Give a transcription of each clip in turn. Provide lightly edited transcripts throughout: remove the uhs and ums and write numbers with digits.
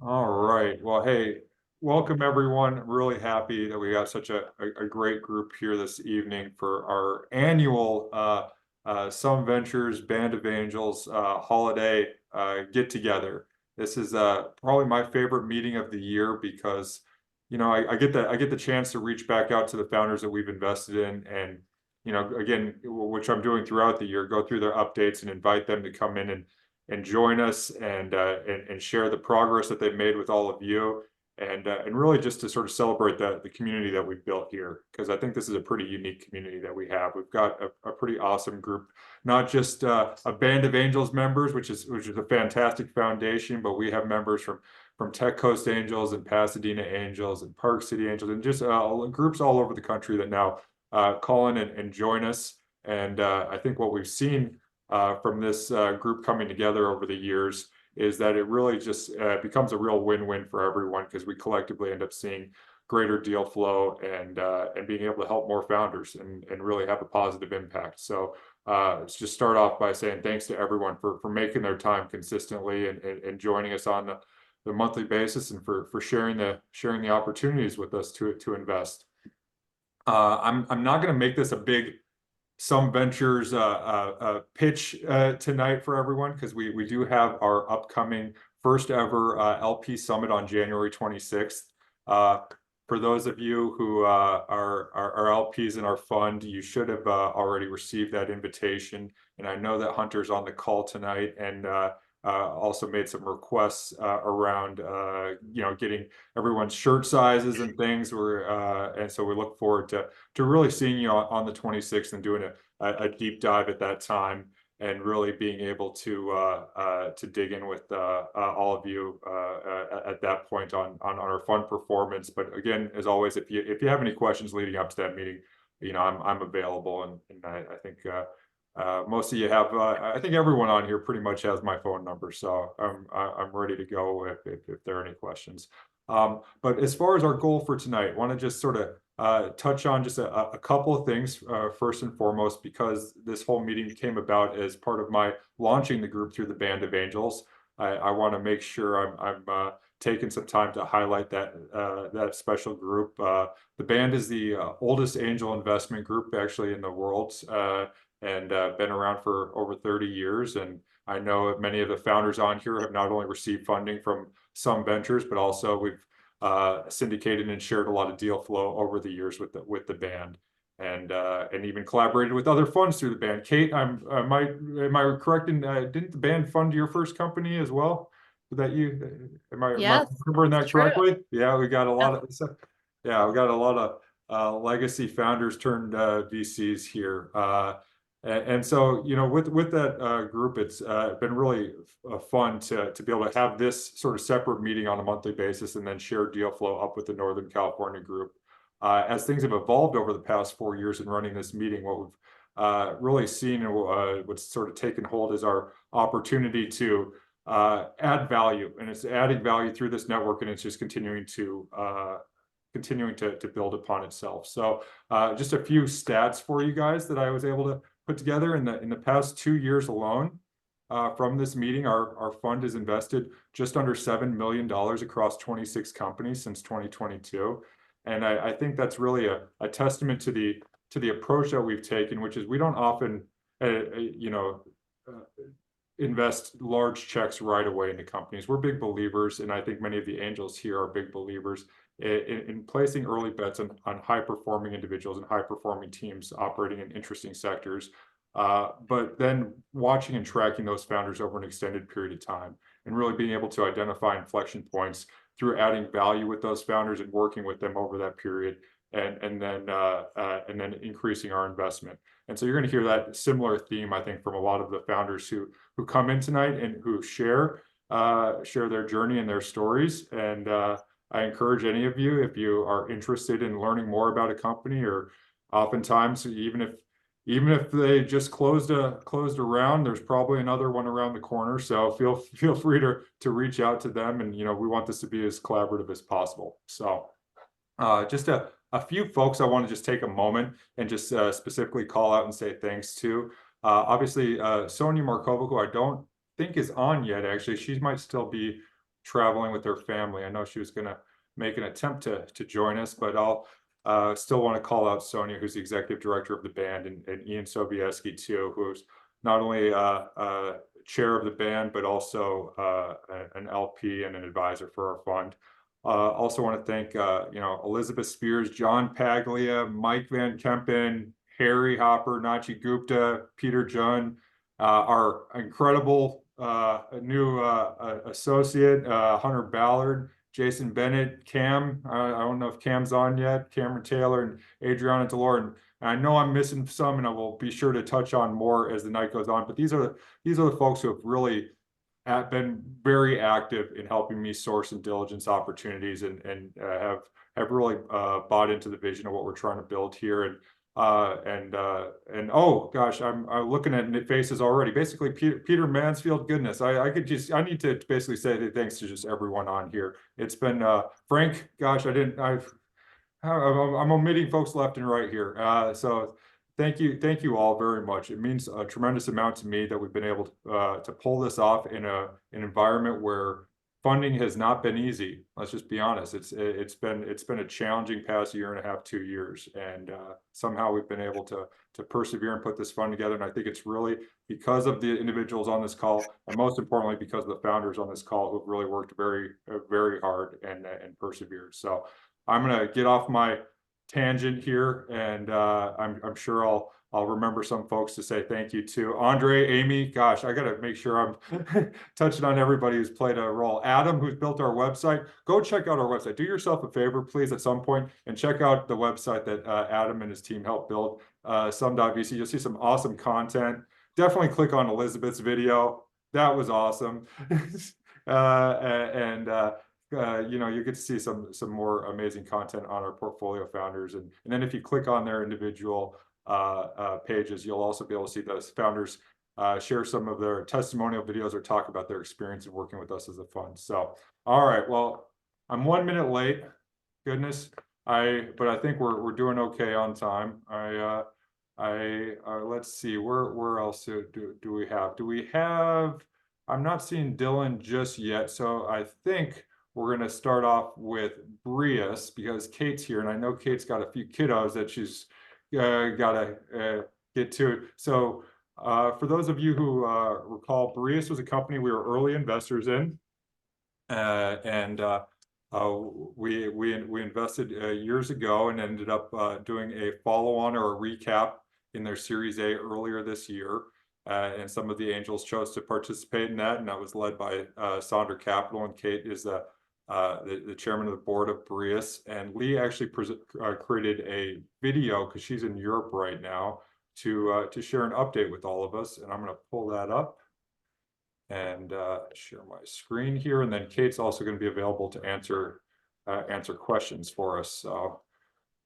All right. Well, hey, welcome everyone. I'm really happy that we got such a great group here this evening for our annual Some Ventures Band of Angels holiday get together. This is probably my favorite meeting of the year because, I get the chance to reach back out to the founders that we've invested in, and again, which I'm doing throughout the year, go through their updates and invite them to come in and join us and share the progress that they've made with all of you, and really just to sort of celebrate the community that we've built here, because I think this is a pretty unique community that we have. We've got a pretty awesome group, not just a band of angels members, which is a fantastic foundation, but we have members from Tech Coast Angels and Pasadena Angels and Park City Angels, and just groups all over the country that now call in and join us. And I think what we've seen from this group coming together over the years is that it really just becomes a real win-win for everyone, because we collectively end up seeing greater deal flow and being able to help more founders and really have a positive impact. So let's just start off by saying thanks to everyone for making their time consistently and joining us on the monthly basis, and for sharing the opportunities with us to invest. I'm not going to make this a big Some Ventures pitch tonight for everyone, because we do have our upcoming first ever LP Summit on January 26th. For those of you who are LPs in our fund, you should have already received that invitation. And I know that Hunter's on the call tonight, and also made some requests around getting everyone's shirt sizes and things. And so we look forward to really seeing you on the 26th and doing a deep dive at that time, and really being able to dig in with all of you at that point on our fund performance. But again, as always, if you have any questions leading up to that meeting, I'm available, and I think most of you have. I think everyone on here pretty much has my phone number, so I'm ready to go if there are any questions. But as far as our goal for tonight, I want to just sort of touch on just a couple of things first and foremost, because this whole meeting came about as part of my launching the group through the Band of Angels. I want to make sure I'm taking some time to highlight that special group. The band is the oldest angel investment group actually in the world, and been around for over 30 years. And I know many of the founders on here have not only received funding from Some Ventures, but also we've syndicated and shared a lot of deal flow over the years with the band, and even collaborated with other funds through the band. Kate, am I correct in didn't the band fund your first company as well? That you am I remembering that correctly? Yeah, we got a lot of legacy founders turned VCs here. And so, with that group, it's been really fun to be able to have this sort of separate meeting on a monthly basis, and then share deal flow up with the Northern California group. As things have evolved over the past 4 years in running this meeting, what we've really seen, and what's sort of taken hold, is our opportunity to add value, and it's adding value through this network, and it's just continuing to build upon itself. So just a few stats for you guys that I was able to put together in the past 2 years alone. From this meeting, our fund has invested just under $7 million across 26 companies since 2022. And I think that's really a testament to the approach that we've taken, which is we don't often invest large checks right away into companies. We're big believers, and I think many of the angels here are big believers in placing early bets on high-performing individuals and high-performing teams operating in interesting sectors, but then watching and tracking those founders over an extended period of time, and really being able to identify inflection points through adding value with those founders and working with them over that period, and then increasing our investment. And so you're going to hear that similar theme, I think, from a lot of the founders who come in tonight and who share their journey and their stories. And I encourage any of you, if you are interested in learning more about a company, or oftentimes even if they just closed a round, there's probably another one around the corner. So feel free to reach out to them, and we want this to be as collaborative as possible. So just a few folks I want to just take a moment and just specifically call out and say thanks to. Obviously, Sonia Markova, who I don't think is on yet. Actually, she might still be traveling with her family. I know she was going to make an attempt to join us, but I'll still want to call out Sonia, who's the executive director of the band, and Ian Sobieski too, who's not only chair of the band, but also an LP and an advisor for our fund. Also want to thank Elizabeth Spears, John Paglia, Mike Van Kempen, Harry Hopper, Nachi Gupta, Peter Jun, our incredible new associate, Hunter Ballard, Jason Bennett, Cam, I don't know if Cam's on yet, Cameron Taylor, and Adriana Delore. And I know I'm missing some, and I will be sure to touch on more as the night goes on. But these are the folks who have really been very active in helping me source and diligence opportunities, and have really bought into the vision of what we're trying to build here. And oh gosh, I'm looking at faces already. Basically, Peter Mansfield, goodness, I need to basically say thanks to just everyone on here. It's been Frank. Gosh, I'm omitting folks left and right here. So thank you all very much. It means a tremendous amount to me that we've been able to pull this off in an environment where funding has not been easy. Let's just be honest. It's been a challenging past year and a half, 2 years, and somehow we've been able to persevere and put this fund together. And I think it's really because of the individuals on this call, and most importantly because of the founders on this call who have really worked very, very hard and persevered. So I'm gonna get off my tangent here, and I'm sure I'll remember some folks to say thank you to. Andre, Amy, gosh, I gotta make sure I'm touching on everybody who's played a role. Adam, who's built our website. Go check out our website. Do yourself a favor, please, at some point, and check out the website that Adam and his team helped build, some.vc. You'll see some awesome content. Definitely click on Elizabeth's video. That was awesome. You get to see some more amazing content on our portfolio founders. And then if you click on their individual pages, you'll also be able to see those founders share some of their testimonial videos or talk about their experience of working with us as a fund. So, all right, well, I'm 1 minute late. Goodness, but I think we're doing okay on time. Let's see, where else do we have? I'm not seeing Dillon just yet, so I think we're going to start off with Brius because Kate's here, and I know Kate's got a few kiddos that she's got to get to. So for those of you who recall, Brius was a company we were early investors in, and we invested years ago and ended up doing a follow-on or a recap in their Series A earlier this year. And some of the angels chose to participate in that, and that was led by Sonder Capital, and Kate is the chairman of the board of Brius. And Lee actually created a video because she's in Europe right now to share an update with all of us. And I'm going to pull that up and share my screen here. And then Kate's also going to be available to answer questions for us. So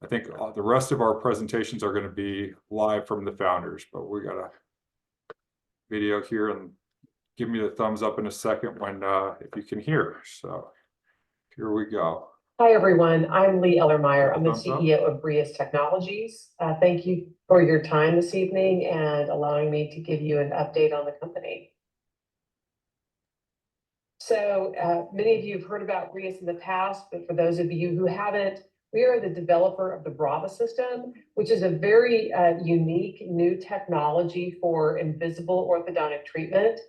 I think the rest of our presentations are going to be live from the founders, but we got a video here, and give me the thumbs up in a second when if you can hear. So here we go. Hi, everyone. I'm Lee Ellermeyer. I'm the CEO of Brius Technologies. Thank you for your time this evening and allowing me to give you an update on the company. So many of you have heard about Brius in the past, but for those of you who haven't, we are the developer of the Brava system, which is a very unique new technology for invisible orthodontic treatment.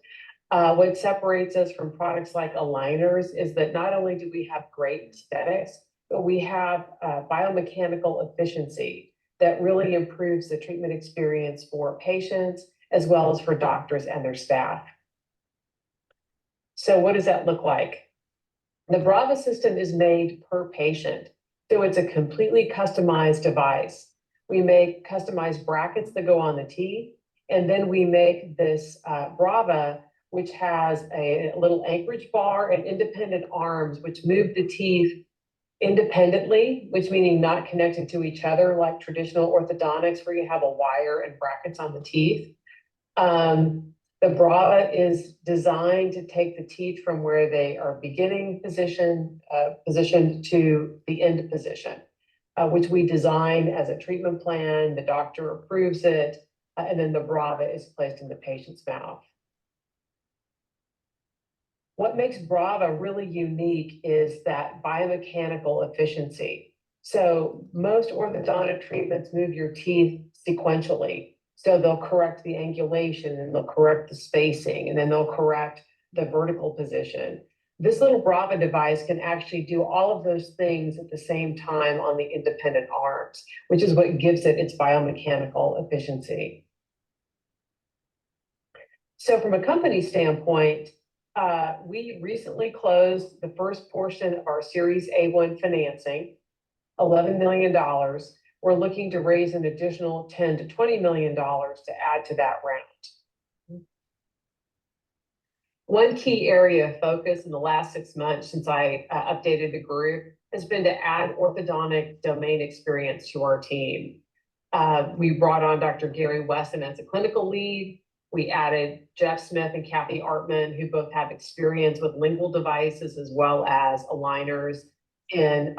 What separates us from products like aligners is that not only do we have great aesthetics, but we have biomechanical efficiency that really improves the treatment experience for patients as well as for doctors and their staff. So what does that look like? The Brava system is made per patient. So it's a completely customized device. We make customized brackets that go on the teeth, and then we make this Brava, which has a little anchorage bar and independent arms, which move the teeth independently, which meaning not connected to each other like traditional orthodontics where you have a wire and brackets on the teeth. The Brava is designed to take the teeth from where they are beginning positioned to the end position, which we design as a treatment plan. The doctor approves it, and then the Brava is placed in the patient's mouth. What makes Brava really unique is that biomechanical efficiency. So most orthodontic treatments move your teeth sequentially. So they'll correct the angulation and they'll correct the spacing and then they'll correct the vertical position. This little Brava device can actually do all of those things at the same time on the independent arms, which is what gives it its biomechanical efficiency. So from a company standpoint, we recently closed the first portion of our Series A1 financing, $11 million. We're looking to raise an additional $10 to $20 million to add to that round. One key area of focus in the last 6 months since I updated the group has been to add orthodontic domain experience to our team. We brought on Dr. Gary Weston as a clinical lead. We added Jeff Smith and Kathy Artman, who both have experience with lingual devices as well as aligners in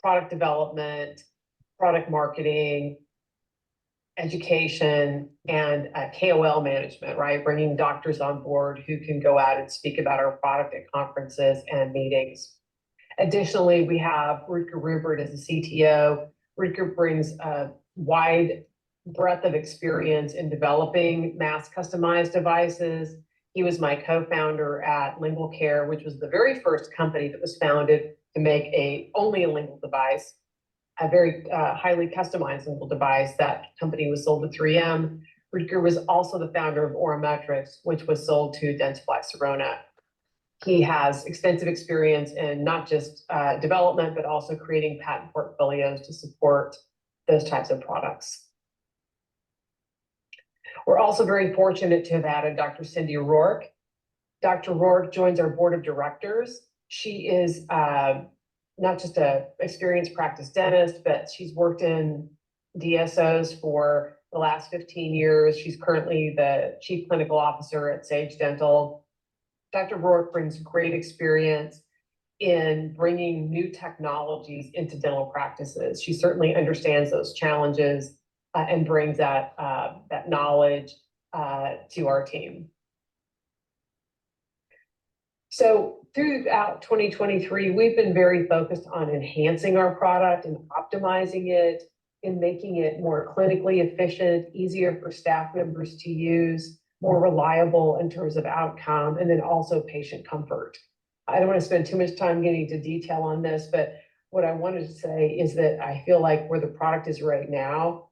product development, product marketing, education, and KOL management, right? Bringing doctors on board who can go out and speak about our product at conferences and meetings. Additionally, we have Rutger Rubert as the CTO. Rutger brings a wide breadth of experience in developing mass customized devices. He was my co-founder at Lingual Care, which was the very first company that was founded to make only a lingual device, a very highly customized lingual device. That company was sold to 3M. Rutger was also the founder of Orometrics, which was sold to Dentsply Sirona. He has extensive experience in not just development, but also creating patent portfolios to support those types of products. We're also very fortunate to have added Dr. Cindy Rourke. Dr. Rourke joins our board of directors. She is not just an experienced practice dentist, but she's worked in DSOs for the last 15 years. She's currently the chief clinical officer at Sage Dental. Dr. Rourke brings great experience in bringing new technologies into dental practices. She certainly understands those challenges and brings that knowledge to our team. So throughout 2023, we've been very focused on enhancing our product and optimizing it, and making it more clinically efficient, easier for staff members to use, more reliable in terms of outcome, and then also patient comfort. I don't want to spend too much time getting into detail on this, but what I wanted to say is that I feel like where the product is right now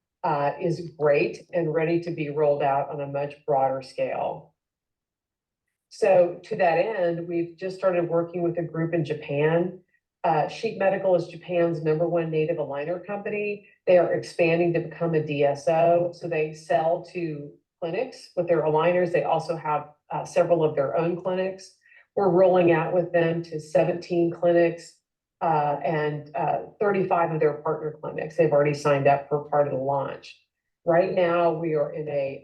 is great and ready to be rolled out on a much broader scale. So to that end, we've just started working with a group in Japan. Sheet Medical is Japan's #1 native aligner company. They are expanding to become a DSO. So they sell to clinics with their aligners. They also have several of their own clinics. We're rolling out with them to 17 clinics and 35 of their partner clinics. They've already signed up for part of the launch. Right now, we are in a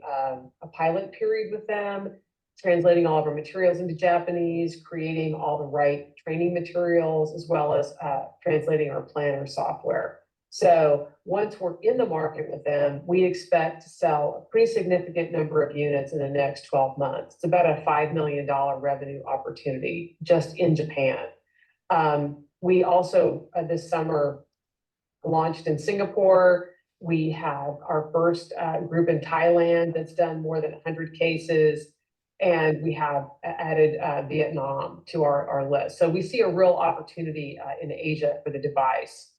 pilot period with them, translating all of our materials into Japanese, creating all the right training materials, as well as translating our planner software. So once we're in the market with them, we expect to sell a pretty significant number of units in the next 12 months. It's about a $5 million revenue opportunity just in Japan. We also, this summer, launched in Singapore. We have our first group in Thailand that's done more than 100 cases. And we have added Vietnam to our list. So we see a real opportunity in Asia for the device.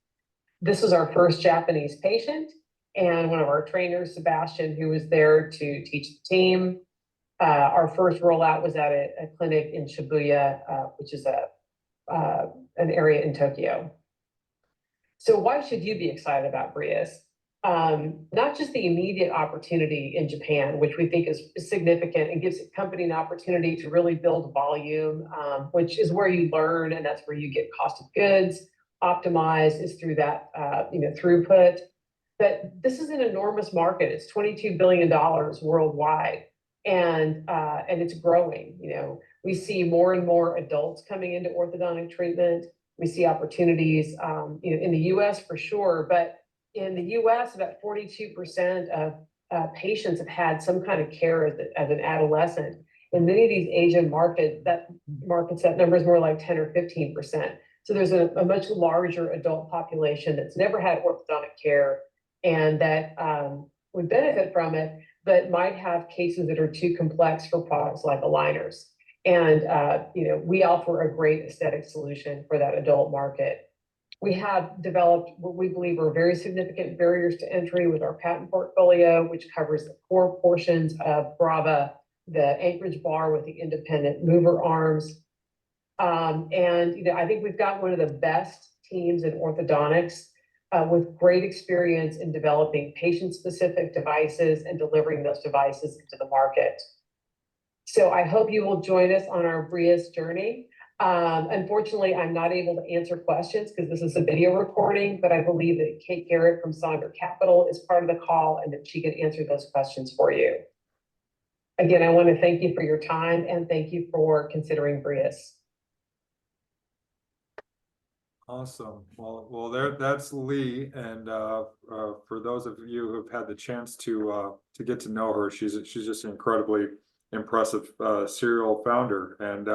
This was our first Japanese patient, and one of our trainers, Sebastian, who was there to teach the team. Our first rollout was at a clinic in Shibuya, which is an area in Tokyo. So why should you be excited about Brius? Not just the immediate opportunity in Japan, which we think is significant and gives the company an opportunity to really build volume, which is where you learn, and that's where you get cost of goods optimized, is through that throughput. But this is an enormous market. It's $22 billion worldwide, and it's growing. We see more and more adults coming into orthodontic treatment. We see opportunities, in the U.S. for sure, but in the U.S., about 42% of patients have had some kind of care as an adolescent. In many of these Asian markets, that number is more like 10 or 15%. So there's a much larger adult population that's never had orthodontic care and that would benefit from it, but might have cases that are too complex for products like aligners. And we offer a great aesthetic solution for that adult market. We have developed what we believe are very significant barriers to entry with our patent portfolio, which covers the core portions of Brava, the anchorage bar with the independent mover arms. I think we've got one of the best teams in orthodontics with great experience in developing patient-specific devices and delivering those devices into the market. So I hope you will join us on our Brius journey. Unfortunately, I'm not able to answer questions because this is a video recording, but I believe that Kate Garrett from Sonder Capital is part of the call and that she can answer those questions for you. Again, I want to thank you for your time and thank you for considering Brius. Awesome. Well, that's Lee, and for those of you who've had the chance to get to know her, she's just an incredibly impressive serial founder. And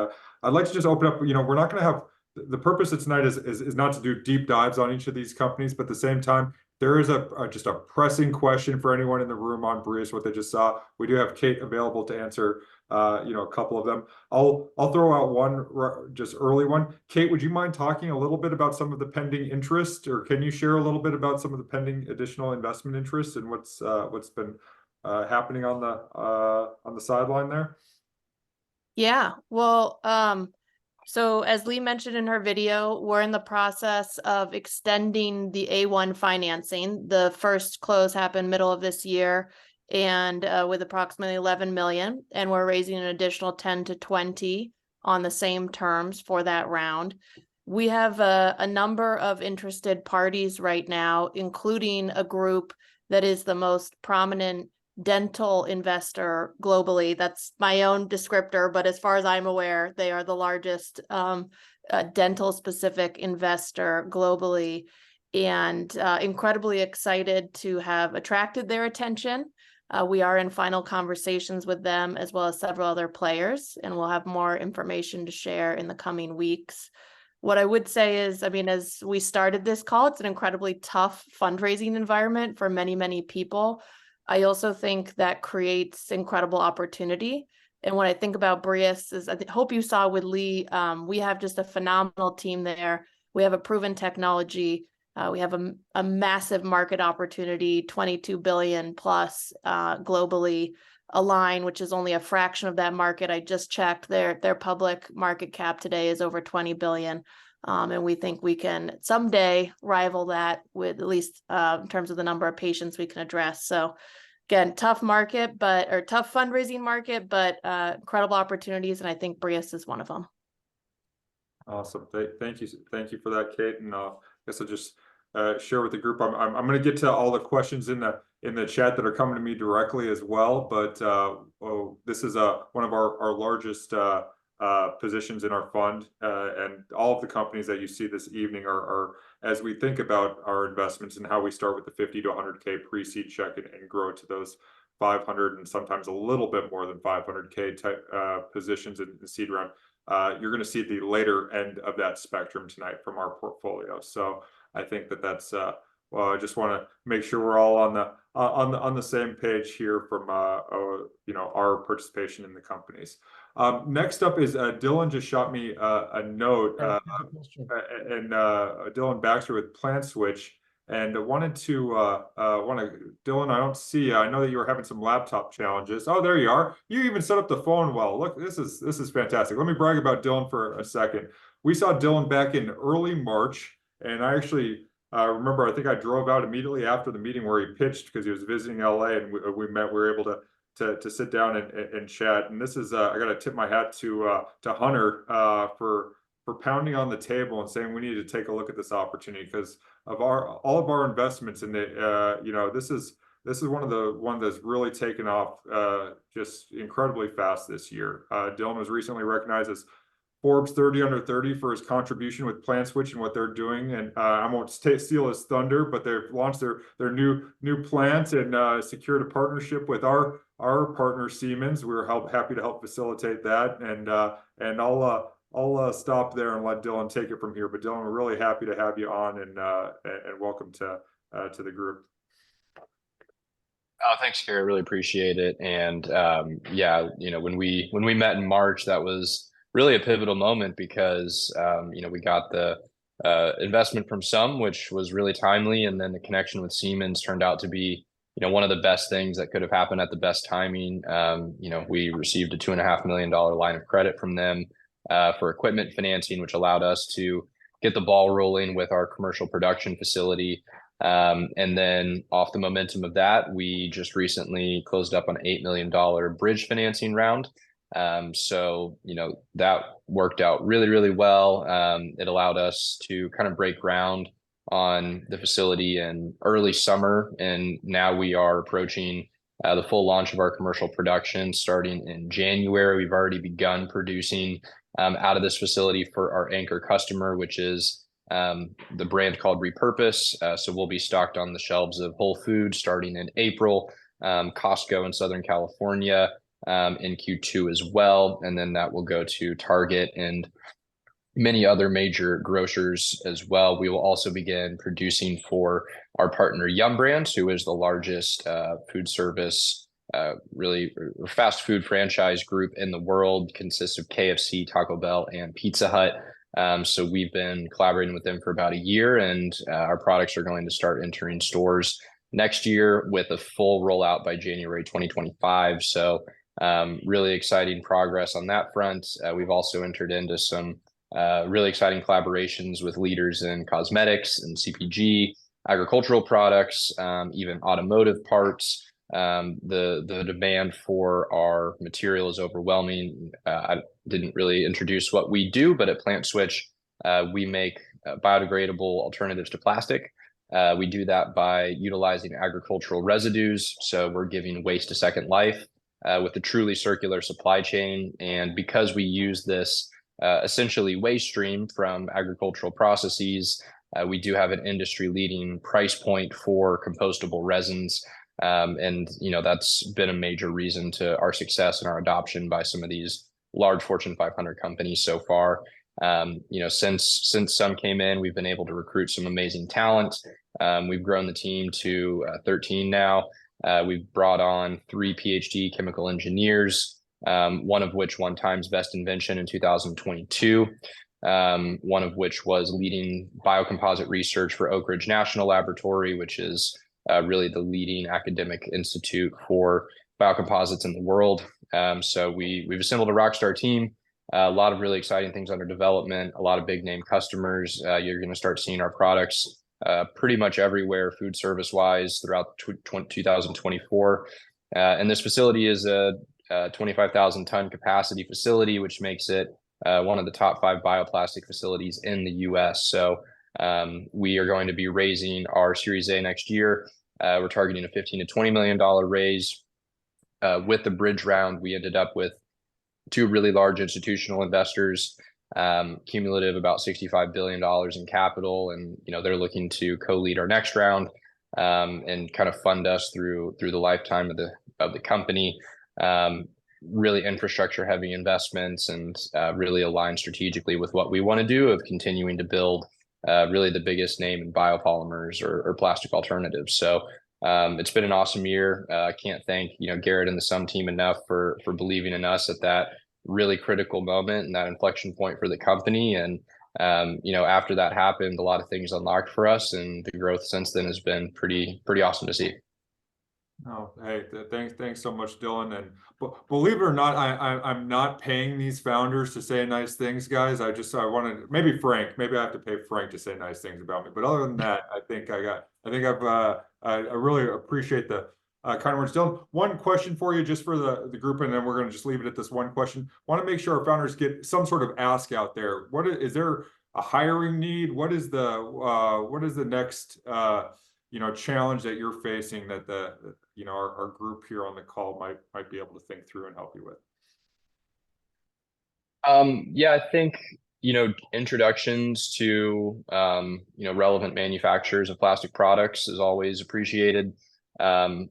I'd like to just open up. We're not going to have the purpose of tonight is not to do deep dives on each of these companies, but at the same time, there is just a pressing question for anyone in the room on Brius, what they just saw. We do have Kate available to answer, a couple of them. I'll throw out one just early one. Kate, would you mind talking a little bit about some of the pending interest, or can you share a little bit about some of the pending additional investment interest and what's been happening on the sideline there? Yeah, well, so as Lee mentioned in her video, we're in the process of extending the A1 financing. The first close happened middle of this year, and with approximately 11 million, and we're raising an additional 10 to 20 on the same terms for that round. We have a number of interested parties right now, including a group that is the most prominent dental investor globally. That's my own descriptor, but as far as I'm aware, they are the largest dental specific investor globally, and incredibly excited to have attracted their attention. We are in final conversations with them as well as several other players, and we'll have more information to share in the coming weeks. What I would say is, as we started this call, it's an incredibly tough fundraising environment for many, many people. I also think that creates incredible opportunity. And when I think about Brius, I hope you saw with Lee, we have just a phenomenal team there. We have a proven technology. We have a massive market opportunity, 22 billion plus globally. Align, which is only a fraction of that market. I just checked their public market cap today is over 20 billion. And we think we can someday rival that with at least in terms of the number of patients we can address. So again, tough market, or tough fundraising market, but incredible opportunities. And I think Brius is one of them. Awesome. Thank you for that, Kate. And I guess I'll just share with the group. I'm going to get to all the questions in the chat that are coming to me directly as well. But this is one of our largest positions in our fund, and all of the companies that you see this evening are as we think about our investments and how we start with the 50 to 100K pre-seed check and grow to those 500 and sometimes a little bit more than 500K type positions in the seed round. You're going to see the later end of that spectrum tonight from our portfolio. So I think that's I just want to make sure we're all on the same page here from our participation in the companies. Next up is Dillon just shot me a note, and Dillon Baxter with Plantswitch, and I wanted to Dillon, I don't see you. I know that you were having some laptop challenges. Oh, there you are. You even set up the phone well. Look, this is fantastic. Let me brag about Dillon for a second. We saw Dillon back in early March, and I actually remember, I think I drove out immediately after the meeting where he pitched because he was visiting LA, and we met. We were able to sit down and chat. And this is I got to tip my hat to Hunter for pounding on the table and saying we need to take a look at this opportunity because of all of our investments in the this is one that's really taken off just incredibly fast this year. Dillon was recently recognized as Forbes 30 under 30 for his contribution with Plantswitch and what they're doing. And I won't steal his thunder, but they've launched their new plant and secured a partnership with our our partner Siemens. We're happy to help facilitate that, and I'll stop there and let Dillon take it from here. But Dillon, we're really happy to have you on, and welcome to the group. Oh, thanks, Garrett. Really appreciate it. And yeah, when we met in March, that was really a pivotal moment because we got the investment from some, which was really timely, and then the connection with Siemens turned out to be one of the best things that could have happened at the best timing. We received a $2.5 million line of credit from them for equipment financing, which allowed us to get the ball rolling with our commercial production facility. And then off the momentum of that, we just recently closed up on an $8 million bridge financing round. So that worked out really, really well. It allowed us to kind of break ground on the facility in early summer, and now we are approaching the full launch of our commercial production starting in January. We've already begun producing out of this facility for our anchor customer, which is the brand called Repurpose. So we'll be stocked on the shelves of Whole Foods starting in April, Costco in Southern California in Q2 as well. And then that will go to Target and many other major grocers as well. We will also begin producing for our partner Yum Brands, who is the largest food service, really fast food franchise group in the world, consists of KFC, Taco Bell, and Pizza Hut. So we've been collaborating with them for about a year, and our products are going to start entering stores next year with a full rollout by January 2025. So really exciting progress on that front. We've also entered into some really exciting collaborations with leaders in cosmetics and CPG, agricultural products, even automotive parts. The demand for our material is overwhelming. I didn't really introduce what we do, but at Plantswitch, we make biodegradable alternatives to plastic. We do that by utilizing agricultural residues. So we're giving waste a second life with a truly circular supply chain. And because we use this essentially waste stream from agricultural processes, we do have an industry-leading price point for compostable resins. And that's been a major reason to our success and our adoption by some of these large Fortune 500 companies so far. Since some came in, we've been able to recruit some amazing talent. We've grown the team to 13 now. We've brought on 3 PhD chemical engineers, one of which won Time's Best Invention in 2022, one of which was leading biocomposite research for Oak Ridge National Laboratory, which is really the leading academic institute for biocomposites in the world. So we've assembled a rockstar team, a lot of really exciting things under development, a lot of big name customers. You're going to start seeing our products pretty much everywhere, food service wise, throughout 2024. And this facility is a 25,000 ton capacity facility, which makes it one of the top 5 bioplastic facilities in the US. So we are going to be raising our Series A next year. We're targeting a $15 to $20 million raise. With the bridge round, we ended up with 2 really large institutional investors, cumulative about $65 billion in capital. And, they're looking to co-lead our next round and kind of fund us through the lifetime of the company. Really infrastructure heavy investments, and really align strategically with what we want to do of continuing to build really the biggest name in biopolymers or plastic alternatives. So it's been an awesome year. I can't thank Garrett and the Sum team enough for believing in us at that really critical moment and that inflection point for the company. And after that happened, a lot of things unlocked for us, and the growth since then has been pretty awesome to see. Oh, hey, thanks so much, Dillon. And believe it or not, I'm not paying these founders to say nice things, guys. I wanted, maybe I have to pay Frank to say nice things about me. But other than that, I really appreciate the kind words. Dillon, one question for you, just for the group, and then we're going to just leave it at this one question. Want to make sure our founders get some sort of ask out there. Is there a hiring need? What is the next challenge that you're facing that our group here on the call might be able to think through and help you with? Yeah, I think introductions to relevant manufacturers of plastic products is always appreciated.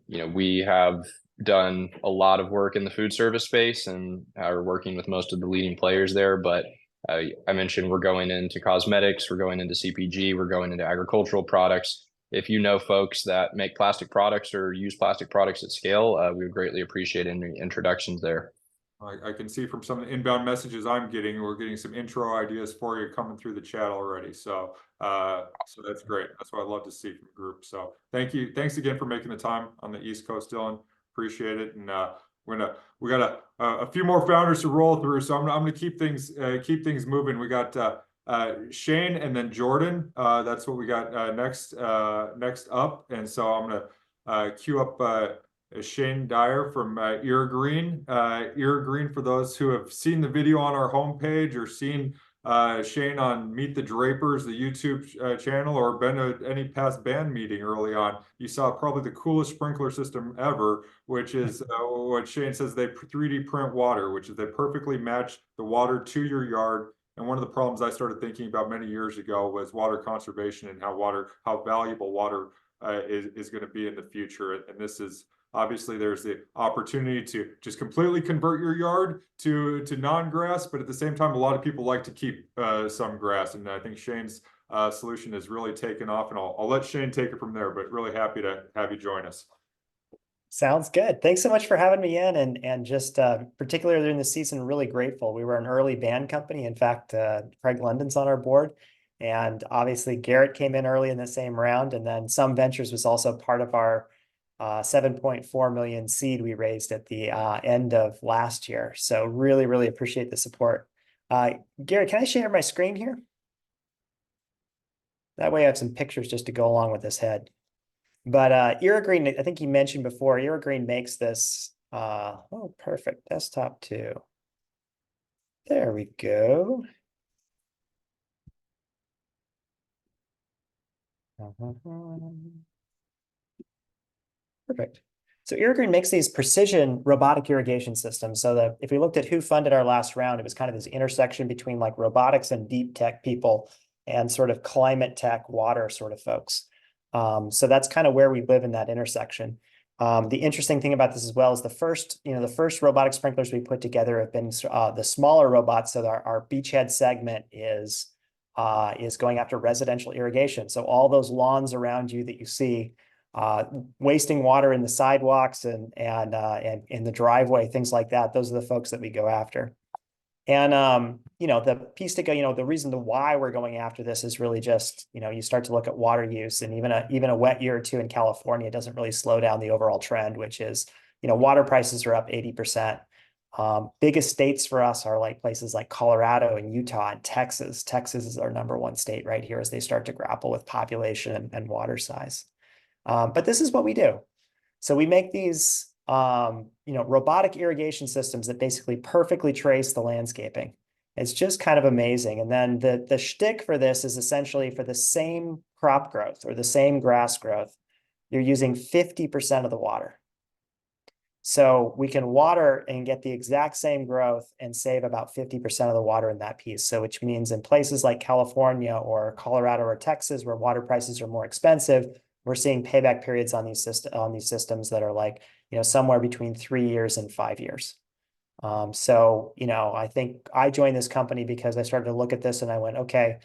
We have done a lot of work in the food service space and are working with most of the leading players there. But I mentioned we're going into cosmetics, we're going into CPG, we're going into agricultural products. If you know folks that make plastic products or use plastic products at scale, we would greatly appreciate any introductions there. I can see from some of the inbound messages I'm getting, we're getting some intro ideas for you coming through the chat already. So, so that's great. That's what I'd love to see from the group. So thank you. Thanks again for making the time on the East Coast, Dillon. Appreciate it. And we got a few more founders to roll through. So I'm gonna keep things moving. We got Shane and then Jordan. That's what we got next up. And so I'm gonna queue up Shane Dyer from Ear Green. Ear Green, for those who have seen the video on our homepage or seen Shane on Meet the Drapers, the YouTube channel, or been to any past band meeting early on, you saw probably the coolest sprinkler system ever, which is what Shane says, they 3D print water, which is they perfectly match the water to your yard. And one of the problems I started thinking about many years ago was water conservation and how valuable water is going to be in the future. And this is obviously, there's the opportunity to just completely convert your yard to non-grass, but at the same time, a lot of people like to keep some grass, and I think Shane's solution has really taken off. And I'll let Shane take it from there. But really happy to have you join us. Sounds good. Thanks so much for having me in, and just particularly during the season, really grateful. We were an early band company. In fact, Craig London's on our board, and obviously Garrett came in early in the same round, and then Some Ventures was also part of our 7.4 million seed we raised at the end of last year. So really, really appreciate the support. Garrett, can I share my screen here? That way I have some pictures just to go along with this head. But Ear Green, I think you mentioned before, Ear Green makes this, oh, perfect, desktop too. There we go. Perfect. So Ear Green makes these precision robotic irrigation systems. So that if we looked at who funded our last round, it was kind of this intersection between like robotics and deep tech people and sort of climate tech, water sort of folks. So that's kind of where we live in that intersection. The interesting thing about this as well is the first robotic sprinklers we put together have been the smaller robots. So our beachhead segment is going after residential irrigation. So all those lawns around you that you see, wasting water in the sidewalks and in the driveway, things like that. Those are the folks that we go after. And the piece to go, the reason why we're going after this is really just, you start to look at water use, and even a wet year or two in California doesn't really slow down the overall trend, which is, water prices are up 80%. Biggest states for us are like places like Colorado and Utah and Texas. Texas is our #1 state right here as they start to grapple with population and water size. But this is what we do. So we make these, robotic irrigation systems that basically perfectly trace the landscaping. It's just kind of amazing. And then the shtick for this is essentially for the same crop growth or the same grass growth, you're using 50% of the water. So we can water and get the exact same growth and save about 50% of the water in that piece. So which means in places like California or Colorado or Texas, where water prices are more expensive, we're seeing payback periods on these systems that are like, somewhere between 3 years and 5 years. So, I think I joined this company because I started to look at this and I went, okay,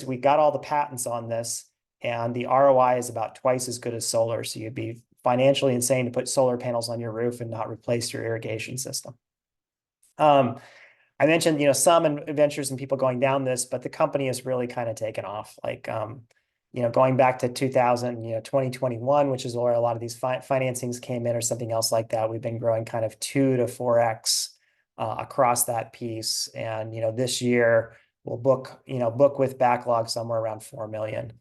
we got all the patents on this, and the ROI is about twice as good as solar. So you'd be financially insane to put solar panels on your roof and not replace your irrigation system. I mentioned, some ventures and people going down this, but the company has really kind of taken off. Like, going back to 2021, which is where a lot of these financings came in or something else like that, we've been growing kind of 2 to 4x across that piece. And, this year we'll book with backlog somewhere around 4 million.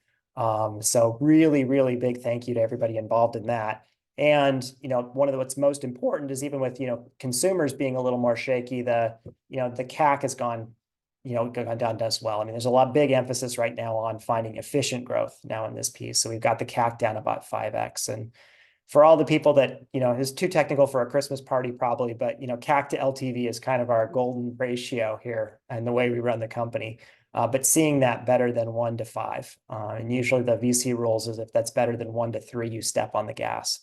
So really, really big thank you to everybody involved in that. And, one of what's most important is even with, consumers being a little more shaky, the CAC has gone down as well. I mean, there's a big emphasis right now on finding efficient growth now in this piece. So we've got the CAC down about 5x. And for all the people that, it's too technical for a Christmas party probably, but, CAC to LTV is kind of our golden ratio here and the way we run the company. But seeing that better than 1 to 5. And usually the VC rules is if that's better than 1 to 3, you step on the gas.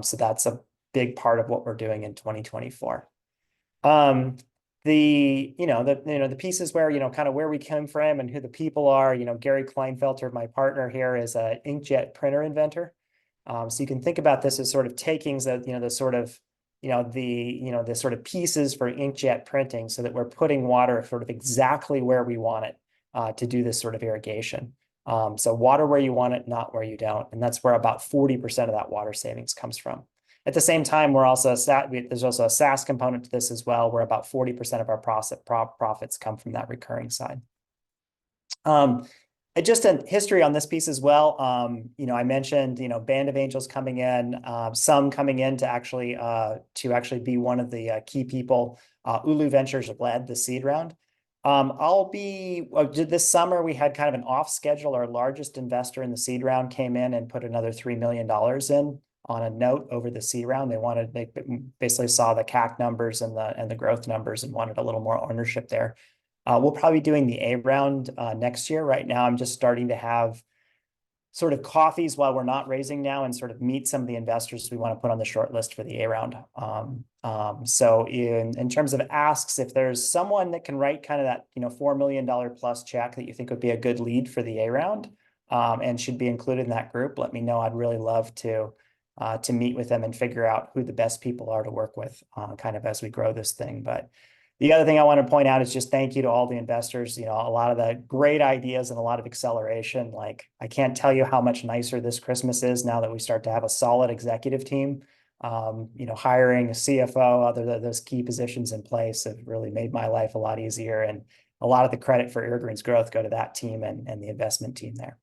So big part of what we're doing in 2024. The pieces where, kind of where we came from and who the people are, Gary Kleinfelter, my partner here, is an inkjet printer inventor. So you can think about this as sort of taking the sort of pieces for inkjet printing so that we're putting water sort of exactly where we want it to do this sort of irrigation. So water where you want it, not where you don't. And that's where about 40% of that water savings comes from. At the same time, there's also a SaaS component to this as well, where about 40% of our profits come from that recurring side. Just a history on this piece as well. I mentioned, Band of Angels coming in, some coming in to actually be one of the key people. Ulu Ventures led the seed round. This summer we had kind of an off schedule. Our largest investor in the seed round came in and put another $3 million in on a note over the seed round. They basically saw the CAC numbers and the growth numbers and wanted a little more ownership there. We'll probably be doing the A round next year. Right now, I'm just starting to have sort of coffees while we're not raising now and sort of meet some of the investors we want to put on the short list for the A round. So in terms of asks, if there's someone that can write kind of that $4 million plus check that you think would be a good lead for the A round and should be included in that group, let me know. I'd really love to meet with them and figure out who the best people are to work with kind of as we grow this thing. But the other thing I want to point out is just thank you to all the investors, a lot of the great ideas and a lot of acceleration. Like, I can't tell you how much nicer this Christmas is now that we start to have a solid executive team. Hiring a CFO, other those key positions in place have really made my life a lot easier. And a lot of the credit for Airgreen's growth go to that team and the investment team there.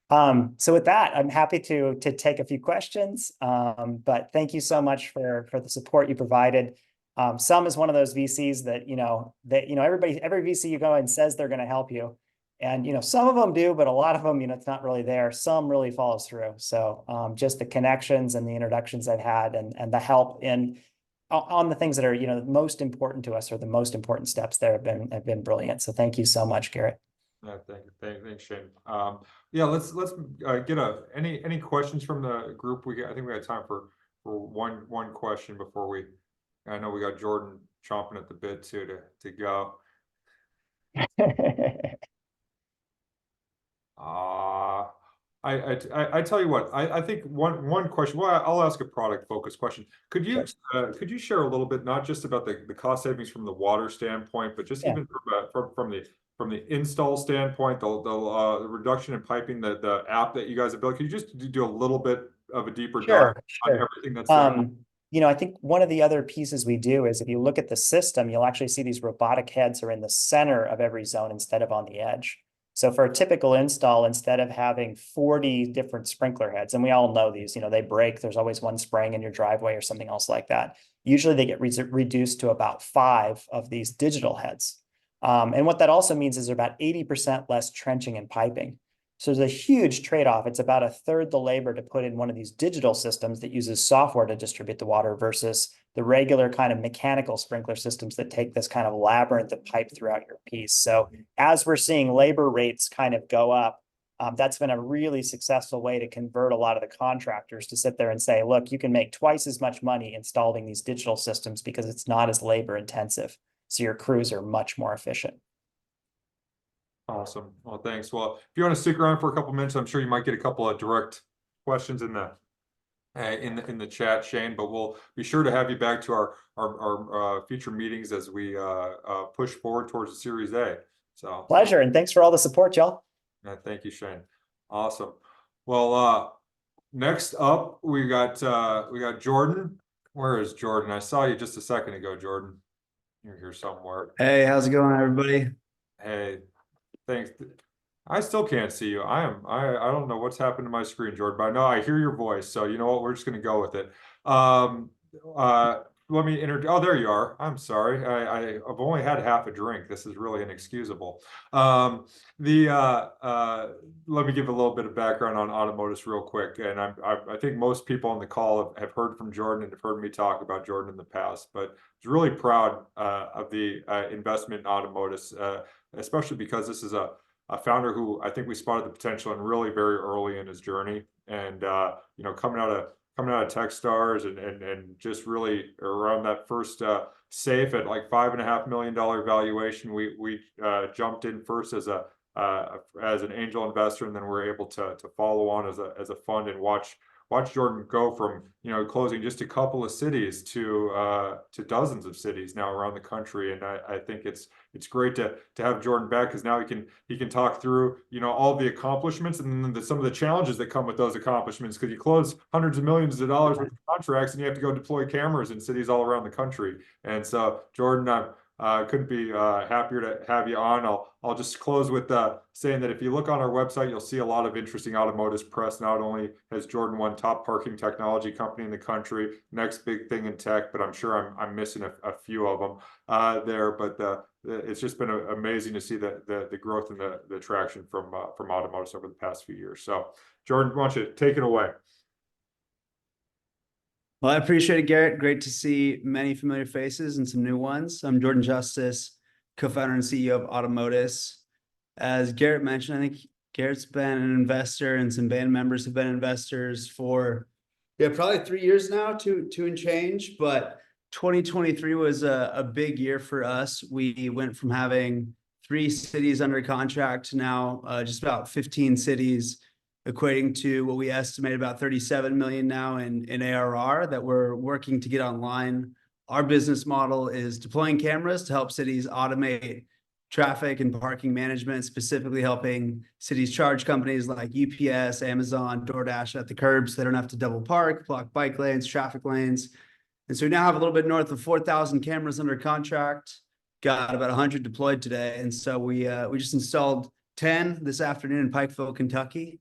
So with that, I'm happy to take a few questions. But thank you so much for the support you provided. Some is one of those VCs that, every VC you go in says they're going to help you. And, some of them do, but a lot of them, it's not really there. Some really follows through. So just the connections and the introductions I've had and the help on the things that are, most important to us or the most important steps there have been brilliant. So thank you so much, Garrett. Thank you. Thanks, Shane. Yeah, let's get any questions from the group. I think we got time for one question before I know we got Jordan chomping at the bit too to go. I tell you what, I think one question. Well, I'll ask a product focused question. Could you share a little bit, not just about the cost savings from the water standpoint, but just even from the install standpoint, the reduction in piping, the app that you guys have built? Could you just do a little bit of a deeper dive on everything that's there? I think one of the other pieces we do is if you look at the system, you'll actually see these robotic heads are in the center of every zone instead of on the edge. So for a typical install, instead of having 40 different sprinkler heads, and we all know these, they break, there's always one spraying in your driveway or something else like that. Usually they get reduced to about 5 of these digital heads. And what that also means is about 80% less trenching and piping. So there's a huge trade-off. It's about a third the labor to put in one of these digital systems that uses software to distribute the water versus the regular kind of mechanical sprinkler systems that take this kind of labyrinth of pipe throughout your piece. So as we're seeing labor rates kind of go up, that's been a really successful way to convert a lot of the contractors to sit there and say, look, you can make twice as much money installing these digital systems because it's not as labor intensive. So your crews are much more efficient. Awesome. Well, thanks. Well, if you want to stick around for a couple minutes, I'm sure you might get a couple of direct questions in the chat, Shane. But we'll be sure to have you back to our future meetings as we push forward towards the Series A. So pleasure, and thanks for all the support, y'all. Yeah, thank you, Shane. Awesome. Well, next up we got Jordan. Where is Jordan? I saw you just a second ago, Jordan. You're here somewhere. Hey, how's it going, everybody? Hey. Thanks. I still can't see you. I don't know what's happened to my screen, Jordan, but I know I hear your voice. So you know what? We're just going to go with it. Let me introduce. Oh, there you are. I'm sorry. I've only had half a drink. This is really inexcusable. Let me give a little bit of background on Automotus real quick. And I think most people on the call have heard from Jordan and have heard me talk about Jordan in the past, but I was really proud of the investment in Automotus, especially because this is a founder who I think we spotted the potential in really very early in his journey. And, coming out of coming out of Techstars and just really around that first safe at like $5.5 million valuation. We jumped in first as an angel investor, and then we're able to follow on as a fund and watch Jordan go from, you know, closing just a couple of cities to dozens of cities now around the country. And I think it's great to have Jordan back, because now he can talk through, you know, all the accomplishments and then some of the challenges that come with those accomplishments, because you close hundreds of millions of dollars worth of contracts and you have to go deploy cameras in cities all around the country. And so, Jordan, couldn't be happier to have you on. I'll just close with saying that if you look on our website, you'll see a lot of interesting Automotus press. Not only has Jordan won top parking technology company in the country, next big thing in tech, but I'm sure I'm missing a few of them there. But it's just been amazing to see the growth and the traction from Automotus over the past few years. So, Jordan, why don't you take it away? Well, I appreciate it, Garrett. Great to see many familiar faces and some new ones. I'm Jordan Justus, co-founder and CEO of Automotus. As Garrett mentioned, I think Garrett's been an investor and some band members have been investors for, probably 3 years now, two and change. But 2023 was a big year for us. We went from having 3 cities under contract to now just about 15 cities, equating to what we estimate about 37 million now in ARR that we're working to get online. Our business model is deploying cameras to help cities automate traffic and parking management, specifically helping cities charge companies like UPS, Amazon, DoorDash at the curbs. So they don't have to double park, block bike lanes, traffic lanes. And so we now have a little bit north of 4,000 cameras under contract, got about 100 deployed today. And so we just installed 10 this afternoon in Pikeville, Kentucky.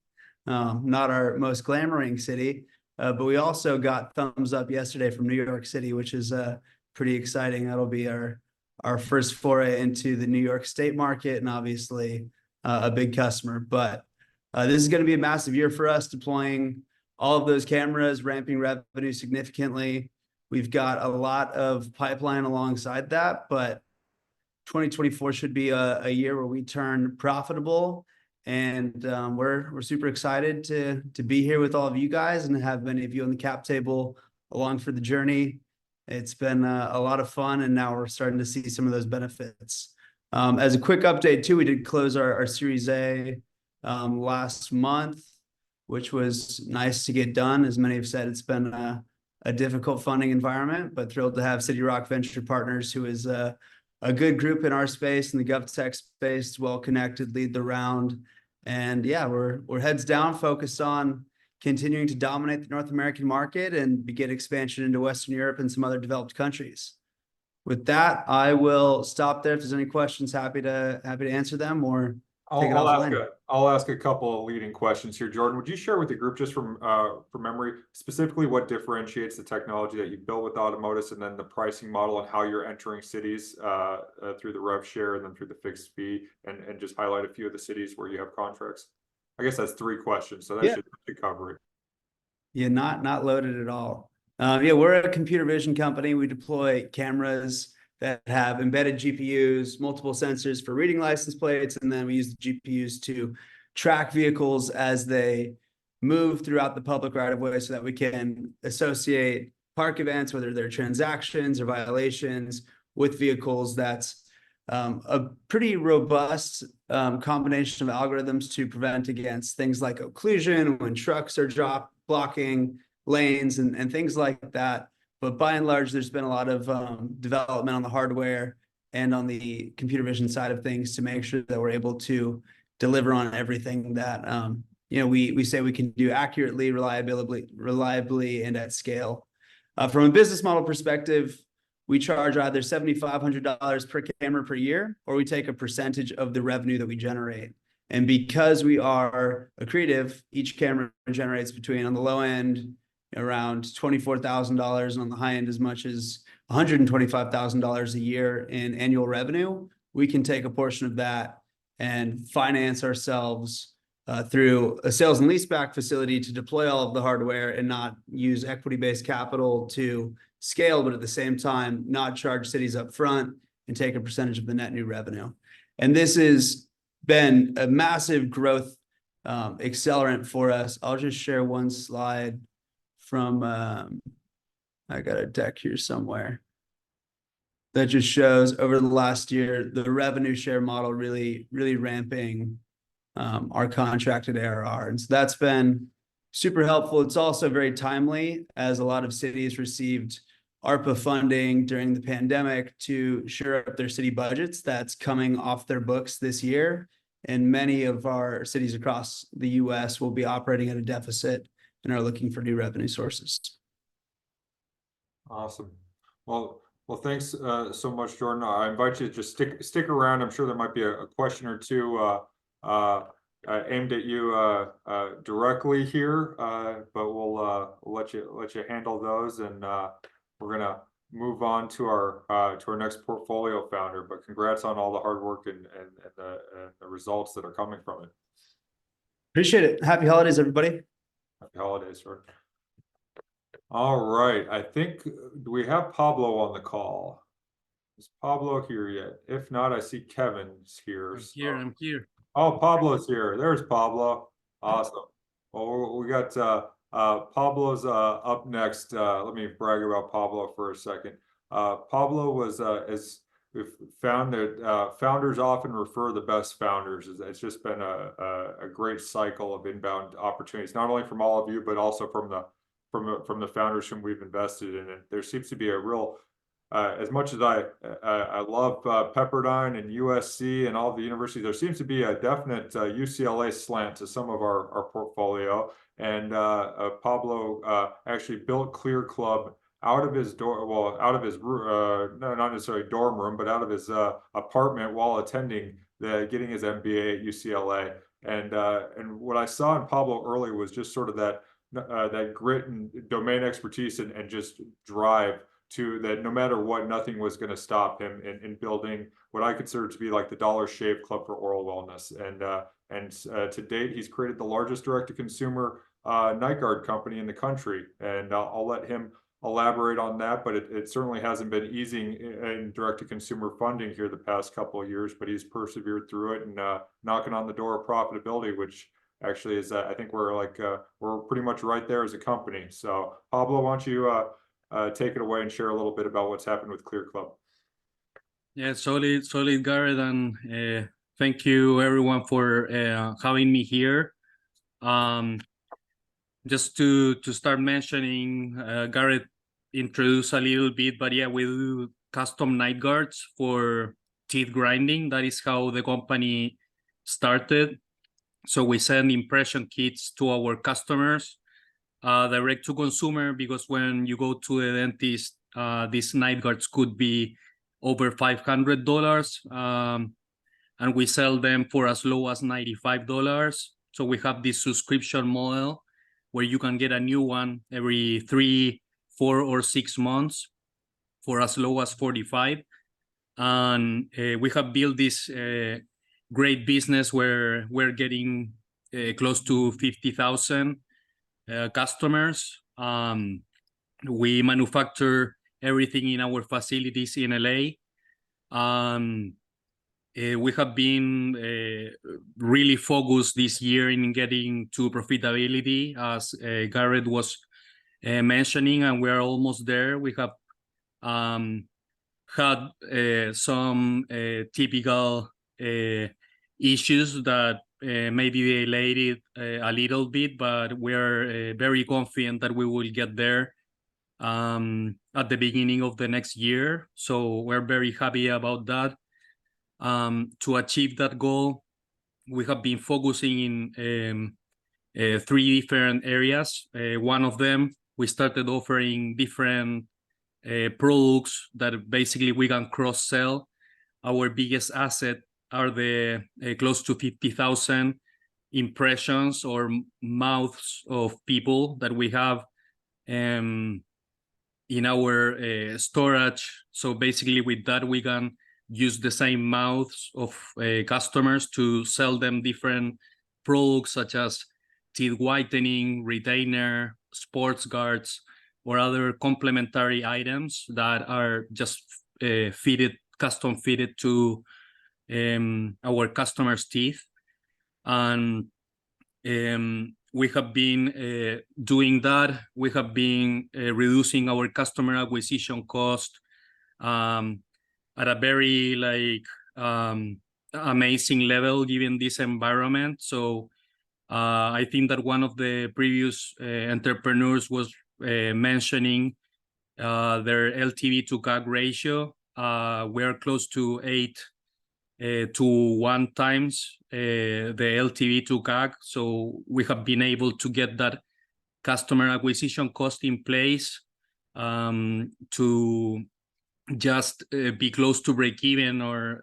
Not our most glamoring city, but we also got thumbs up yesterday from New York City, which is pretty exciting. That'll be our first foray into the New York State market, and obviously a big customer. But this is going to be a massive year for us, deploying all of those cameras, ramping revenue significantly. We've got a lot of pipeline alongside that, but 2024 should be a year where we turn profitable. And we're super excited to be here with all of you guys and have many of you on the cap table along for the journey. It's been a lot of fun, and now we're starting to see some of those benefits. As a quick update too, we did close our Series A last month, which was nice to get done. As many have said, it's been a difficult funding environment, but thrilled to have City Rock Venture Partners, who is a good group in our space, in the GovTech space, well-connected, lead the round. And yeah, we're heads down, focused on continuing to dominate the North American market and begin expansion into Western Europe and some other developed countries. With that, I will stop there. If there's any questions, happy to answer them, or take it offline. I'll ask a couple of leading questions here. Jordan, would you share with the group, just from memory, specifically what differentiates the technology that you built with Automotus, and then the pricing model and how you're entering cities through the rev share and then through the fixed fee, and just highlight a few of the cities where you have contracts? I guess that's 3 questions, so that should cover it. Yeah, not loaded at all. We're a computer vision company. We deploy cameras that have embedded GPUs, multiple sensors for reading license plates, and then we use the GPUs to track vehicles as they move throughout the public right-of-way, so that we can associate park events, whether they're transactions or violations, with vehicles. That's a pretty robust combination of algorithms to prevent against things like occlusion, when trucks are blocking lanes and things like that. But by and large, there's been a lot of development on the hardware and on the computer vision side of things to make sure that we're able to deliver on everything that we say we can do accurately, reliably, and at scale. From a business model perspective, we charge either $7,500 per camera per year, or we take a percentage of the revenue that we generate. And because we are accretive, each camera generates between, on the low end, around $24,000, and on the high end, as much as $125,000 a year in annual revenue. We can take a portion of that and finance ourselves through a sales and leaseback facility to deploy all of the hardware and not use equity-based capital to scale, but at the same time, not charge cities up front and take a percentage of the net new revenue. And this has been a massive growth accelerant for us. I'll just share one slide from I got a deck here somewhere that just shows over the last year the revenue share model really ramping our contracted ARR, and so that's been super helpful. It's also very timely, as a lot of cities received ARPA funding during the pandemic to shore up their city budgets. That's coming off their books this year, and many of our cities across the US will be operating at a deficit and are looking for new revenue sources. Awesome. Well, thanks so much, Jordan. I invite you to just stick around. I'm sure there might be a question or two aimed at you directly here, but we'll let you handle those, and we're gonna move on to our next portfolio founder. But congrats on all the hard work and the results that are coming from it. Appreciate it. Happy holidays, everybody. Happy holidays, Jordan. All right, I think, do we have Pablo on the call? Is Pablo here yet? If not, I see Kevin's here. I'm here. Oh, Pablo's here. There's Pablo. Awesome. Well, we got Pablo's up next. Let me brag about Pablo for a second. Pablo was, as we've found that founders often refer the best founders. It's just been a great cycle of inbound opportunities, not only from all of you, but also from the founders whom we've invested in. And there seems to be a real, as much as I love Pepperdine and USC and all the universities, there seems to be a definite UCLA slant to some of our portfolio. And Pablo actually built Clearclub out of his no, not necessarily dorm room, but out of his apartment while getting his MBA at UCLA. And what I saw in Pablo early was just sort of that grit and domain expertise and just drive to that. No matter what, nothing was going to stop him in building what I consider to be like the Dollar Shave Club for oral wellness. And to date, he's created the largest direct-to-consumer night guard company in the country. And I'll let him elaborate on that, but it certainly hasn't been easy in direct-to-consumer funding here the past couple of years, but he's persevered through it and knocking on the door of profitability, which actually is, I think we're pretty much right there as a company. So Pablo, why don't you take it away and share a little bit about what's happened with Clearclub? Yeah, solid, Garrett, and thank you everyone for having me here. Just to start mentioning, Garrett introduced a little bit, but yeah, we do custom night guards for teeth grinding. That is how the company started. So we send impression kits to our customers, direct to consumer, because when you go to the dentist, these night guards could be over $500, and we sell them for as low as $95. So we have this subscription model where you can get a new one every 3, 4, or 6 months for as low as $45. And we have built this great business where we're getting close to 50,000 customers. We manufacture everything in our facilities in LA. We have been really focused this year in getting to profitability, as Garrett was mentioning, and we're almost there. We have had some typical issues that maybe delayed it a little bit, but we're very confident that we will get there at the beginning of the next year. So we're very happy about that. To achieve that goal, we have been focusing in 3 different areas. One of them, we started offering different products that basically we can cross-sell. Our biggest asset are the close to 50,000 impressions or mouths of people that we have in our storage. So basically with that, we can use the same mouths of customers to sell them different products such as teeth whitening, retainer, sports guards, or other complementary items that are just custom fitted to our customers' teeth. And we have been doing that. We have been reducing our customer acquisition cost at a very amazing level given this environment. So I think that one of the previous entrepreneurs was mentioning their LTV to CAC ratio. We're close to 8 to 1 times the LTV to CAC. So we have been able to get that customer acquisition cost in place to just be close to break even or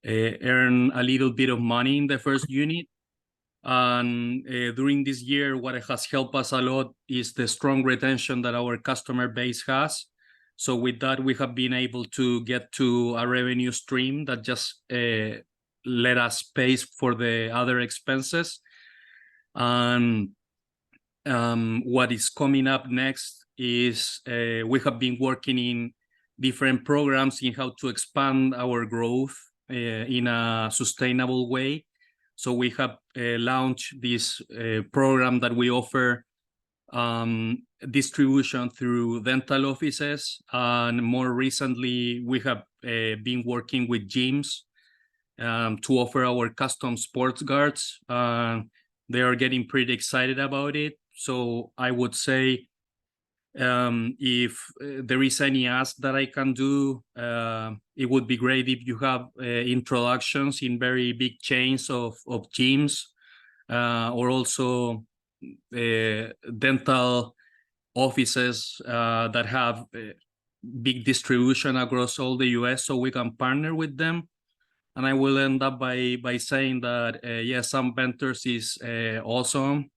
earn a little bit of money in the first unit. And during this year, what has helped us a lot is the strong retention that our customer base has. So with that, we have been able to get to a revenue stream that just let us pay for the other expenses. And what is coming up next is we have been working in different programs in how to expand our growth in a sustainable way. So we have launched this program that we offer distribution through dental offices, and more recently we have been working with gyms to offer our custom sports guards. They are getting pretty excited about it. So I would say if there is any ask that I can do, it would be great if you have introductions in very big chains of gyms or also dental offices that have big distribution across all the US, so we can partner with them. And I will end up by saying that yes, some vendors is awesome.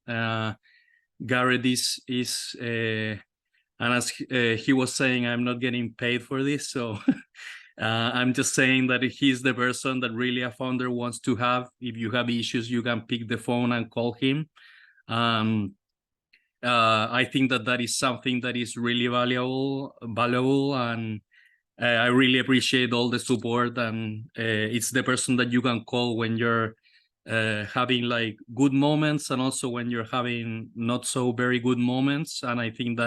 Garrett is and as he was saying, I'm not getting paid for this, so I'm just saying that he's the person that really a founder wants to have. If you have issues, you can pick the phone and call him. I think that is something that is really valuable, and I really appreciate all the support. And it's the person that you can call when you're having like good moments, and also when you're having not so very good moments. And I think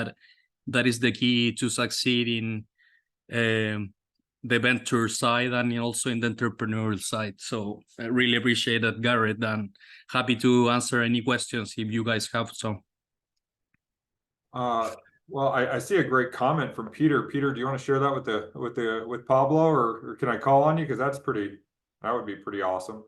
that is the key to succeed in the venture side and also in the entrepreneurial side. So I really appreciate that, Garrett, and happy to answer any questions if you guys have some. Well, I see a great comment from Peter. Peter, do you want to share that with Pablo, or can I call on you? Because that would be pretty awesome.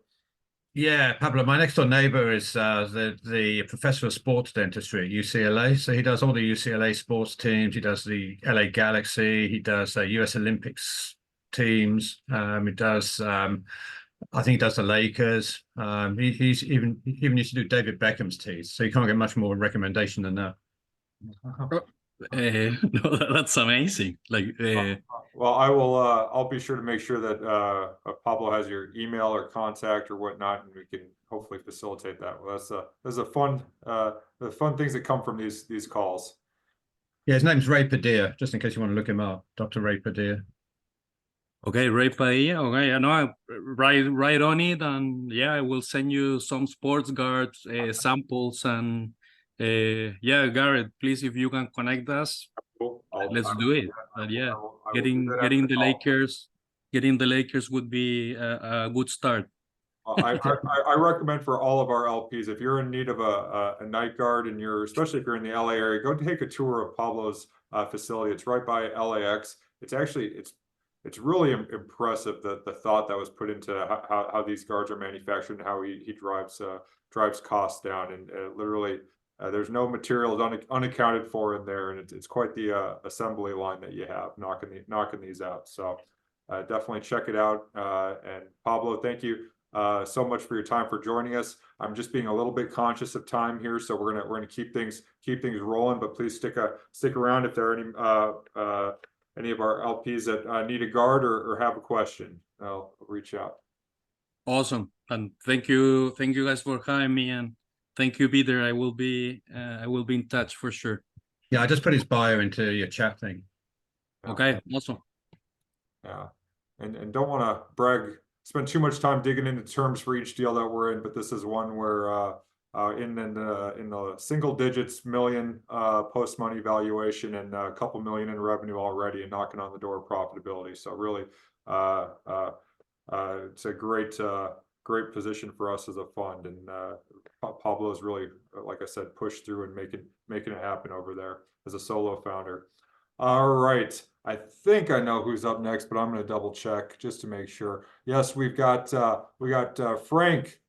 Yeah, Pablo, my next door neighbor is the professor of sports dentistry at UCLA. So he does all the UCLA sports teams. He does the LA Galaxy. He does US Olympics teams. He does, I think he does the Lakers. He's even used to do David Beckham's teeth. So you can't get much more recommendation than that. No, that's amazing. Well, I'll be sure to make sure that Pablo has your email or contact or whatnot, and we can hopefully facilitate that. Well, that's a fun the fun things that come from these calls. Yeah, his name's Ray Padilla, just in case you want to look him up. Dr. Ray Padilla. Okay, Ray Padilla. Okay, I know. Right on it, and yeah, I will send you some sports guards samples. And yeah, Garrett, please, if you can connect us, Cool. let's do it. But yeah, getting the Lakers would be a good start. I recommend for all of our LPs, if you're in need of a night guard, and especially if you're in the LA area, go take a tour of Pablo's facility. It's right by LAX. It's really impressive the thought that was put into how these guards are manufactured and how he drives costs down, and literally there's no materials unaccounted for in there, and it's quite the assembly line that you have knocking these out. So definitely check it out. And Pablo, thank you so much for your time, for joining us. I'm just being a little bit conscious of time here, so we're gonna keep things rolling. But please stick around if there are any of our LPs that need a guard or have a question. I'll reach out. Awesome, and thank you guys for having me, and thank you, Peter. I will be in touch for sure. Yeah, I just put his bio into your chat thing. Okay, awesome. Yeah, and don't want to spend too much time digging into terms for each deal that we're in, but this is one where in the single digits million post money valuation and a couple million in revenue already and knocking on the door of profitability. So really, it's a great position for us as a fund, and Pablo's really, like I said, pushed through and making it happen over there as a solo founder. All right, I think I know who's up next, but I'm going to double check just to make sure. Yes, we got Frank.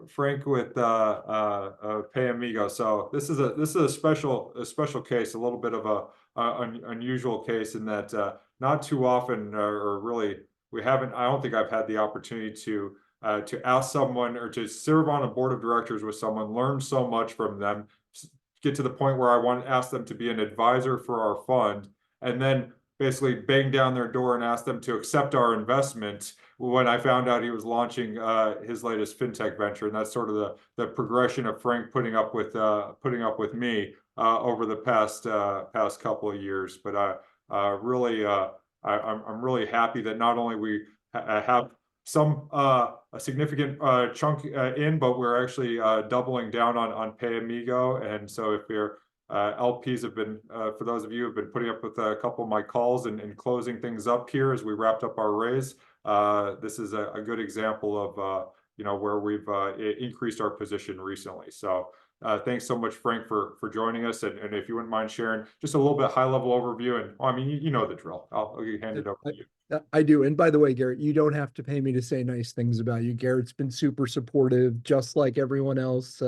Frank with Pay Amigo. So this is a special case, a little bit of an unusual case in that not too often, or really I don't think I've had the opportunity to ask someone or to serve on a board of directors with someone, learn so much from them, get to the point where I want to ask them to be an advisor for our fund, and then basically bang down their door and ask them to accept our investment when I found out he was launching his latest fintech venture. And that's sort of the progression of Frank putting up with me over the past couple of years. But really, I'm really happy that not only we have a significant chunk in, but we're actually doubling down on Pay Amigo. And so if your LPs have been, for those of you who have been putting up with a couple of my calls and closing things up here as we wrapped up our raise, this is a good example of where we've increased our position recently. So thanks so much, Frank, for joining us. And if you wouldn't mind sharing just a little bit high level overview, and I mean, you know the drill. I'll hand it over to you. I do. And by the way, Garrett, you don't have to pay me to say nice things about you. Garrett's been super supportive, just like everyone else.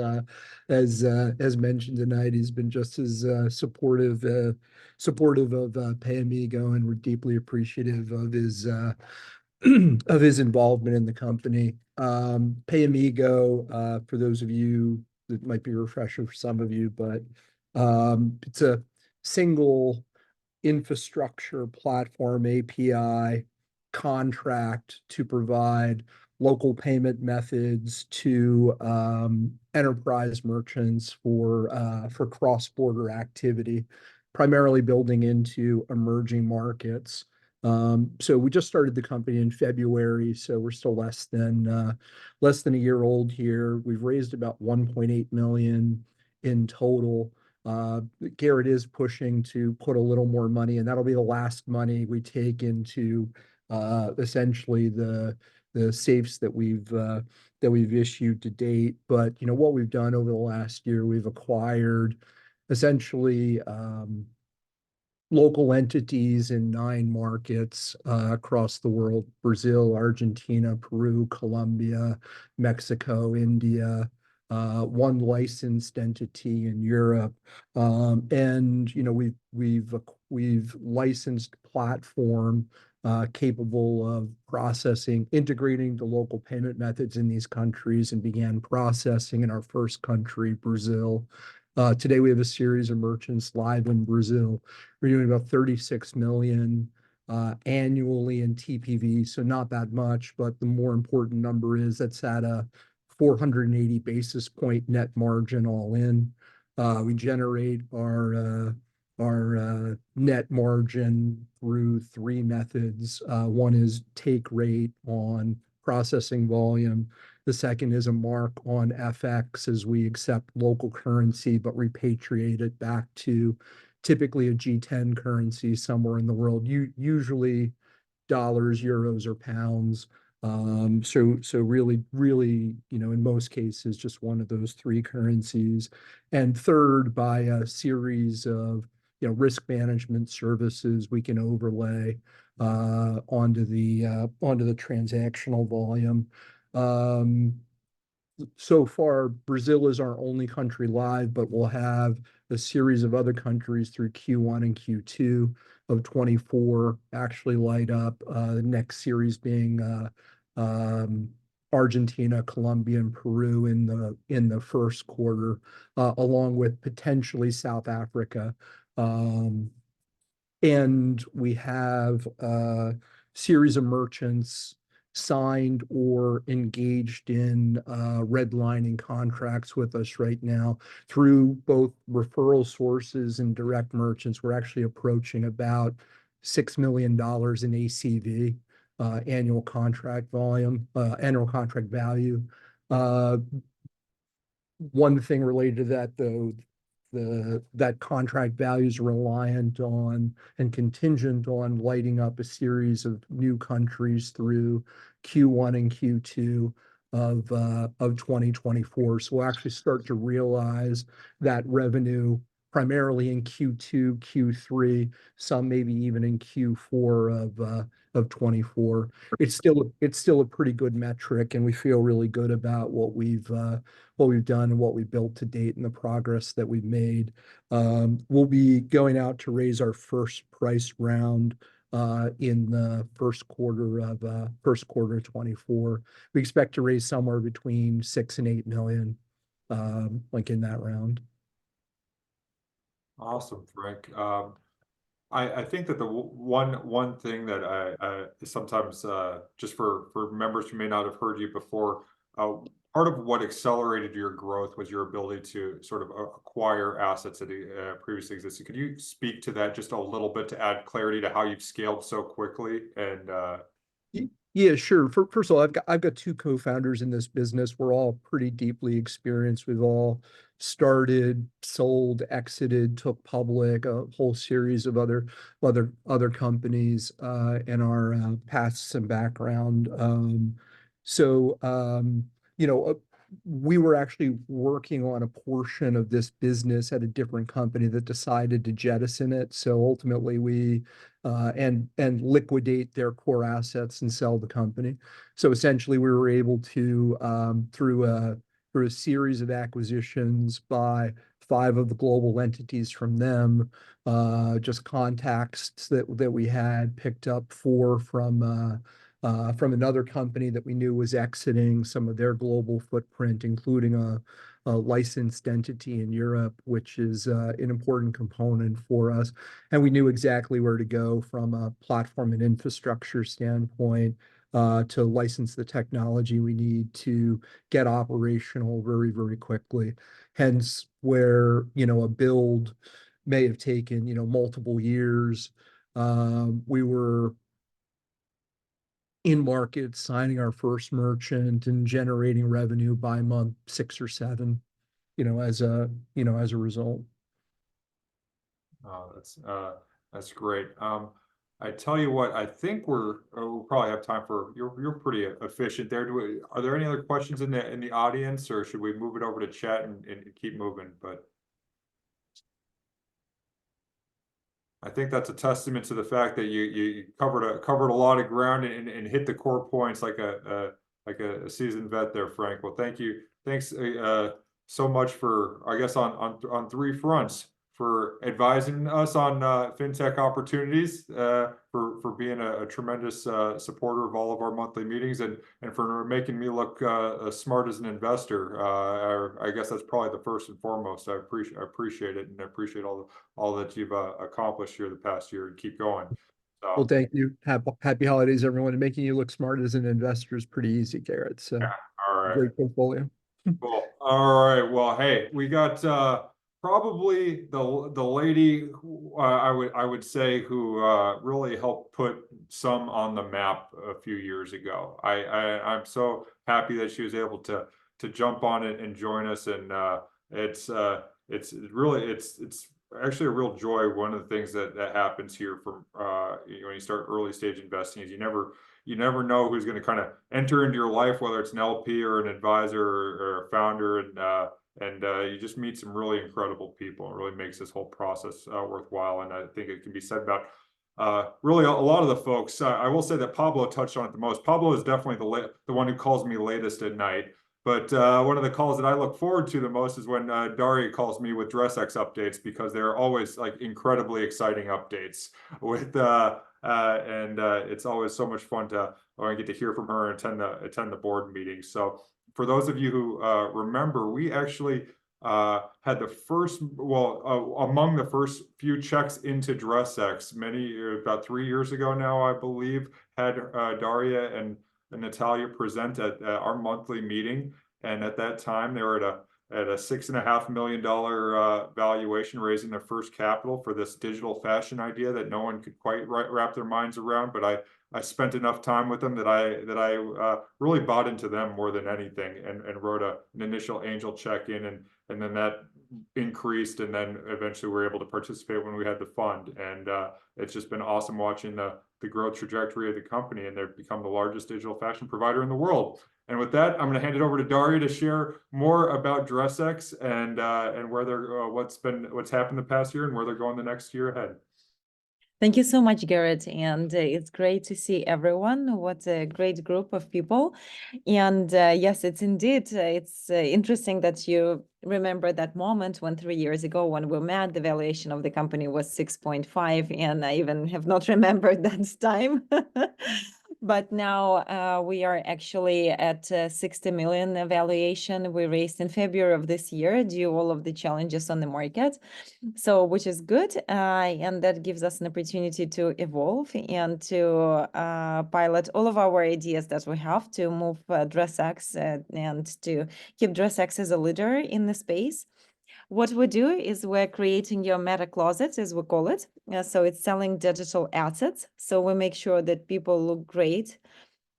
As mentioned tonight, he's been just as supportive of Pay Amigo, and we're deeply appreciative of his of his involvement in the company. Pay Amigo, for those of you, that might be a refresher for some of you, but it's a single infrastructure platform API contract to provide local payment methods to enterprise merchants for cross-border activity, primarily building into emerging markets. So we just started the company in February, so we're still less than a year old here. We've raised about 1.8 million in total. Garrett is pushing to put a little more money, and that'll be the last money we take into essentially the safes that we've issued to date. But what we've done over the last year, we've acquired essentially local entities in 9 markets across the world: Brazil, Argentina, Peru, Colombia, Mexico, India, 1 licensed entity in Europe. And we've licensed platform capable of integrating the local payment methods in these countries, and began processing in our first country, Brazil. Today we have a series of merchants live in Brazil. We're doing about 36 million annually in TPV, so not that much, but the more important number is that's at a 480 basis point net margin all in. We generate our net margin through 3 methods. One is take rate on processing volume. The second is a mark on FX, as we accept local currency but repatriate it back to typically a G10 currency somewhere in the world, usually dollars, euros, or pounds. So really, in most cases, just one of those 3 currencies. And third, by a series of risk management services we can overlay onto the transactional volume. So far, Brazil is our only country live, but we'll have a series of other countries through Q1 and Q2 of 24 actually light up. The next series being Argentina, Colombia, and Peru in the first quarter, along with potentially South Africa. And we have a series of merchants signed or engaged in redlining contracts with us right now through both referral sources and direct merchants. We're actually approaching about $6 million in ACV, annual contract value. one thing related to that, though, that contract value is reliant on and contingent on lighting up a series of new countries through Q1 and Q2 of 2024. So we'll actually start to realize that revenue primarily in Q2, Q3, some maybe even in Q4 of 24. It's still a pretty good metric, and we feel really good about what we've done and what we built to date and the progress that we've made. We'll be going out to raise our first price round in the first quarter of 24. We expect to raise somewhere between 6 and 8 million, like in that round. Awesome, Frank. I think that the one thing that I sometimes just for members who may not have heard you before, part of what accelerated your growth was your ability to sort of acquire assets that previously existed. Could you speak to that just a little bit to add clarity to how you've scaled so quickly? And yeah, sure. First of all, I've got two co-founders in this business. We're all pretty deeply experienced. We've all started, sold, exited, took public, a whole series of other companies in our pasts and background. You know, we were actually working on a portion of this business at a different company that decided to jettison it. So ultimately we and liquidate their core assets and sell the company. So essentially we were able to through a series of acquisitions by 5 of the global entities from them, just contacts that we had picked up 4 from another company that we knew was exiting some of their global footprint, including a licensed entity in Europe, which is an important component for us. And we knew exactly where to go from a platform and infrastructure standpoint to license the technology we need to get operational very, very quickly. Hence where, you know, a build may have taken, you know, multiple years. We were in market, signing our first merchant and generating revenue by month 6 or 7, you know, as a result. Oh, that's great. I tell you what, I think we'll probably have time for you're pretty efficient there. Are there any other questions in the audience, or should we move it over to chat and keep moving? But I think that's a testament to the fact that you covered a lot of ground and hit the core points like a seasoned vet there, Frank. Well, thank you. Thanks so much for, I guess, on 3 fronts, for advising us on fintech opportunities, for being a tremendous supporter of all of our monthly meetings, and for making me look smart as an investor. I guess that's probably the first and foremost. I appreciate it, and I appreciate all that you've accomplished here the past year, and keep going. So, Well, thank you. Happy holidays, everyone. And making you look smart as an investor is pretty easy, Garrett. So yeah, all right. great portfolio. Cool. All right. Well, hey, we got probably the lady who, I would say who really helped put some on the map a few years ago. I'm so happy that she was able to jump on it and join us, and it's actually a real joy. One of the things that happens here from when you start early stage investing is you never know who's going to kind of enter into your life, whether it's an LP or an advisor or a founder, and you just meet some really incredible people. It really makes this whole process worthwhile. And I think it can be said about really a lot of the folks. I will say that Pablo touched on it the most. Pablo is definitely the one who calls me latest at night. But one of the calls that I look forward to the most is when Daria calls me with DressX updates, because they're always like incredibly exciting updates with and it's always so much fun when I get to hear from her and attend the board meetings. So for those of you who remember, we actually had the first, among the first few checks into DressX about 3 years ago now, I believe, had Daria and Natalia present at our monthly meeting. And at that time, they were at at a $6.5 million valuation, raising their first capital for this digital fashion idea that no one could quite wrap their minds around. But I spent enough time with them that I really bought into them more than anything, and wrote an initial angel check in, and then that increased, and then eventually we were able to participate when we had the fund. And it's just been awesome watching the growth trajectory of the company, and they've become the largest digital fashion provider in the world. And with that, I'm going to hand it over to Daria to share more about DressX and where they're what's happened the past year and where they're going the next year ahead. Thank you so much, Garrett. And it's great to see everyone. What a great group of people. And yes, it's indeed, it's interesting that you remember that moment when 3 years ago when we met, the valuation of the company was 6.5, and I even have not remembered that time. But now we are actually at 60 million valuation we raised in February of this year due all of the challenges on the market. So, which is good, and that gives us an opportunity to evolve and to pilot all of our ideas that we have to move DressX and to keep DressX as a leader in the space. What we do is we're creating your meta closet, as we call it. So it's selling digital assets. So we make sure that people look great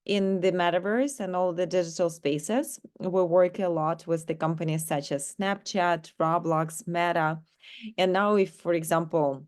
in the metaverse and all the digital spaces. We work a lot with the companies such as Snapchat, Roblox, Meta. And now if, for example,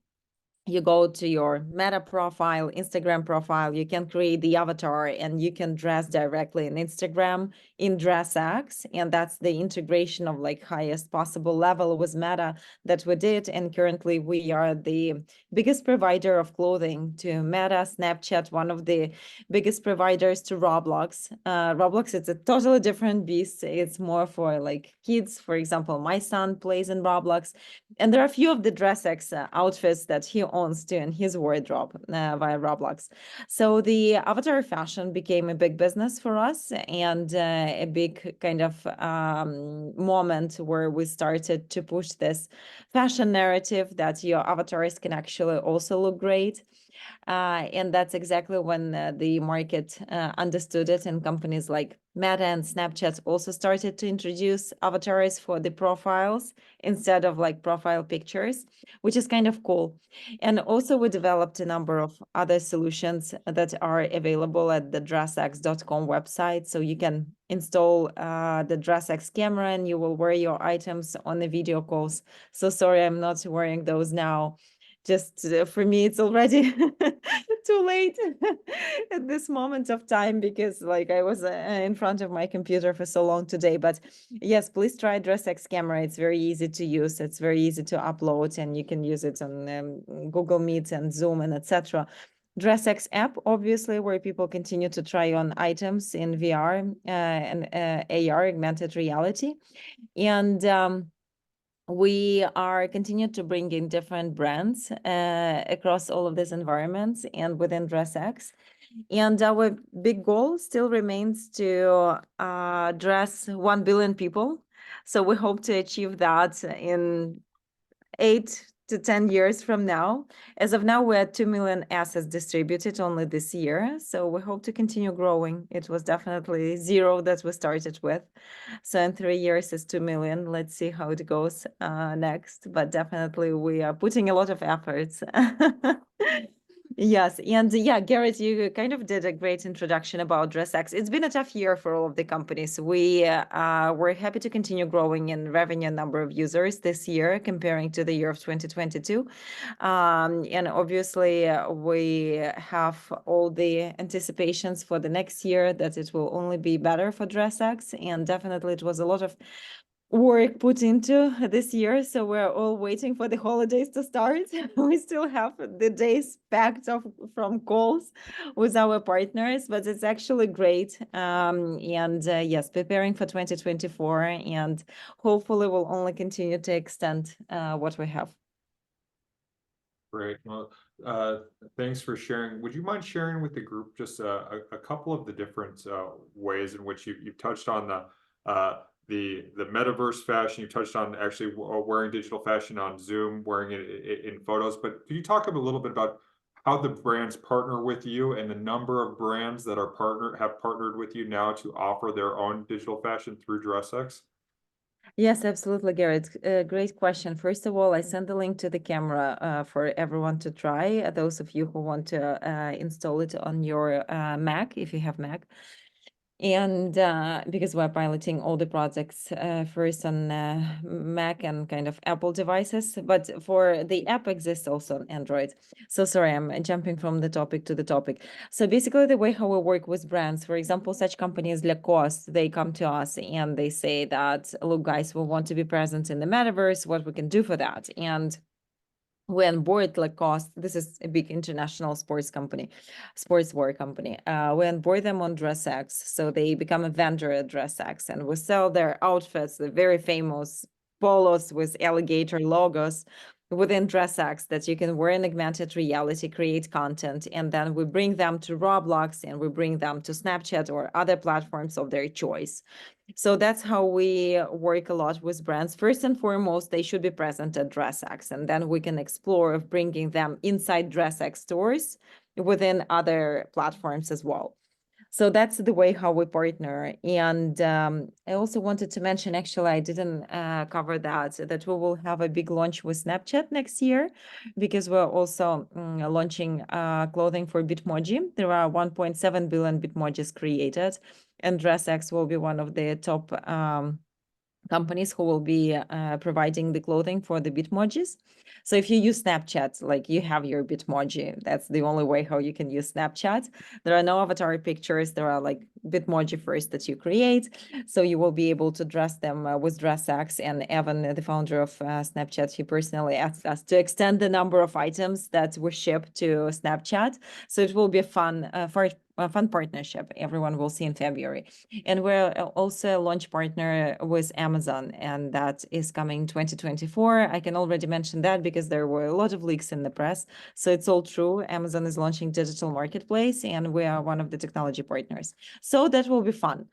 you go to your Meta profile, Instagram profile, you can create the avatar and you can dress directly in Instagram in DressX. And that's the integration of like highest possible level with Meta that we did. And currently we are the biggest provider of clothing to Meta, Snapchat, one of the biggest providers to Roblox. Roblox, it's a totally different beast. It's more for like kids. For example, my son plays in Roblox. And there are a few of the DressX outfits that he owns too in his wardrobe via Roblox. So the avatar fashion became a big business for us, and a big kind of moment where we started to push this fashion narrative that your avatars can actually also look great. And that's exactly when the market understood it, and companies like Meta and Snapchat also started to introduce avatars for the profiles instead of like profile pictures, which is kind of cool. And also we developed a number of other solutions that are available at the DressX.com website. So you can install the DressX camera and you will wear your items on the video calls. So sorry, I'm not wearing those now. Just for me, it's already too late at this moment of time because like I was in front of my computer for so long today. But yes, please try DressX camera. It's very easy to use. It's very easy to upload, and you can use it on Google Meet and Zoom and etc. DressX app, obviously, where people continue to try on items in VR and AR, augmented reality. And we are continuing to bring in different brands across all of these environments and within DressX. And our big goal still remains to dress 1 billion people. So we hope to achieve that in 8 to 10 years from now. As of now, we're at 2 million assets distributed only this year. So we hope to continue growing. It was definitely 0 that we started with. So in 3 years is 2 million. Let's see how it goes next. But definitely we are putting a lot of efforts. Yes, and yeah, Garrett, you kind of did a great introduction about DressX. It's been a tough year for all of the companies. We're happy to continue growing in revenue number of users this year comparing to the year of 2022. And obviously, we have all the anticipations for the next year that it will only be better for DressX. And definitely it was a lot of work put into this year, so we're all waiting for the holidays to start. We still have the days packed from calls with our partners, but it's actually great. Yes, preparing for 2024, and hopefully we'll only continue to extend what we have. Great. Well, thanks for sharing. Would you mind sharing with the group just a couple of the different ways in which you've touched on the metaverse fashion? You touched on actually wearing digital fashion on Zoom, wearing it in photos. But can you talk a little bit about how the brands partner with you and the number of brands that are have partnered with you now to offer their own digital fashion through DressX? Yes, absolutely, Garrett. Great question. First of all, I sent the link to the camera for everyone to try. Those of you who want to install it on your Mac, if you have Mac. And because we're piloting all the projects first on Mac and kind of Apple devices, but for the app exists also on Android. So sorry, I'm jumping from the topic to the topic. So basically the way how we work with brands, for example, such companies like Lacoste, they come to us and they say that, look, guys, we want to be present in the metaverse, what we can do for that. And we onboard Lacoste. This is a big international sportswear company. We onboard them on DressX, so they become a vendor at DressX, and we sell their outfits, the very famous polos with alligator logos within DressX that you can wear in augmented reality, create content, and then we bring them to Roblox and we bring them to Snapchat or other platforms of their choice. So that's how we work a lot with brands. First and foremost, they should be present at DressX, and then we can explore of bringing them inside DressX stores within other platforms as well. So that's the way how we partner. And I also wanted to mention, actually, I didn't cover that we will have a big launch with Snapchat next year, because we're also launching clothing for Bitmoji. There are 1.7 billion Bitmojis created, and DressX will be one of the top companies who will be providing the clothing for the Bitmojis. So if you use Snapchat, like you have your Bitmoji, that's the only way how you can use Snapchat. There are no avatar pictures. There are like Bitmoji first that you create. So you will be able to dress them with DressX. And Evan, the founder of Snapchat, he personally asked us to extend the number of items that we ship to Snapchat. So it will be a fun partnership everyone will see in February. And we're also a launch partner with Amazon, and that is coming 2024. I can already mention that because there were a lot of leaks in the press. So it's all true. Amazon is launching digital marketplace, and we are one of the technology partners. So that will be fun.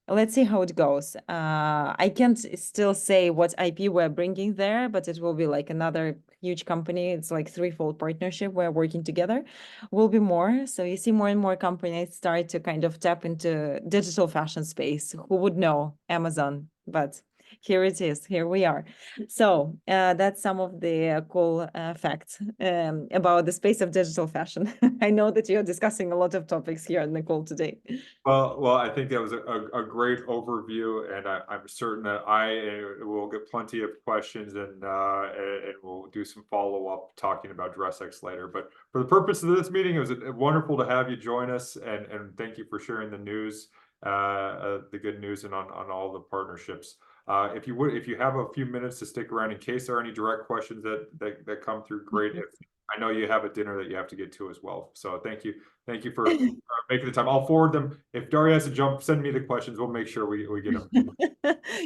Let's see how it goes. I can't still say what IP we're bringing there, but it will be like another huge company. It's like threefold partnership. We're working together. Will be more. So you see more and more companies start to kind of tap into digital fashion space. Who would know? Amazon, but here it is. Here we are. So that's some of the cool facts about the space of digital fashion. I know that you're discussing a lot of topics here on the call today. Well, I think that was a great overview, and I'm certain that I will get plenty of questions, and we'll do some follow-up talking about DressX later. But for the purpose of this meeting, it was wonderful to have you join us, and thank you for sharing the news, the good news, and on all the partnerships. If you have a few minutes to stick around in case there are any direct questions that come through, great. I know you have a dinner that you have to get to as well. So thank you for making the time. I'll forward them. If Daria has to send me the questions, we'll make sure we get them.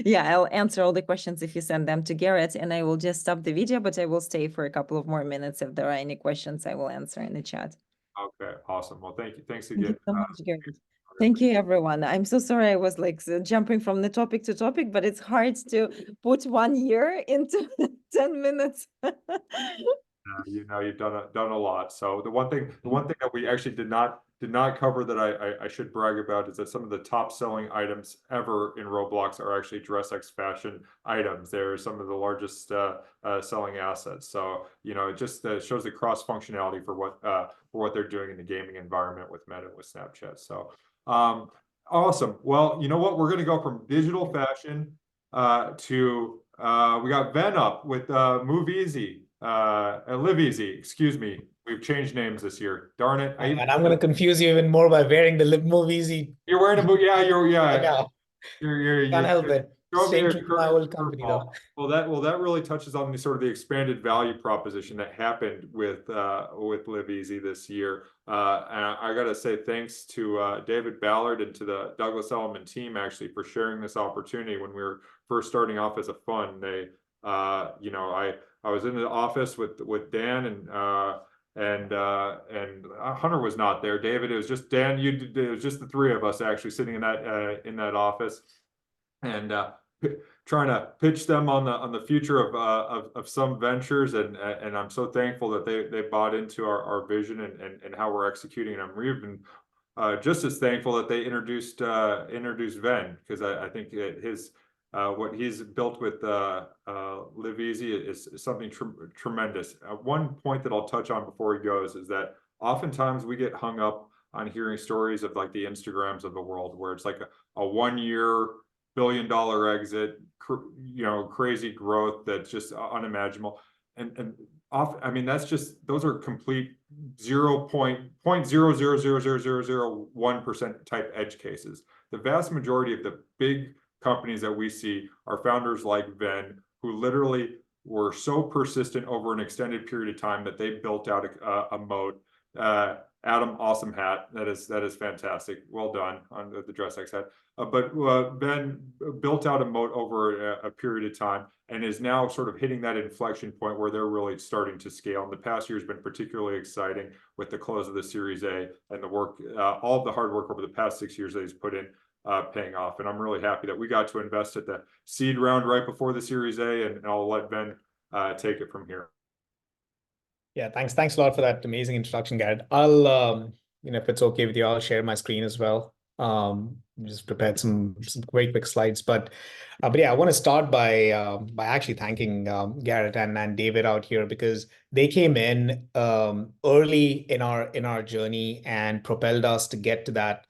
Yeah, I'll answer all the questions if you send them to Garrett, and I will just stop the video, but I will stay for a couple of more minutes. If there are any questions, I will answer in the chat. Okay, awesome. Well, thank you. Thanks Thank you again. so much, Garrett. Thank you, everyone. I'm so sorry I was like jumping from the topic to topic, but it's hard to put 1 year into 10 minutes. You've done a lot. So the one thing that we actually did not cover that I should brag about is that some of the top selling items ever in Roblox are actually DressX fashion items. They're some of the largest selling assets. So it just shows the cross functionality for what they're doing in the gaming environment with Meta, with Snapchat. So awesome. Well, you know what? We're going to go from digital fashion to we got Ben up with Move Easy. Live Easy, excuse me. We've changed names this year. Darn it. And I'm gonna confuse you even more by wearing the Move Easy. You're wearing a boot. Yeah, I know. You're Can't help it. Staying true to my old company though. Well, that really touches on the sort of the expanded value proposition that happened with Live Easy this year. And I gotta say thanks to David Ballard and to the Douglas Elliman team actually for sharing this opportunity when we were first starting off as a fund. They I was in the office with Dan and Hunter was not there. David, it was just Dan. It was just the three of us actually sitting in that office, and trying to pitch them on the future of some ventures. And I'm so thankful that they bought into our vision and how we're executing. And I'm even just as thankful that they introduced Ven, because I think his what he's built with Live Easy is something tremendous. One point that I'll touch on before he goes is that oftentimes we get hung up on hearing stories of like the Instagrams of the world, where it's like a 1 year billion-dollar exit, crazy growth that's just unimaginable. And I mean, that's just, those are complete 0.0000001% type edge cases. The vast majority of the big companies that we see are founders like Ben, who literally were so persistent over an extended period of time that they built out a moat. Adam, awesome hat. That is fantastic. Well done on the DressX hat. But Ben built out a moat over a period of time and is now sort of hitting that inflection point where they're really starting to scale. And the past year has been particularly exciting with the close of the Series A and the work, all of the hard work over the past 6 years that he's put in, paying off. And I'm really happy that we got to invest at the seed round right before the Series A, and I'll let Ben take it from here. Yeah, thanks a lot for that amazing introduction, Garrett. I'll, if it's okay with you, I'll share my screen as well. Just prepared some very quick slides, but yeah, I want to start by actually thanking Garrett and David out here, because they came in early in our journey and propelled us to get to that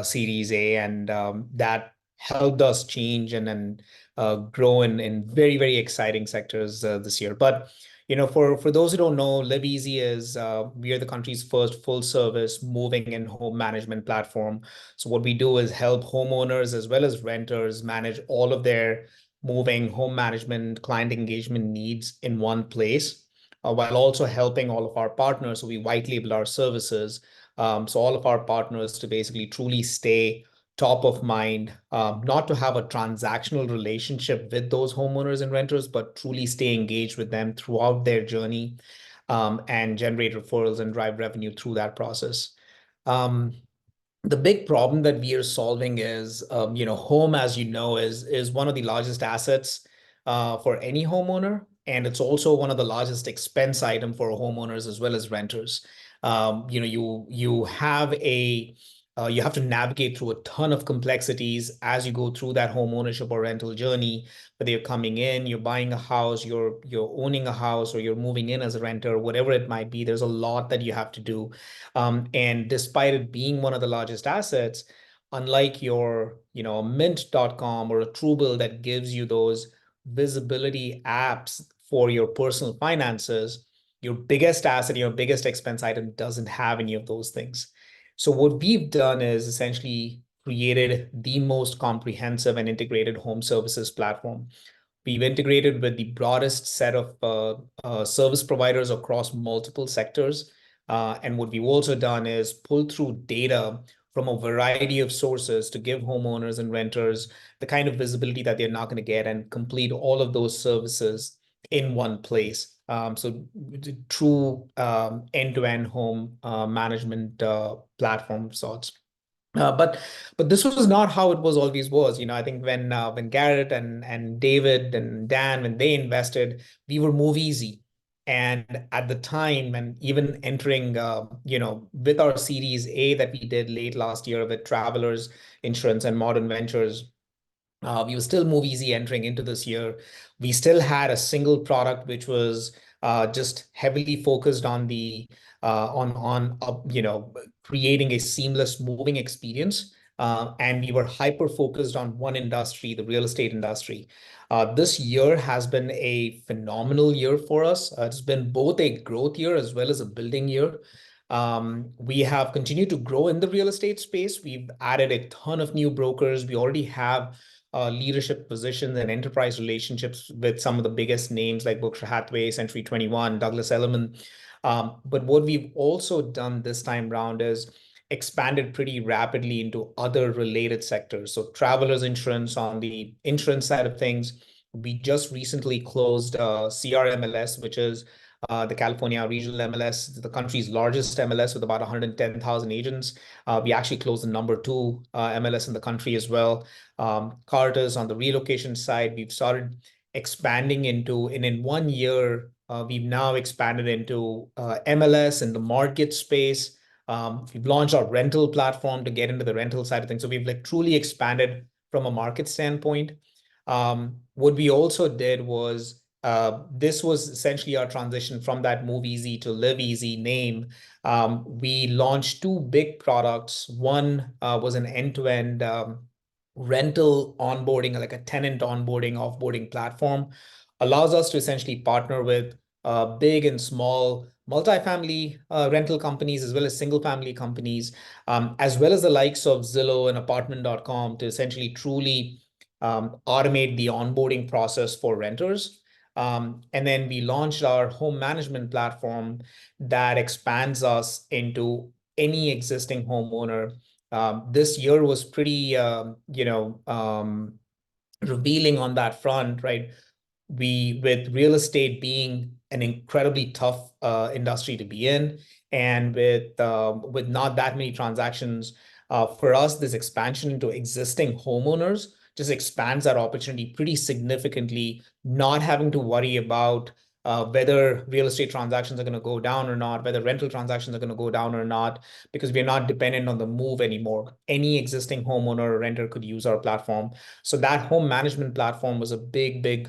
Series A, and that helped us change and then grow in very, very exciting sectors this year. But for those who don't know, Live Easy is we are the country's first full-service moving and home management platform. So what we do is help homeowners as well as renters manage all of their moving, home management, client engagement needs in one place, while also helping all of our partners. So we white label our services, so all of our partners to basically truly stay top of mind, not to have a transactional relationship with those homeowners and renters, but truly stay engaged with them throughout their journey, and generate referrals and drive revenue through that process. The big problem that we are solving is, home, as you know, is one of the largest assets for any homeowner, and it's also one of the largest expense item for homeowners as well as renters. You have to navigate through a ton of complexities as you go through that home ownership or rental journey. Whether you're coming in, you're buying a house, you're owning a house, or you're moving in as a renter, whatever it might be, there's a lot that you have to do. And despite it being one of the largest assets, unlike your, Mint.com or a Truebill that gives you those visibility apps for your personal finances, your biggest asset, your biggest expense item doesn't have any of those things. So what we've done is essentially created the most comprehensive and integrated home services platform. We've integrated with the broadest set of service providers across multiple sectors. And what we've also done is pull through data from a variety of sources to give homeowners and renters the kind of visibility that they're not going to get, and complete all of those services in one place. So true end-to-end home management platform sorts. But this was not how it was always was. I think when Garrett and David and Dan, when they invested, we were Move Easy. And at the time, and even entering, with our Series A that we did late last year with Travelers Insurance and Modern Ventures, we were still Move Easy entering into this year. We still had a single product, which was just heavily focused on the creating a seamless moving experience. And we were hyper focused on one industry, the real estate industry. This year has been a phenomenal year for us. It's been both a growth year as well as a building year. We have continued to grow in the real estate space. We've added a ton of new brokers. We already have leadership positions and enterprise relationships with some of the biggest names like Berkshire Hathaway, Century 21, Douglas Elliman. But what we've also done this time around is expanded pretty rapidly into other related sectors. So Travelers Insurance, on the insurance side of things, we just recently closed CRMLS, which is the California Regional MLS, the country's largest MLS with about 110,000 agents. We actually closed the number 2 MLS in the country as well. Carter's on the relocation side, we've started expanding into, and in 1 year, we've now expanded into MLS in the market space. We've launched our rental platform to get into the rental side of things. So we've truly expanded from a market standpoint. What we also did was, this was essentially our transition from that Move Easy to Live Easy name. We launched two big products. One was an end-to-end rental onboarding, like a tenant onboarding, offboarding platform, allows us to essentially partner with big and small multifamily rental companies, as well as single family companies, as well as the likes of Zillow and apartment.com, to essentially truly automate the onboarding process for renters. And then we launched our home management platform that expands us into any existing homeowner. This year was pretty, revealing on that front, right? With real estate being an incredibly tough industry to be in, and with not that many transactions, for us, this expansion into existing homeowners just expands that opportunity pretty significantly, not having to worry about whether real estate transactions are going to go down or not, whether rental transactions are going to go down or not, because we're not dependent on the move anymore. Any existing homeowner or renter could use our platform. So that home management platform was a big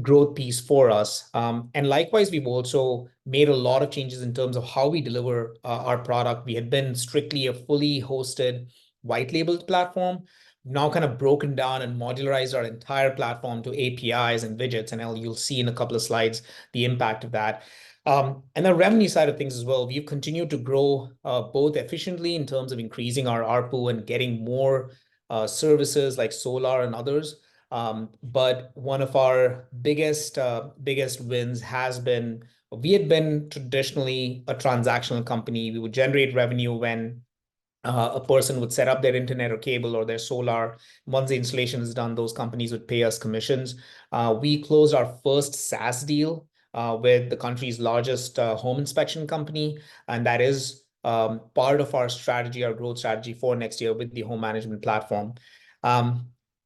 growth piece for us. And likewise, we've also made a lot of changes in terms of how we deliver our product. We had been strictly a fully hosted, white labeled platform, now kind of broken down and modularized our entire platform to APIs and widgets. And you'll see in a couple of slides the impact of that. And the revenue side of things as well, we've continued to grow both efficiently in terms of increasing our ARPU and getting more services like solar and others. But one of our biggest wins has been, we had been traditionally a transactional company. We would generate revenue when a person would set up their internet or cable or their solar. Once the installation is done, those companies would pay us commissions. We closed our first SaaS deal with the country's largest home inspection company, and that is part of our strategy, our growth strategy for next year with the home management platform.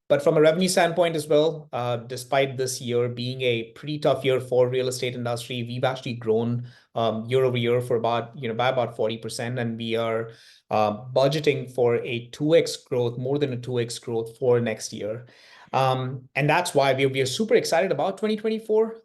But from a revenue standpoint as well, despite this year being a pretty tough year for real estate industry, we've actually grown year over year for about, by about 40%, and we are budgeting for a 2x growth, more than a 2x growth for next year. And that's why we are super excited about 2024.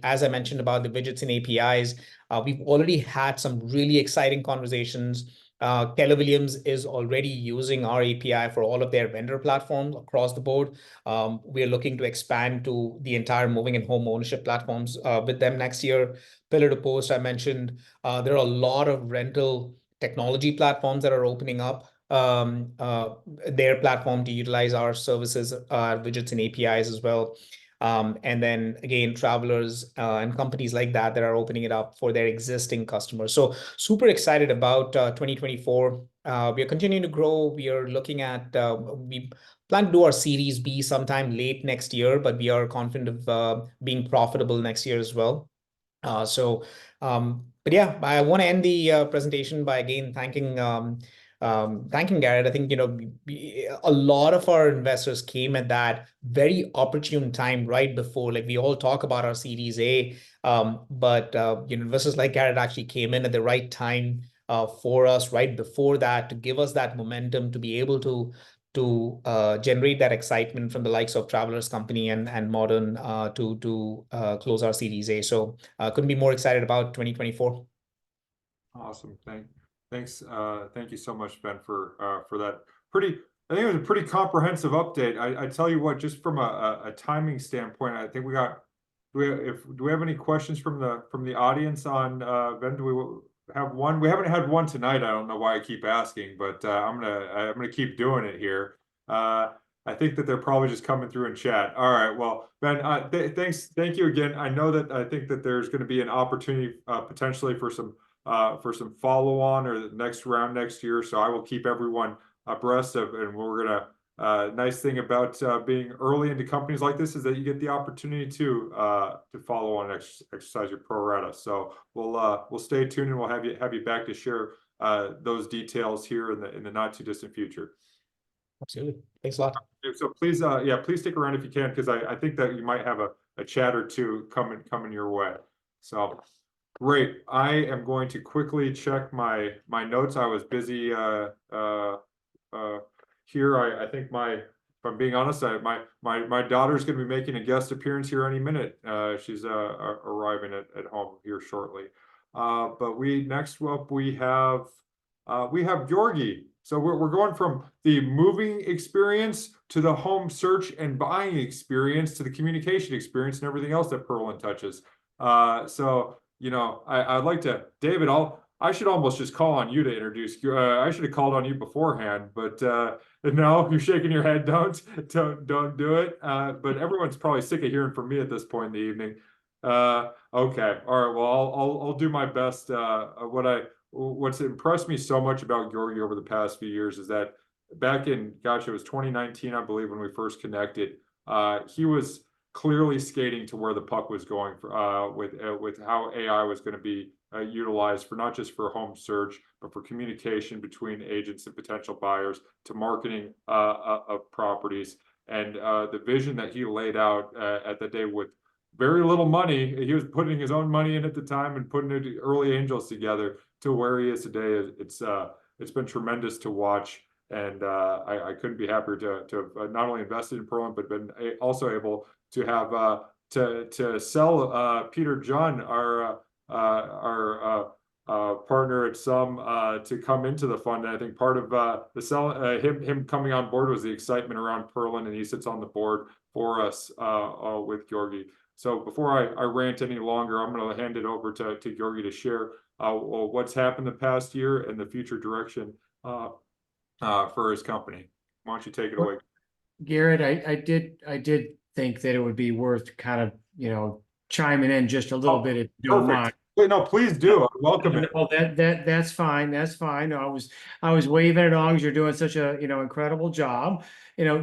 As I mentioned about the widgets and APIs, we've already had some really exciting conversations. Keller Williams is already using our API for all of their vendor platforms across the board. We are looking to expand to the entire moving and home ownership platforms with them next year. Pillar to Post, I mentioned, there are a lot of rental technology platforms that are opening up their platform to utilize our services, widgets and APIs as well. And then again, travelers and companies like that are opening it up for their existing customers. So super excited about 2024. We are continuing to grow. We are looking at, we plan to do our Series B sometime late next year, but we are confident of being profitable next year as well. But yeah, I want to end the presentation by again thanking Garrett. I think, a lot of our investors came at that very opportune time right before, like we all talk about our Series A, but investors like Garrett actually came in at the right time for us right before that, to give us that momentum to be able to generate that excitement from the likes of Travelers Company and Modern to close our Series A. So couldn't be more excited about 2024. Awesome. Thanks. Thank you so much, Ben, for that I think it was a pretty comprehensive update. I tell you what, just from a timing standpoint, I think do we have any questions from the audience on Ben? Do we have one? We haven't had one tonight. I don't know why I keep asking, but I'm gonna keep doing it here. I think that they're probably just coming through in chat. All right. Well, Ben, thank you again. I know that I think that there's going to be an opportunity potentially for some follow-on or the next round next year. So I will keep everyone abreast of, and we're gonna nice thing about being early into companies like this is that you get the opportunity to follow on and exercise your pro rata. So we'll stay tuned, and we'll have you back to share those details here in the not too distant future. Absolutely. Thanks a lot. So please, please stick around if you can, because I think that you might have a chat or two coming your way. So Great. I am going to quickly check my notes. I was busy here. I think if I'm being honest, my daughter's going to be making a guest appearance here any minute. She's arriving at home here shortly. But next up we have Giorgi. So we're going from the moving experience to the home search and buying experience to the communication experience and everything else that Purlin touches. So you know, I'd like to, David, I should almost just call on you to introduce you. I should have called on you beforehand, but no, you're shaking your head. Don't do it. But everyone's probably sick of hearing from me at this point in the evening. Okay, all right. Well, I'll do my best. What's impressed me so much about Giorgi over the past few years is that back in, gosh, it was 2019, I believe, when we first connected. He was clearly skating to where the puck was going with how AI was going to be utilized for not just for home search, but for communication between agents and potential buyers, to marketing of properties. And the vision that he laid out at the day with very little money, he was putting his own money in at the time and putting the early angels together to where he is today. It's been tremendous to watch. And I couldn't be happier to have not only invested in Purlin, but been also able to have to sell Peter John, our partner at Sum, to come into the fund. And I think part of him coming on board was the excitement around Purlin, and he sits on the board for us with Giorgi. So before I rant any longer, I'm going to hand it over to Giorgi to share what's happened the past year and the future direction for his company. Why don't you take it away? Garrett, I did think that it would be worth kind of, chiming in just a little bit if you don't mind. Wait, no, please do. I welcome it. Well, that's fine. That's fine. I was waving it along, because you're doing such a, incredible job.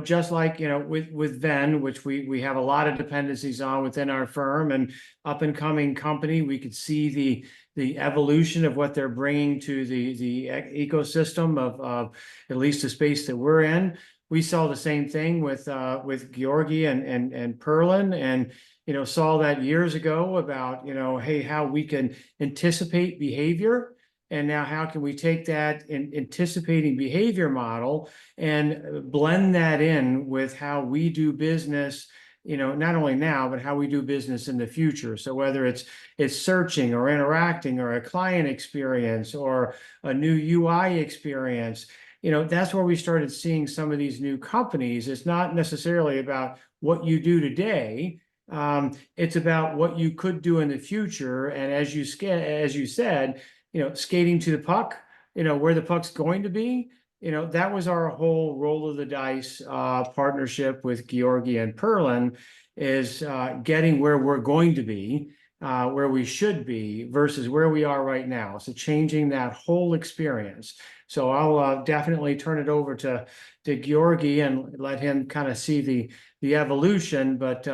Just like, with Venn, which we have a lot of dependencies on within our firm, and up and coming company, we could see the evolution of what they're bringing to the ecosystem of at least the space that we're in. We saw the same thing with Giorgi and Purlin, and saw that years ago about hey, how we can anticipate behavior, and now how can we take that anticipating behavior model and blend that in with how we do business, not only now, but how we do business in the future. So whether it's searching or interacting or a client experience or a new UI experience, that's where we started seeing some of these new companies. It's not necessarily about what you do today. It's about what you could do in the future. And as you said, skating to the puck, where the puck's going to be, that was our whole roll of the dice partnership with Giorgi and Purlin, is getting where we're going to be, where we should be versus where we are right now. So changing that whole experience. So I'll definitely turn it over to Giorgi and let him kind of see the evolution, but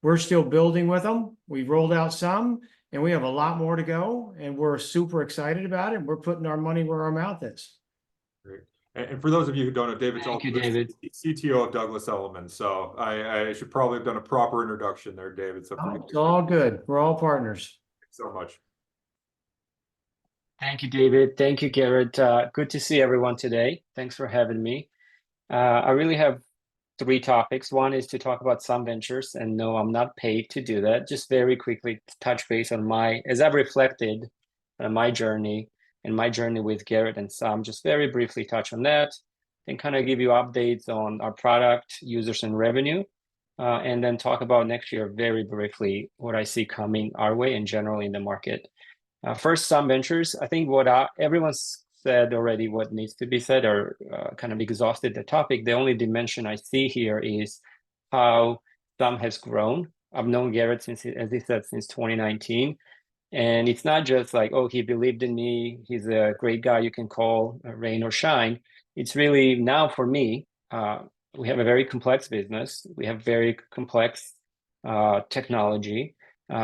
we're still building with them. We've rolled out some, and we have a lot more to go, and we're super excited about it. We're putting our money where our mouth is. Great. And for those of you who don't know, David's David. CTO of Douglas Elliman. So I should probably have done a proper introduction there, David. So It's all good. We're all partners. Thanks so much. Thank you, David. Thank you, Garrett. Good to see everyone today. Thanks for having me. I really have 3 topics. One is to talk about Sum Ventures, and no, I'm not paid to do that. Just very quickly touch base on as I've reflected on my journey and my journey with Garrett and Sum, just very briefly touch on that, then kind of give you updates on our product, users, and revenue, and then talk about next year very briefly, what I see coming our way and generally in the market. First, Sum Ventures. I think what everyone's said already what needs to be said, or kind of exhausted the topic. The only dimension I see here is how Sum has grown. I've known Garrett since 2019. And it's not just like, oh, he believed in me, he's a great guy you can call rain or shine. It's really now for me, we have a very complex business. We have very complex technology.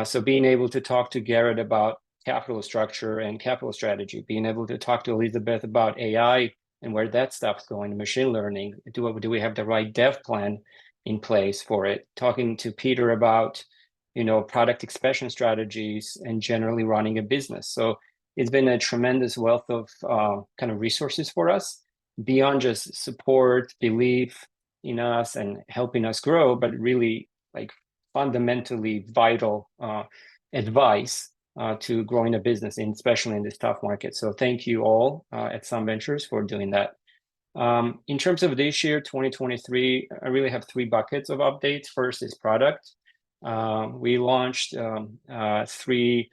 So being able to talk to Garrett about capital structure and capital strategy, being able to talk to Elizabeth about AI and where that stuff's going, machine learning, do we have the right dev plan in place for it? Talking to Peter about product expansion strategies, and generally running a business. So it's been a tremendous wealth of kind of resources for us, beyond just support, belief in us, and helping us grow, but really like fundamentally vital advice to growing a business, especially in this tough market. So thank you all at Some Ventures for doing that. In terms of this year, 2023, I really have 3 buckets of updates. First is product. We launched 3.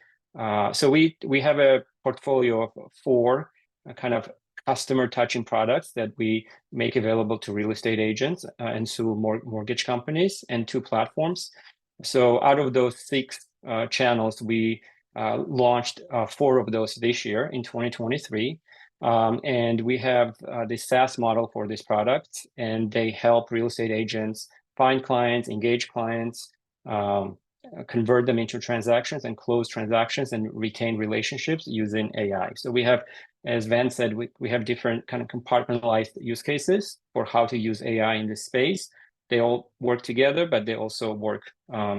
So we have a portfolio of 4 kind of customer touching products that we make available to real estate agents and to mortgage companies, and 2 platforms. So out of those 6 channels, we launched 4 of those this year in 2023. And we have the SaaS model for these products, and they help real estate agents find clients, engage clients, convert them into transactions, and close transactions, and retain relationships using AI. So we have, as Van said, we have different kind of compartmentalized use cases for how to use AI in this space. They all work together, but they also work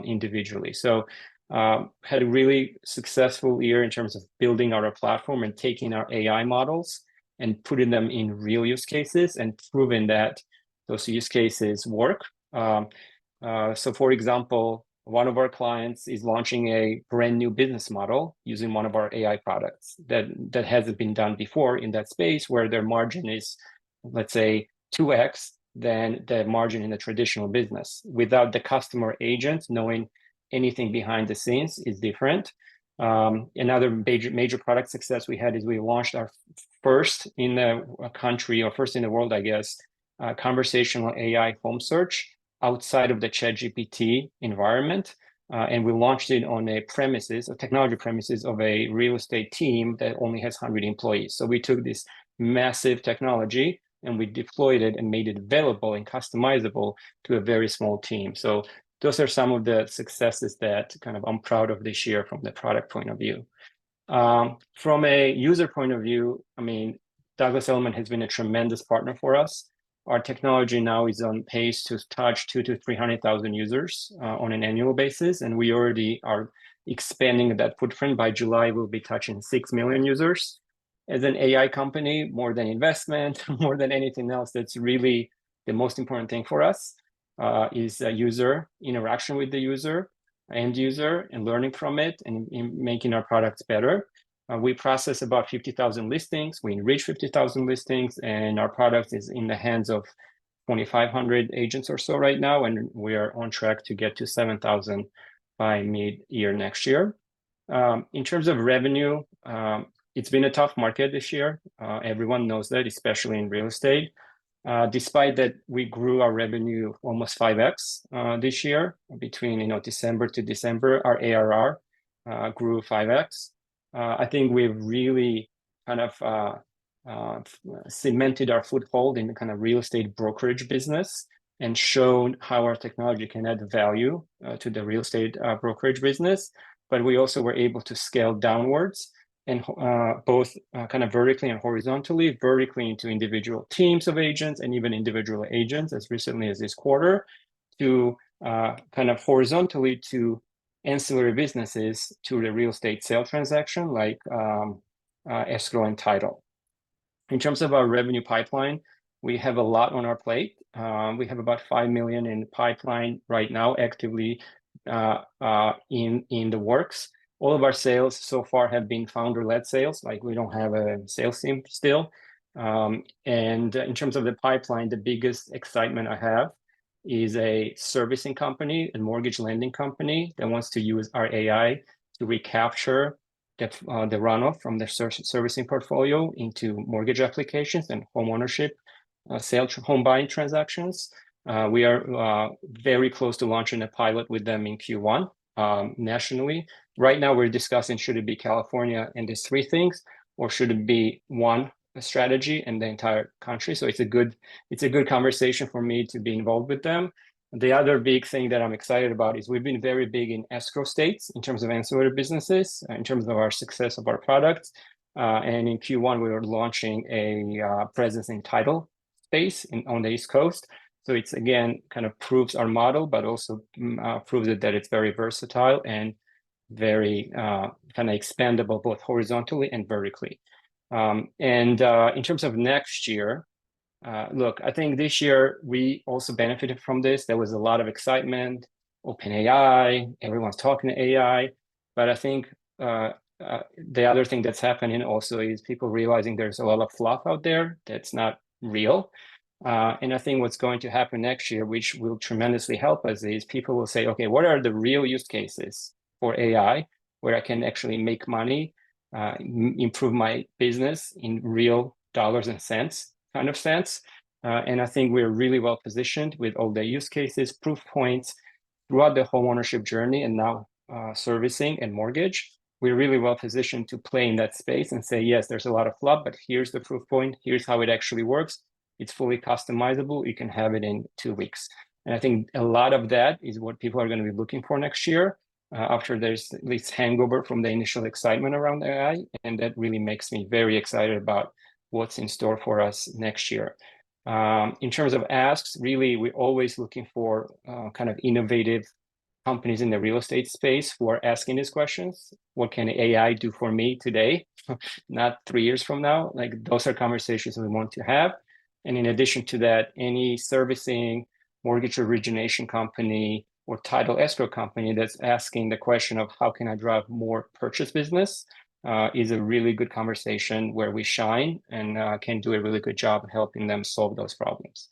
individually. So had a really successful year in terms of building our platform and taking our AI models and putting them in real use cases and proving that those use cases work. So for example, one of our clients is launching a brand new business model using one of our AI products that hasn't been done before in that space, where their margin is, let's say, 2x than the margin in the traditional business, without the customer agent knowing anything behind the scenes is different. Another major product success we had is we launched our first in the country, or first in the world, I guess, conversational AI home search outside of the ChatGPT environment. And we launched it on a technology premises of a real estate team that only has 100 employees. So we took this massive technology and we deployed it and made it available and customizable to a very small team. So those are some of the successes that kind of I'm proud of this year from the product point of view. From a user point of view, I mean, Douglas Elliman has been a tremendous partner for us. Our technology now is on pace to touch 200,000 to 300,000 users on an annual basis, and we already are expanding that footprint. By July, we'll be touching 6 million users. As an AI company, more than investment, more than anything else, that's really the most important thing for us, is user interaction with the end user, and learning from it and making our products better. We process about 50,000 listings. We enrich 50,000 listings, and our product is in the hands of 2,500 agents or so right now, and we are on track to get to 7,000 by mid-year next year. In terms of revenue, it's been a tough market this year. Everyone knows that, especially in real estate. Despite that, we grew our revenue almost 5x this year. Between December to December, our ARR grew 5x. I think we've really kind of cemented our foothold in the kind of real estate brokerage business and shown how our technology can add value to the real estate brokerage business. But we also were able to scale downwards, and both kind of vertically and horizontally, vertically into individual teams of agents and even individual agents as recently as this quarter, to kind of horizontally to ancillary businesses to the real estate sale transaction, like escrow and title. In terms of our revenue pipeline, we have a lot on our plate. We have about 5 million in the pipeline right now, actively in the works. All of our sales so far have been founder-led sales, like we don't have a sales team still. And in terms of the pipeline, the biggest excitement I have is a servicing company, a mortgage lending company that wants to use our AI to recapture the runoff from their servicing portfolio into mortgage applications and home ownership, home buying transactions. We are very close to launching a pilot with them in Q1 nationally. Right now, we're discussing, should it be California and these 3 things, or should it be one strategy in the entire country? So it's a good conversation for me to be involved with them. The other big thing that I'm excited about is we've been very big in escrow states in terms of ancillary businesses, in terms of our success of our products. And in Q1, we were launching a presence in title space on the East Coast. So it's again kind of proves our model, but also proves it that it's very versatile and very kind of expandable both horizontally and vertically. In terms of next year, look, I think this year we also benefited from this. There was a lot of excitement, OpenAI, everyone's talking to AI, but I think the other thing that's happening also is people realizing there's a lot of fluff out there that's not real. And I think what's going to happen next year, which will tremendously help us, is people will say, okay, what are the real use cases for AI where I can actually make money, improve my business in real dollars and cents kind of sense. And I think we're really well positioned with all the use cases, proof points throughout the home ownership journey, and now servicing and mortgage. We're really well positioned to play in that space and say, yes, there's a lot of fluff, but here's the proof point. Here's how it actually works. It's fully customizable. You can have it in 2 weeks. And I think a lot of that is what people are going to be looking for next year after there's this hangover from the initial excitement around AI. And that really makes me very excited about what's in store for us next year. In terms of asks, really, we're always looking for kind of innovative companies in the real estate space who are asking these questions. What can AI do for me today, not 3 years from now? Like, those are conversations we want to have. And in addition to that, any servicing, mortgage origination company, or title escrow company that's asking the question of how can I drive more purchase business is a really good conversation where we shine and can do a really good job helping them solve those problems.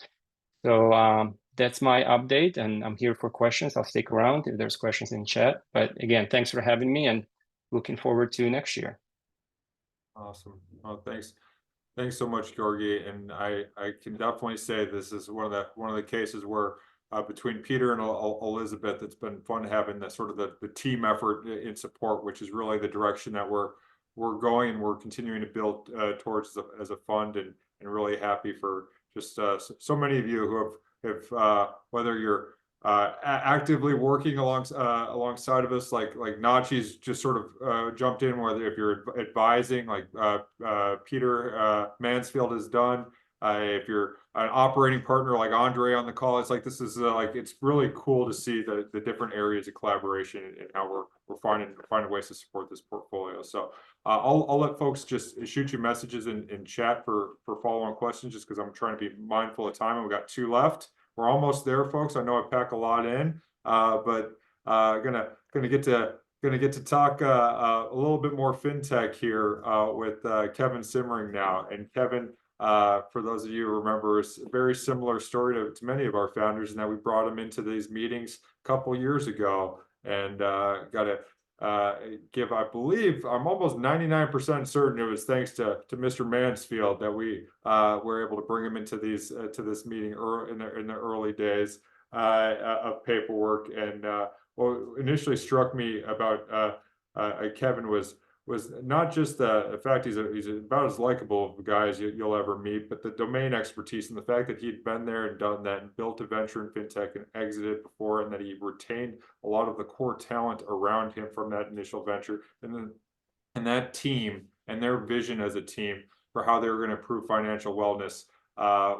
So that's my update, and I'm here for questions. I'll stick around if there's questions in chat. But again, thanks for having me, and looking forward to next year. Awesome. Well, thanks. Thanks so much, Giorgi. And I can definitely say this is one of the cases where between Peter and Elizabeth, it's been fun having the sort of the team effort in support, which is really the direction that we're going, and we're continuing to build towards as a fund, and really happy for just so many of you who have whether you're actively working alongside of us, like Nachi's just sort of jumped in, whether if you're advising, like Peter Mansfield has done, if you're an operating partner like Andre on the call. It's like this is like, it's really cool to see the different areas of collaboration and how we're finding ways to support this portfolio. So I'll let folks just shoot you messages in chat for follow-on questions, just because I'm trying to be mindful of time, and we've got 2 left. We're almost there, folks. I know I pack a lot in, but gonna get to talk a little bit more fintech here with Kevin Cimring now. And Kevin, for those of you who remember, is a very similar story to many of our founders, and that we brought him into these meetings a couple years ago, and got to give, I believe, I'm almost 99% certain it was thanks to Mr. Mansfield that we were able to bring him into these to this meeting in the early days of paperwork. And what initially struck me about Kevin was not just the fact he's about as likable of a guy as you'll ever meet, but the domain expertise and the fact that he'd been there and done that and built a venture in fintech and exited before, and that he retained a lot of the core talent around him from that initial venture, and that team and their vision as a team for how they were going to improve financial wellness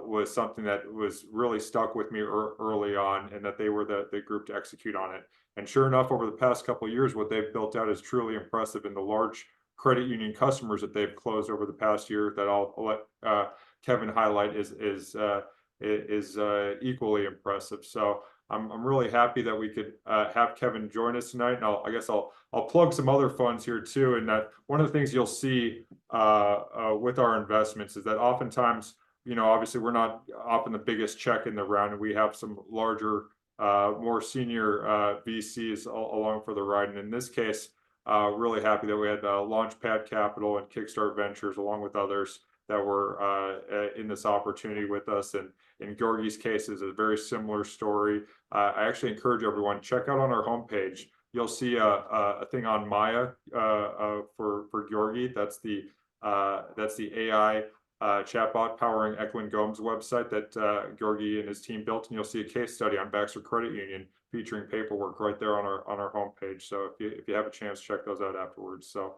was something that was really stuck with me early on, and that they were the group to execute on it. And sure enough, over the past couple of years, what they've built out is truly impressive. And the large credit union customers that they've closed over the past year that I'll let Kevin highlight is equally impressive. So I'm really happy that we could have Kevin join us tonight. And I guess I'll plug some other funds here too. And that one of the things you'll see with our investments is that oftentimes, obviously we're not often the biggest check in the round, and we have some larger, more senior VCs along for the ride. And in this case, really happy that we had Launchpad Capital and Kickstart Ventures, along with others that were in this opportunity with us. And in Giorgi's case is a very similar story. I actually encourage everyone, check out on our homepage. You'll see a thing on Maya for Giorgi. That's the AI chatbot powering Eklund Gomes website that Giorgi and his team built, and you'll see a case study on Baxter Credit Union featuring paperwork right there on our homepage. So if you have a chance, check those out afterwards. So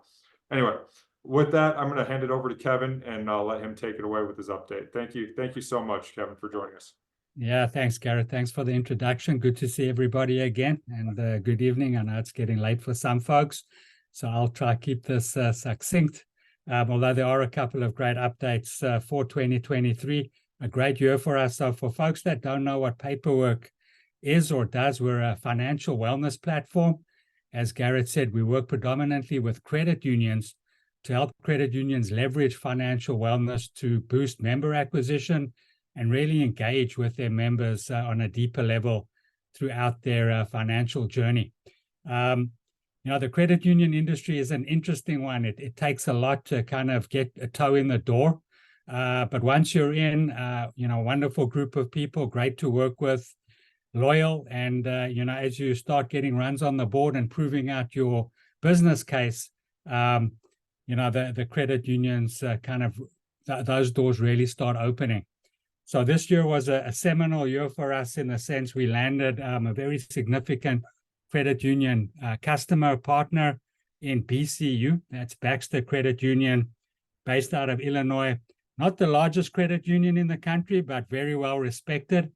anyway, with that, I'm going to hand it over to Kevin, and I'll let him take it away with his update. Thank you so much, Kevin, for joining us. Yeah, thanks, Garrett. Thanks for the introduction. Good to see everybody again, and good evening. I know it's getting late for some folks, so I'll try to keep this succinct. Although there are a couple of great updates for 2023, a great year for us. So for folks that don't know what Paperwork is or does, we're a financial wellness platform. As Garrett said, we work predominantly with credit unions to help credit unions leverage financial wellness to boost member acquisition and really engage with their members on a deeper level throughout their financial journey. The credit union industry is an interesting one. It takes a lot to kind of get a toe in the door. But once you're in, wonderful group of people, great to work with, loyal, and, as you start getting runs on the board and proving out your business case, the credit unions those doors really start opening. So this year was a seminal year for us in the sense we landed a very significant credit union customer partner in BCU. That's Baxter Credit Union, based out of Illinois. Not the largest credit union in the country, but very well respected,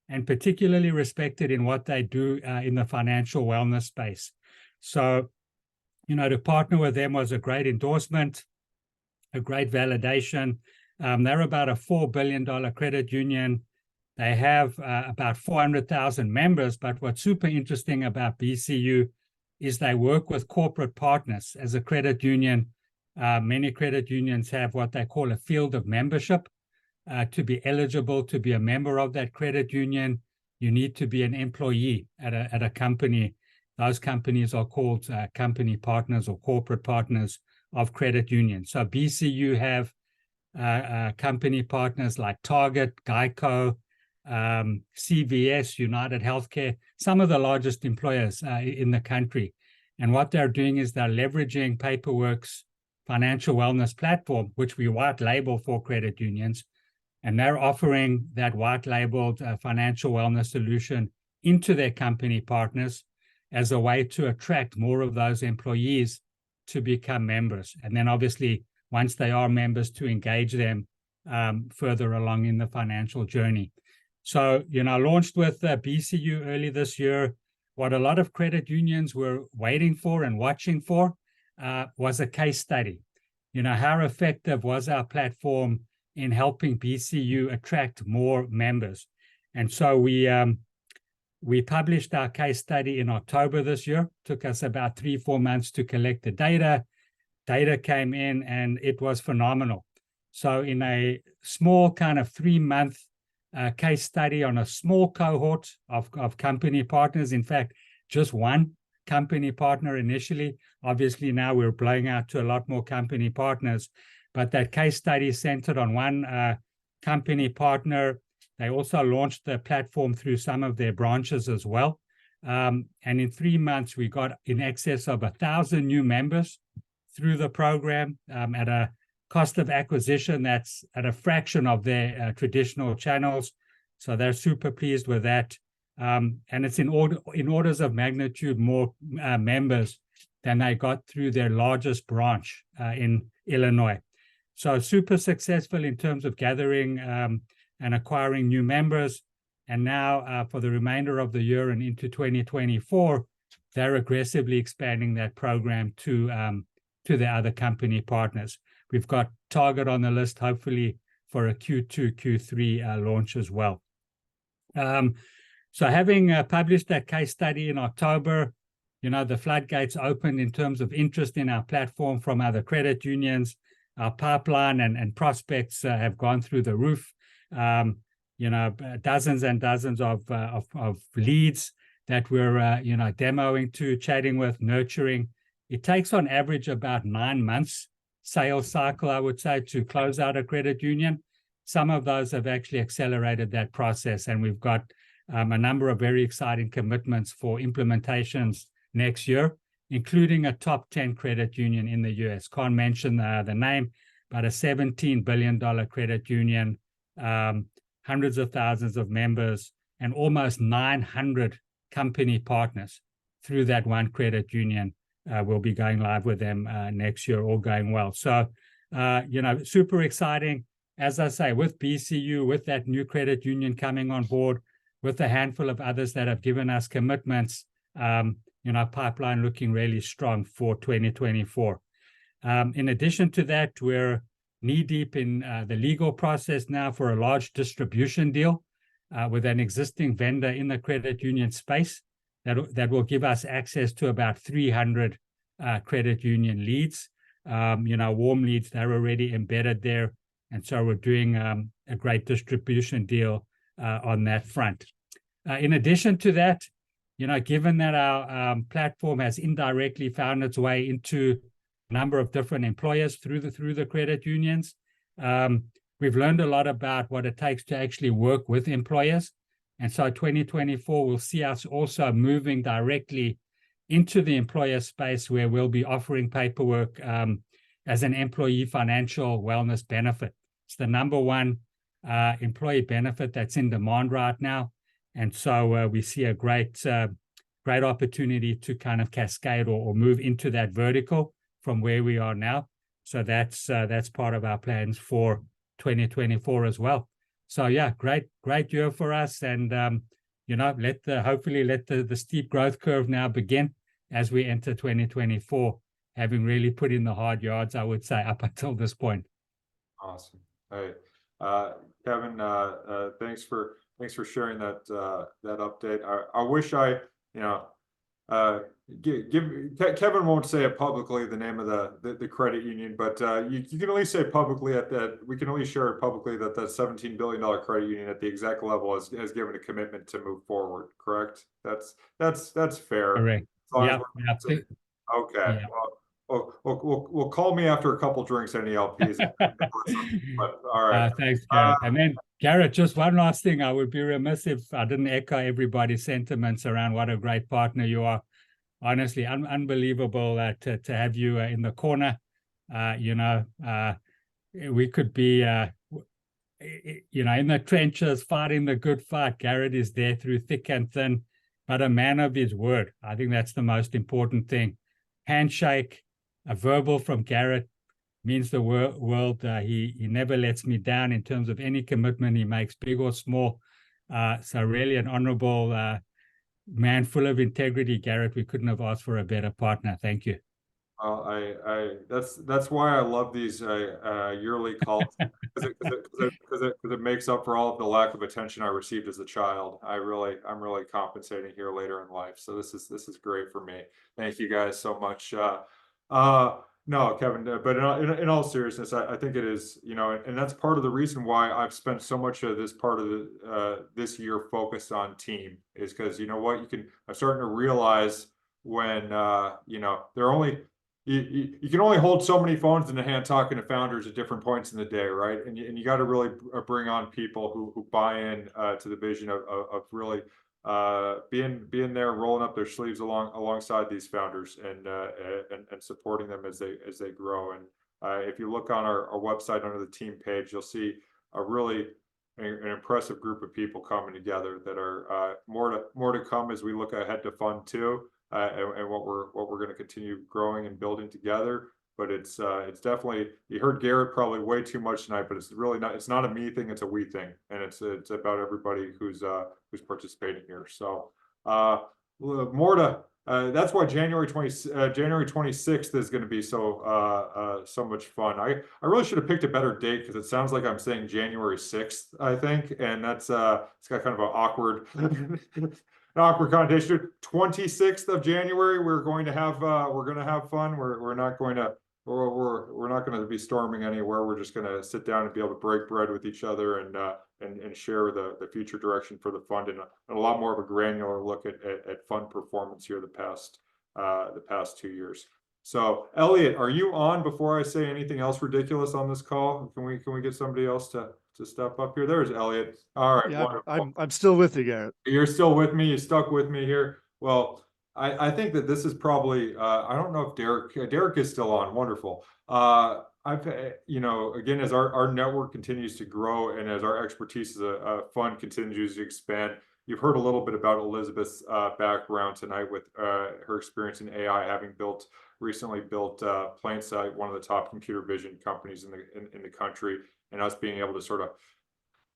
and particularly respected in what they do in the financial wellness space. So, to partner with them was a great endorsement, a great validation. They're about a $4 billion credit union. They have about 400,000 members, but what's super interesting about BCU is they work with corporate partners. As a credit union, many credit unions have what they call a field of membership. To be eligible to be a member of that credit union, you need to be an employee at a company. Those companies are called company partners or corporate partners of credit unions. So BCU have company partners like Target, Geico, CVS, United Healthcare, some of the largest employers in the country. And what they're doing is they're leveraging Paperwork's financial wellness platform, which we white label for credit unions, and they're offering that white labeled financial wellness solution into their company partners as a way to attract more of those employees to become members. And then obviously, once they are members, to engage them further along in the financial journey. So, launched with BCU early this year. What a lot of credit unions were waiting for and watching for was a case study. How effective was our platform in helping BCU attract more members? And so we published our case study in October this year. Took us about 3-4 months to collect the data. Data came in and it was phenomenal. So in a small kind of 3-month case study on a small cohort of company partners, in fact, just one company partner initially. Obviously, now we're blowing out to a lot more company partners, but that case study centered on one company partner. They also launched the platform through some of their branches as well. And in 3 months, we got in excess of 1,000 new members through the program at a cost of acquisition that's at a fraction of their traditional channels. So they're super pleased with that. And it's in orders of magnitude more members than they got through their largest branch in Illinois. So super successful in terms of gathering and acquiring new members. And now for the remainder of the year and into 2024, they're aggressively expanding that program to the other company partners. We've got Target on the list, hopefully for a Q2, Q3 launch as well. So having published that case study in October, the floodgates opened in terms of interest in our platform from other credit unions. Our pipeline and prospects have gone through the roof. Dozens and dozens of leads that we're, demoing to, chatting with, nurturing. It takes on average about 9 months sales cycle, I would say, to close out a credit union. Some of those have actually accelerated that process, and we've got a number of very exciting commitments for implementations next year, including a top 10 credit union in the US. Can't mention the name, but a $17 billion credit union, hundreds of thousands of members, and almost 900 company partners through that one credit union. We'll be going live with them next year, all going well. So, super exciting. as I say, with BCU, with that new credit union coming on board, with a handful of others that have given us commitments, pipeline looking really strong for 2024. In addition to that, we're knee-deep in the legal process now for a large distribution deal with an existing vendor in the credit union space that will give us access to about 300 credit union leads. Warm leads, they're already embedded there. And so we're doing a great distribution deal on that front. In addition to that, given that our platform has indirectly found its way into a number of different employers through the credit unions, we've learned a lot about what it takes to actually work with employers. And so 2024 will see us also moving directly into the employer space where we'll be offering paperwork as an employee financial wellness benefit. It's the number one employee benefit that's in demand right now. And so we see a great opportunity to kind of cascade or move into that vertical from where we are now. So that's part of our plans for 2024 as well. So yeah, great year for us, and hopefully let the steep growth curve now begin as we enter 2024, having really put in the hard yards, I would say, up until this point. Awesome. Hey, Kevin, thanks for sharing that update. I wish Kevin won't say it publicly, the name of the credit union, but you can at least say publicly we can at least share it publicly that $17 billion credit union at the exec level has given a commitment to move forward. Correct? That's fair. Correct. Yeah. Okay. Yeah. Well, call me after a couple drinks, any LPs. But, all right. Thanks, Garrett. And then, Garrett, just one last thing. I would be remiss if I didn't echo everybody's sentiments around what a great partner you are. Honestly, unbelievable to have you in the corner. We could be, in the trenches, fighting the good fight. Garrett is there through thick and thin, but a man of his word. I think that's the most important thing. Handshake, a verbal from Garrett means the world. He never lets me down in terms of any commitment he makes, big or small. So really an honorable man, full of integrity, Garrett. We couldn't have asked for a better partner. Thank you. That's why I love these yearly calls, because it makes up for all of the lack of attention I received as a child. I'm really compensating here later in life. So this is great for me. Thank you guys so much. No, Kevin, but in all seriousness, I think it is, and that's part of the reason why I've spent so much of this part of this year focused on team, is because I'm starting to realize when you can only hold so many phones in the hand talking to founders at different points in the day, right? And you got to really bring on people who buy in to the vision of really being there, rolling up their sleeves alongside these founders and supporting them as they grow. And if you look on our website under the team page, you'll see a really an impressive group of people coming together that are more to come as we look ahead to Fund 2 and what we're going to continue growing and building together. But it's definitely, you heard Garrett probably way too much tonight, but it's really not. It's not a me thing. It's a we thing, and it's about everybody who's participating here. So more to. That's why January 26th is going to be so much fun. I really should have picked a better date, because it sounds like I'm saying January 6th, I think, and that's it's got kind of an awkward connotation. 26th of January, we're going to have fun. We're not going to be storming anywhere. We're just going to sit down and be able to break bread with each other and share the future direction for the fund, and a lot more of a granular look at fund performance here the past 2 years. So Elliot, are you on before I say anything else ridiculous on this call? Can we get somebody else to step up here? There's Elliot. All right. Yeah, I'm still with you, Garrett. You're still with me. You stuck with me here. Well, I think that this is probably I don't know if Derek is still on. Wonderful. Again, as our network continues to grow and as our expertise as a fund continues to expand, you've heard a little bit about Elizabeth's background tonight with her experience in AI, having recently built Plantswitch, one of the top computer vision companies in the country, and us being able to sort of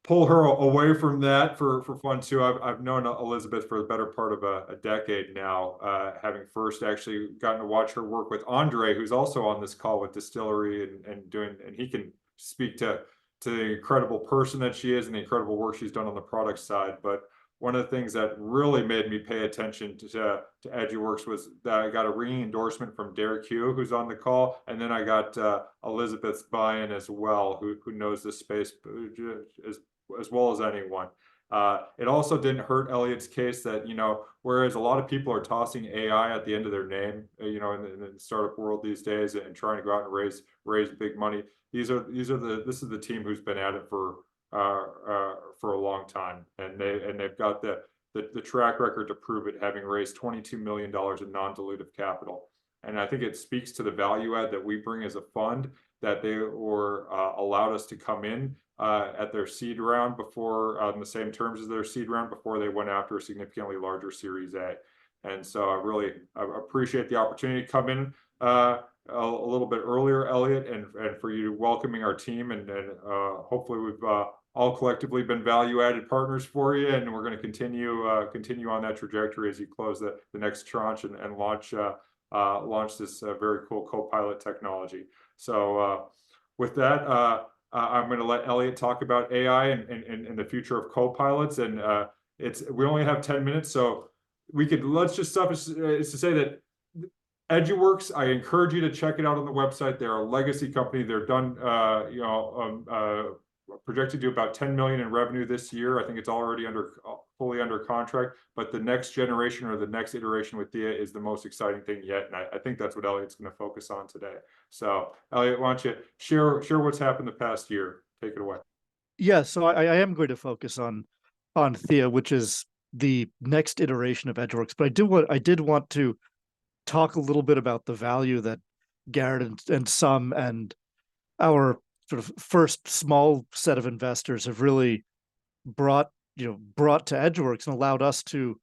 pull her away from that for fun too. I've known Elizabeth for the better part of a decade now, having first actually gotten to watch her work with Andre, who's also on this call with Distillery and he can speak to the incredible person that she is and the incredible work she's done on the product side. But one of the things that really made me pay attention to Eduworks was that I got a ringing endorsement from Derek Hugh, who's on the call, and then I got Elizabeth's buy-in as well, who knows this space as well as anyone. It also didn't hurt Elliot's case that, whereas a lot of people are tossing AI at the end of their name, in the startup world these days and trying to go out and raise big money. This is the team who's been at it for a long time, and they've got the track record to prove it, having raised $22 million in non-dilutive capital. And I think it speaks to the value add that we bring as a fund, that they were allowed us to come in at their seed round before, on the same terms as their seed round, before they went after a significantly larger Series A. And so I appreciate the opportunity to come in a little bit earlier, Elliot, and for you welcoming our team, and hopefully we've all collectively been value-added partners for you, and we're going to continue on that trajectory as you close the next tranche and launch this very cool co-pilot technology. So with that, I'm going to let Elliot talk about AI and the future of co-pilots, and we only have 10 minutes, so let's just suffice to say that Eduworks, I encourage you to check it out on the website. They're a legacy company. They're done, projected to do about 10 million in revenue this year. I think it's already fully under contract, but the next generation or the next iteration with Thea is the most exciting thing yet. And I think that's what Elliot's going to focus on today. So Elliot, why don't you share what's happened the past year? Take it away. Yeah, so I am going to focus on Thea, which is the next iteration of Edgeworks. But I did want to talk a little bit about the value that Garrett and some and our sort of first small set of investors have really brought to Edgeworks and allowed us to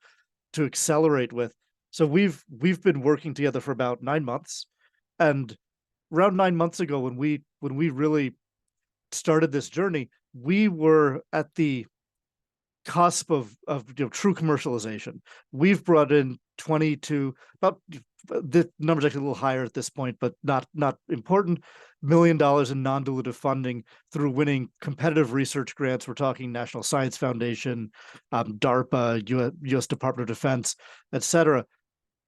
accelerate with. So we've been working together for about 9 months, and around 9 months ago, when we really started this journey, we were at the cusp of true commercialization. We've brought in 22, about the number's actually a little higher at this point, but not important, $1 million in non-dilutive funding through winning competitive research grants. We're talking National Science Foundation, DARPA, U.S. Department of Defense, etc.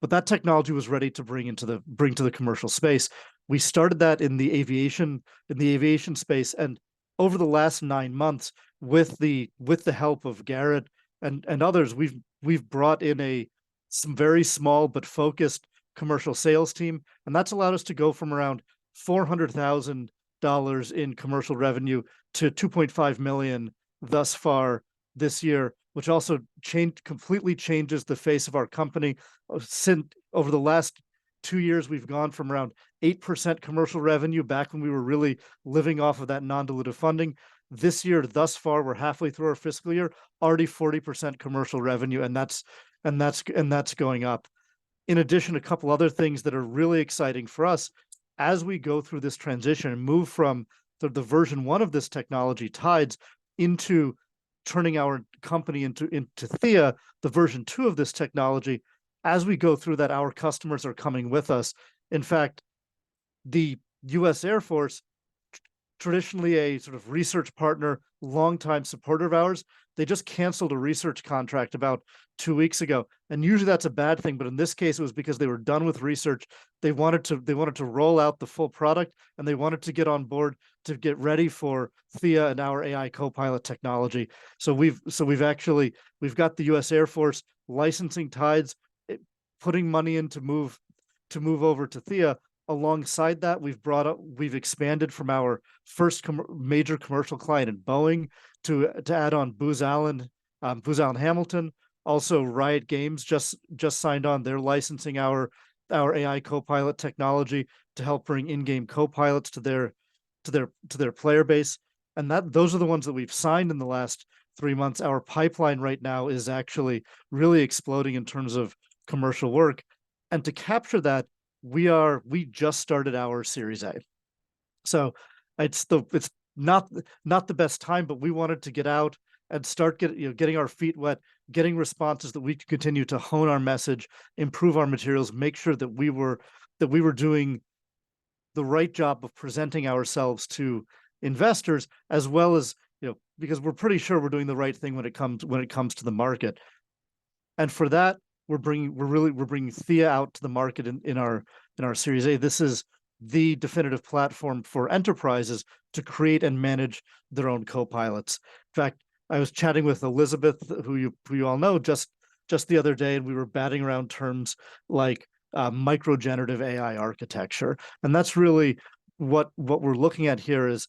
But that technology was ready to bring to the commercial space. We started that in the aviation space, and over the last 9 months, with the help of Garrett and others, we've brought in some very small but focused commercial sales team, and that's allowed us to go from around $400,000 in commercial revenue to $2.5 million thus far this year, which also completely changes the face of our company. Since over the last 2 years, we've gone from around 8% commercial revenue back when we were really living off of that non-dilutive funding. This year, thus far, we're halfway through our fiscal year, already 40% commercial revenue, and that's going up. In addition, a couple other things that are really exciting for us as we go through this transition and move from the version 1 of this technology, Tides, into turning our company into Thea, the version 2 of this technology. As we go through that, our customers are coming with us. In fact, the U.S. Air Force, traditionally a sort of research partner, longtime supporter of ours, they just canceled a research contract about 2 weeks ago. And usually that's a bad thing, but in this case, it was because they were done with research. They wanted to roll out the full product, and they wanted to get on board to get ready for Thea and our AI co-pilot technology. So we've got the U.S. Air Force licensing Tides, putting money in to move over to Thea. Alongside that, we've expanded from our first major commercial client in Boeing to add on Booz Allen Hamilton. Also, Riot Games just signed on. They're licensing our AI co-pilot technology to help bring in-game co-pilots to their player base. And those are the ones that we've signed in the last 3 months. Our pipeline right now is actually really exploding in terms of commercial work. And to capture that, we just started our Series A. So it's not the best time, but we wanted to get out and start getting our feet wet, getting responses that we could continue to hone our message, improve our materials, make sure that we were doing the right job of presenting ourselves to investors, as well as, because we're pretty sure we're doing the right thing when it comes to the market. And for that, we're bringing Thea out to the market in our Series A. This is the definitive platform for enterprises to create and manage their own co-pilots. In fact, I was chatting with Elizabeth, who you all know, just the other day, and we were batting around terms like microgenerative AI architecture. And that's really what we're looking at here, is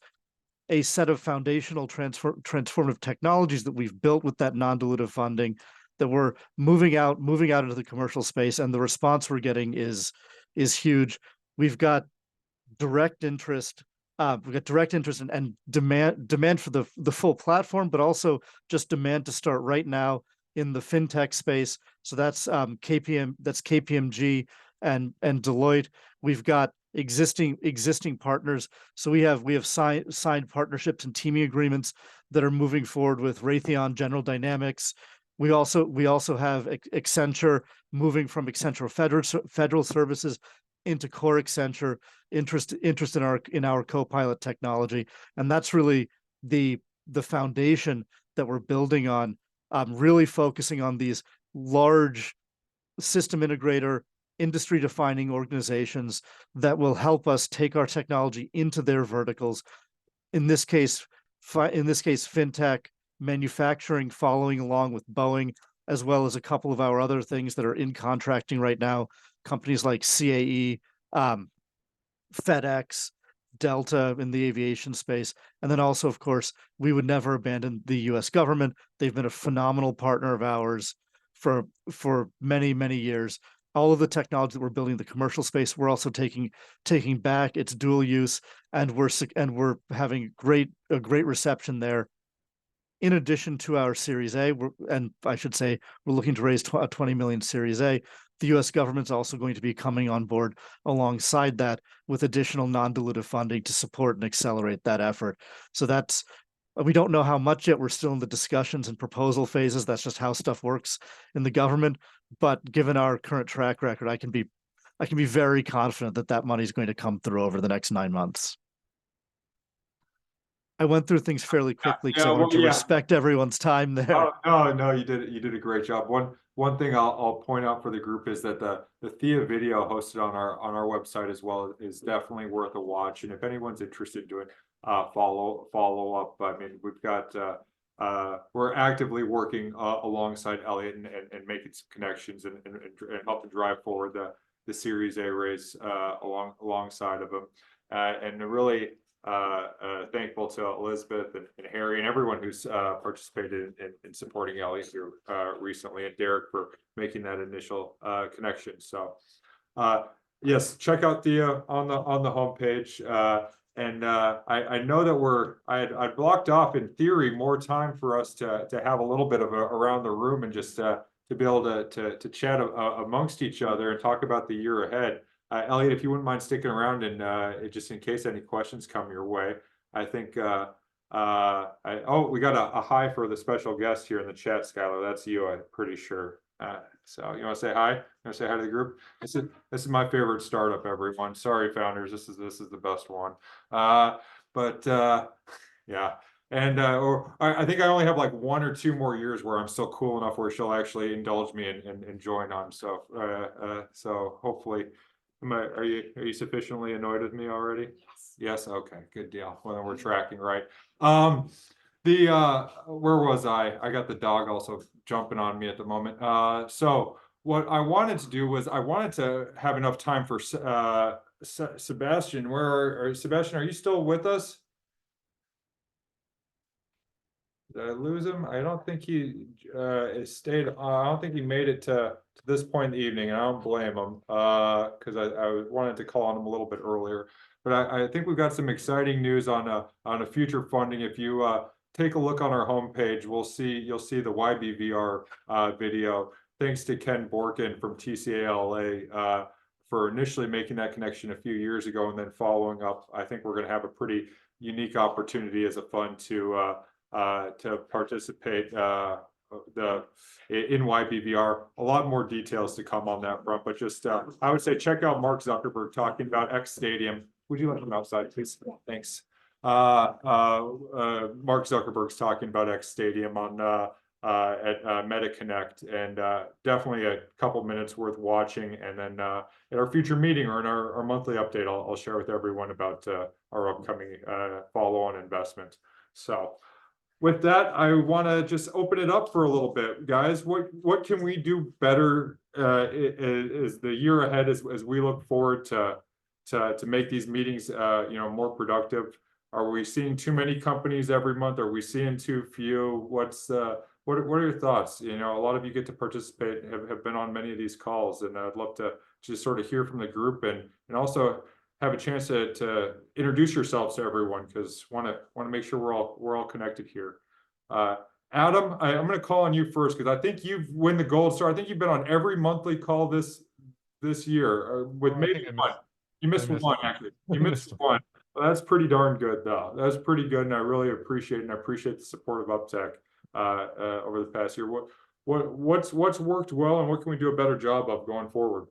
a set of foundational transformative technologies that we've built with that non-dilutive funding, that we're moving out into the commercial space, and the response we're getting is huge. We've got direct interest. And demand for the full platform, but also just demand to start right now in the fintech space. So that's KPMG and Deloitte. We've got existing partners. So we have signed partnerships and teaming agreements that are moving forward with Raytheon, General Dynamics. We also have Accenture moving from Accenture Federal Services into core Accenture, interest in our co-pilot technology. And that's really the foundation that we're building on, really focusing on these large system integrator, industry defining organizations that will help us take our technology into their verticals. In this case, fintech, manufacturing, following along with Boeing, as well as a couple of our other things that are in contracting right now, companies like CAE, FedEx, Delta in the aviation space. And then also, of course, we would never abandon the US government. They've been a phenomenal partner of ours for many, many years. All of the technology that we're building in the commercial space, we're also taking back. It's dual use, and we're having a great reception there. In addition to our Series A, we're looking to raise a 20 million Series A. The US government's also going to be coming on board alongside that with additional non-dilutive funding to support and accelerate that effort. So we don't know how much yet. We're still in the discussions and proposal phases. That's just how stuff works in the government. But given our current track record, I can be very confident that money is going to come through over the next 9 months. I went through things fairly quickly because I wanted to respect everyone's time there. Oh, no, you did a great job. One thing I'll point out for the group is that the Thea video hosted on our website as well is definitely worth a watch. And if anyone's interested in doing follow up, I mean, we've got we're actively working alongside Elliot and making some connections and help to drive forward the Series A race alongside of them, and really thankful to Elizabeth and Harry and everyone who's participated in supporting Elliot here recently, and Derek for making that initial connection. So yes, check out Thea on the homepage. And I know that I blocked off in theory more time for us to have a little bit of around the room and just to be able to chat amongst each other and talk about the year ahead. Elliot, if you wouldn't mind sticking around and just in case any questions come your way, I think we got a hi for the special guest here in the chat, Skylar. That's you, I'm pretty sure. So you want to say hi? You want to say hi to the group? This is my favorite startup, everyone. Sorry, founders. This is the best one. Yeah. And I think I only have like 1 or 2 more years where I'm still cool enough where she'll actually indulge me and join on. So so hopefully, are you sufficiently annoyed with me already? Yes. Okay. Good deal. Well, then we're tracking right. Where was I? I got the dog also jumping on me at the moment. So what I wanted to do was I wanted to have enough time for Sebastian. Sebastian, are you still with us? Did I lose him? I don't think he stayed. I don't think he made it to this point in the evening, and I don't blame him because I wanted to call on him a little bit earlier. But I think we've got some exciting news on a future funding. If you take a look on our homepage, you'll see the YBVR video. Thanks to Ken Borkin from TCALA for initially making that connection a few years ago, and then following up. I think we're going to have a pretty unique opportunity as a fund to participate in YBVR. A lot more details to come on that front, but just I would say check out Mark Zuckerberg talking about X Stadium. Would you let him outside, please? Thanks. Mark Zuckerberg's talking about X Stadium on at MetaConnect, and definitely a couple minutes worth watching. And then at our future meeting or in our monthly update, I'll share with everyone about our upcoming follow-on investment. So with that, I want to just open it up for a little bit, guys. What can we do better as the year ahead, as we look forward to make these meetings more productive? Are we seeing too many companies every month? Are we seeing too few? What are your thoughts? A lot of you get to participate, have been on many of these calls, and I'd love to just sort of hear from the group and also have a chance to introduce yourselves to everyone, because want to make sure we're all connected here. Adam, I'm going to call on you first, because I think you've won the gold star. I think you've been on every monthly call this year, with maybe one. You missed one, actually. You missed one. Well, that's pretty darn good, though. That's pretty good, and I really appreciate it. And I appreciate the support of UpTech over the past year. What's worked well, and what can we do a better job of going forward?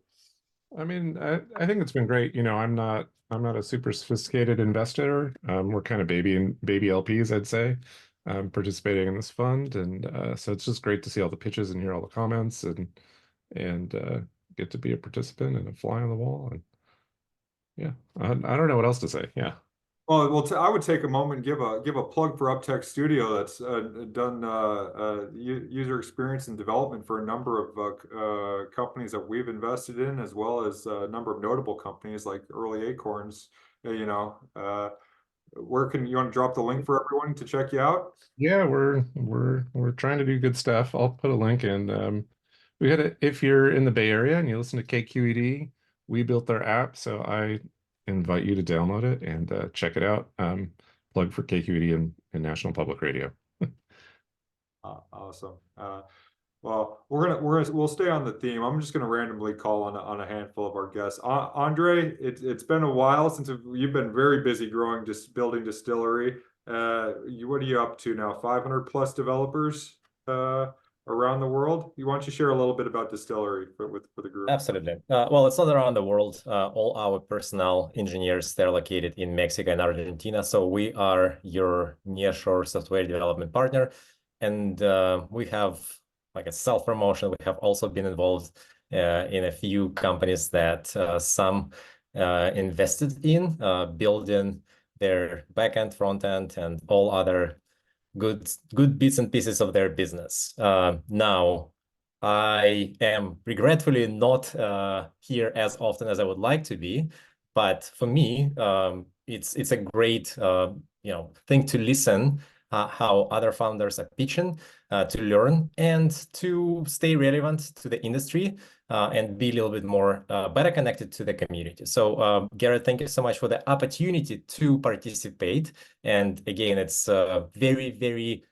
I mean, I think it's been great. I'm not a super sophisticated investor. We're kind of baby LPs, I'd say, participating in this fund, and so it's just great to see all the pitches and hear all the comments, and get to be a participant and a fly on the wall. And yeah, I don't know what else to say. Yeah. Well, I would take a moment and give a plug for UpTech Studio, that's done user experience and development for a number of companies that we've invested in, as well as a number of notable companies like Early Acorns. Where can you want to drop the link for everyone to check you out? Yeah, we're trying to do good stuff. I'll put a link in. If you're in the Bay Area and you listen to KQED, we built their app, so I invite you to download it and check it out. Plug for KQED and National Public Radio. Awesome. Well, we'll stay on the theme. I'm just gonna randomly call on a handful of our guests. Andre, it's been a while since you've been very busy building distillery. What are you up to now? 500 plus developers around the world. Why don't you share a little bit about distillery for the group? Absolutely. Well, it's not around the world. All our personnel, engineers, they're located in Mexico and Argentina. So we are your nearshore software development partner. And we have, like a self-promotion, we have also been involved in a few companies that some invested in, building their backend, front end, and all other good bits and pieces of their business. Now, I am regretfully not here as often as I would like to be, but for me, it's a great thing to listen how other founders are pitching, to learn and to stay relevant to the industry, and be a little bit more better connected to the community. So Garrett, thank you so much for the opportunity to participate. And again, it's very, very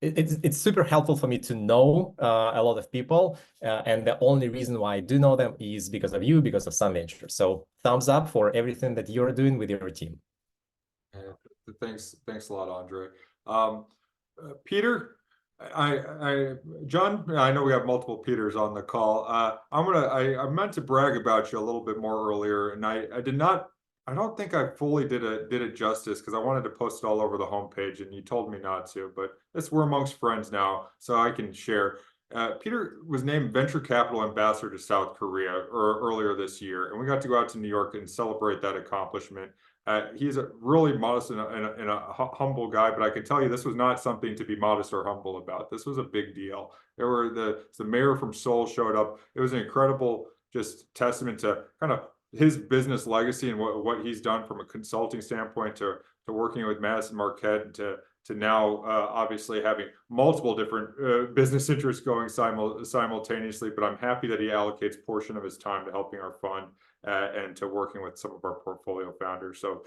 it's super helpful for me to know a lot of people, and the only reason why I do know them is because of you, because of SunVenture. So thumbs up for everything that you're doing with your team. Thanks a lot, Andre. Peter, John, I know we have multiple Peters on the call. I meant to brag about you a little bit more earlier, and I don't think I fully did it justice, because I wanted to post it all over the homepage, and you told me not to. But we're amongst friends now, so I can share. Peter was named Venture Capital Ambassador to South Korea earlier this year, and we got to go out to New York and celebrate that accomplishment. He's a really modest and a humble guy, but I can tell you this was not something to be modest or humble about. This was a big deal. The mayor from Seoul showed up. It was an incredible just testament to kind of his business legacy and what he's done from a consulting standpoint, to working with Madison Marquette, to now obviously having multiple different business interests going simultaneously. But I'm happy that he allocates a portion of his time to helping our fund and to working with some of our portfolio founders. So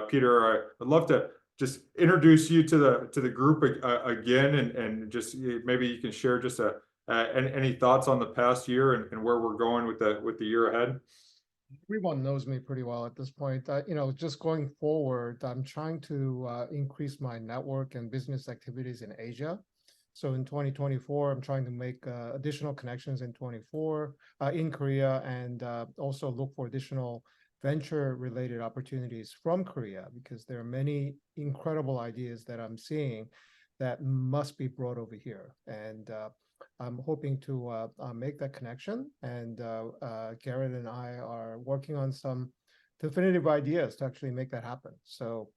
Peter, I'd love to just introduce you to the group again, and just maybe you can share just any thoughts on the past year and where we're going with the year ahead. everyone knows me pretty well at this point. Just going forward, I'm trying to increase my network and business activities in Asia. So in 2024, I'm trying to make additional connections in 24 in Korea, and also look for additional venture-related opportunities from Korea, because there are many incredible ideas that I'm seeing that must be brought over here. And I'm hoping to make that connection. And Garrett and I are working on some definitive ideas to actually make that happen. So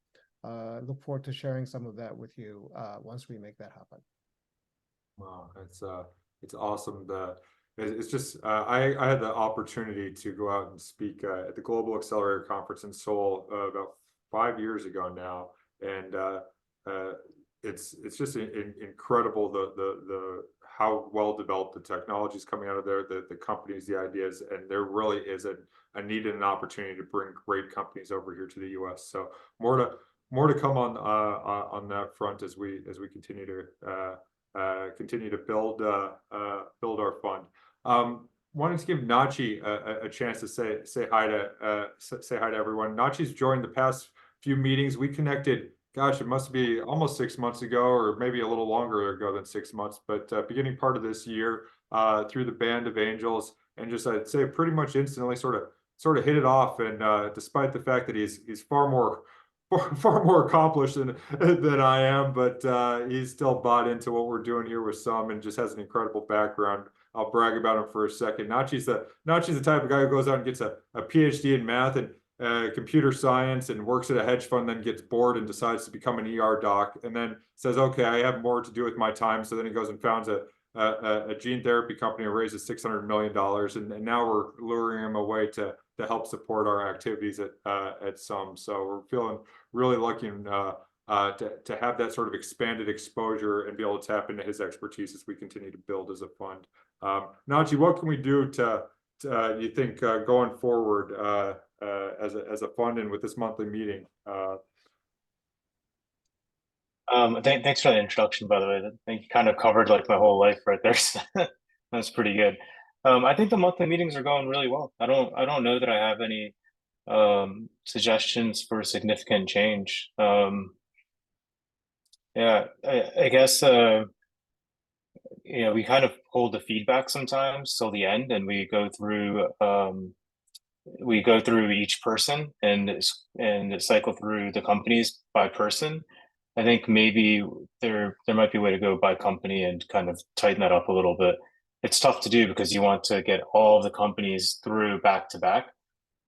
look forward to sharing some of that with you once we make that happen. Wow, it's awesome. It's just I had the opportunity to go out and speak at the Global Accelerator Conference in Seoul about 5 years ago now, and it's just incredible the how well developed the technology is coming out of there, the companies, the ideas, and there really is a need and an opportunity to bring great companies over here to the U.S. So more to come on that front as we continue to build our fund. Wanted to give Nachi a chance to say hi to everyone. Nachi's joined the past few meetings. We connected, gosh, it must be almost 6 months ago, or maybe a little longer ago than 6 months, but beginning part of this year through the Band of Angels, and just I'd say pretty much instantly sort of hit it off. And despite the fact that he's far more accomplished than I am, but he's still bought into what we're doing here with some, and just has an incredible background. I'll brag about him for a second. Nachi's the type of guy who goes out and gets a PhD in math and computer science and works at a hedge fund, then gets bored and decides to become an ER doc, and then says, okay, I have more to do with my time. So then he goes and founds a gene therapy company and raises $600 million. And now we're luring him away to help support our activities at some. So we're feeling really lucky to have that sort of expanded exposure and be able to tap into his expertise as we continue to build as a fund. Nachi, what can we do to you think going forward as a fund and with this monthly meeting? Thanks for the introduction, by the way. I think you kind of covered like my whole life right there. So that's pretty good. I think the monthly meetings are going really well. I don't know that I have any suggestions for significant change. Yeah, I guess we kind of hold the feedback sometimes till the end, and we go through each person and cycle through the companies by person. I think maybe there might be a way to go by company and kind of tighten that up a little bit. It's tough to do because you want to get all of the companies through back to back,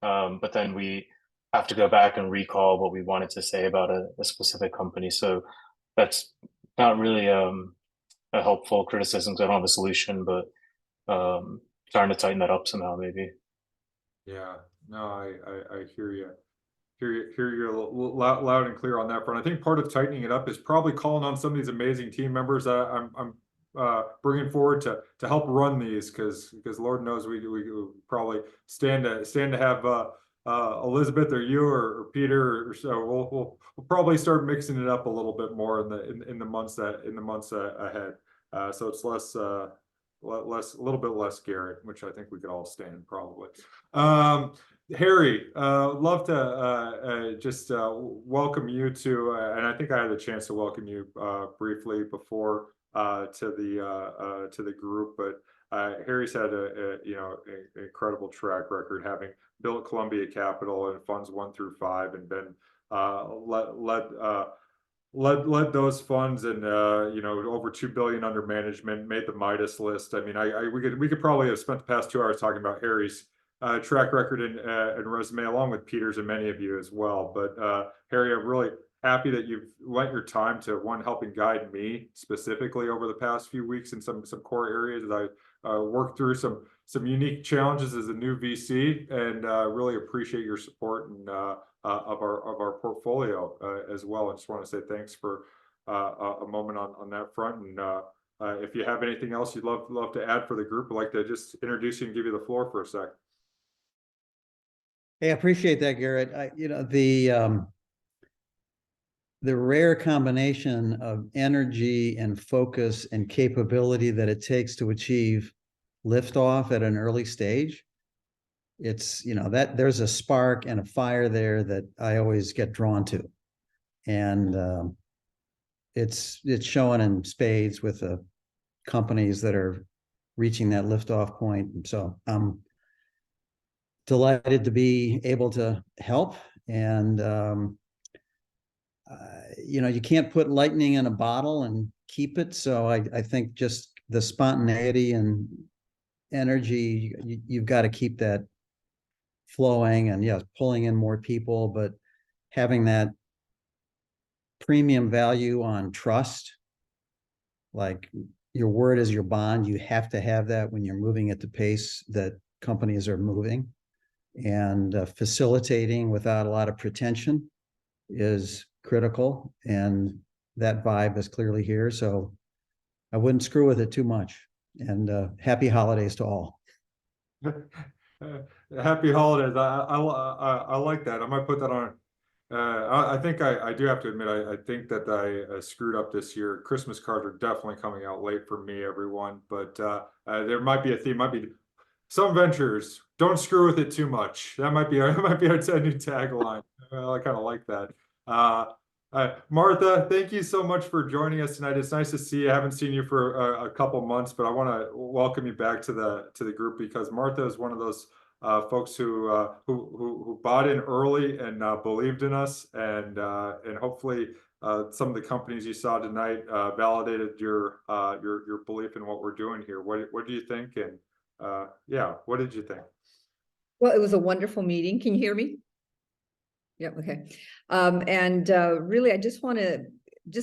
but then we have to go back and recall what we wanted to say about a specific company. So that's not really a helpful criticism because I don't have a solution, but trying to tighten that up somehow maybe. Yeah, no, I hear you. Hear you loud and clear on that front. I think part of tightening it up is probably calling on some of these amazing team members that I'm bringing forward to help run these, because Lord knows we probably stand to have Elizabeth or you or Peter, or so we'll probably start mixing it up a little bit more in the months ahead. So it's a little bit less Garrett, which I think we could all stand probably. Harry, love to just welcome you to, and I think I had a chance to welcome you briefly before to the group, but Harry's had an incredible track record, having built Columbia Capital and funds 1 through 5, and been led those funds, and over $2 billion under management, made the Midas list. I mean, we could probably have spent the past 2 hours talking about Harry's track record and resume, along with Peter's and many of you as well. But Harry, I'm really happy that you've lent your time to helping guide me specifically over the past few weeks in some core areas as I work through some unique challenges as a new VC, and really appreciate your support and of our portfolio as well. I just want to say thanks for a moment on that front. And if you have anything else you'd love to add for the group, I'd like to just introduce you and give you the floor for a sec. Hey, I appreciate that, Garrett. The rare combination of energy and focus and capability that it takes to achieve liftoff at an early stage it's, that there's a spark and a fire there that I always get drawn to. And it's showing in spades with the companies that are reaching that liftoff point. So I'm delighted to be able to help. And you can't put lightning in a bottle and keep it. So I think just the spontaneity and energy, you've got to keep that flowing, and pulling in more people, but having that premium value on trust, like your word is your bond. You have to have that when you're moving at the pace that companies are moving, and facilitating without a lot of pretension is critical. And that vibe is clearly here. So I wouldn't screw with it too much. And happy holidays to all. Happy holidays. I like that. I might put that on. I think I do have to admit, I think that I screwed up this year. Christmas cards are definitely coming out late for me, everyone. But there might be a theme. Might be some ventures. Don't screw with it too much. That might be our new tagline. I kind of like that. Martha, thank you so much for joining us tonight. It's nice to see you. I haven't seen you for a couple months, but I want to welcome you back to the group, because Martha is one of those folks who bought in early and believed in us, and hopefully some of the companies you saw tonight validated your belief in what we're doing here. What do you think? And what did you think? Well, it was a wonderful meeting. Can you hear me? Yeah, okay. Really, I just want to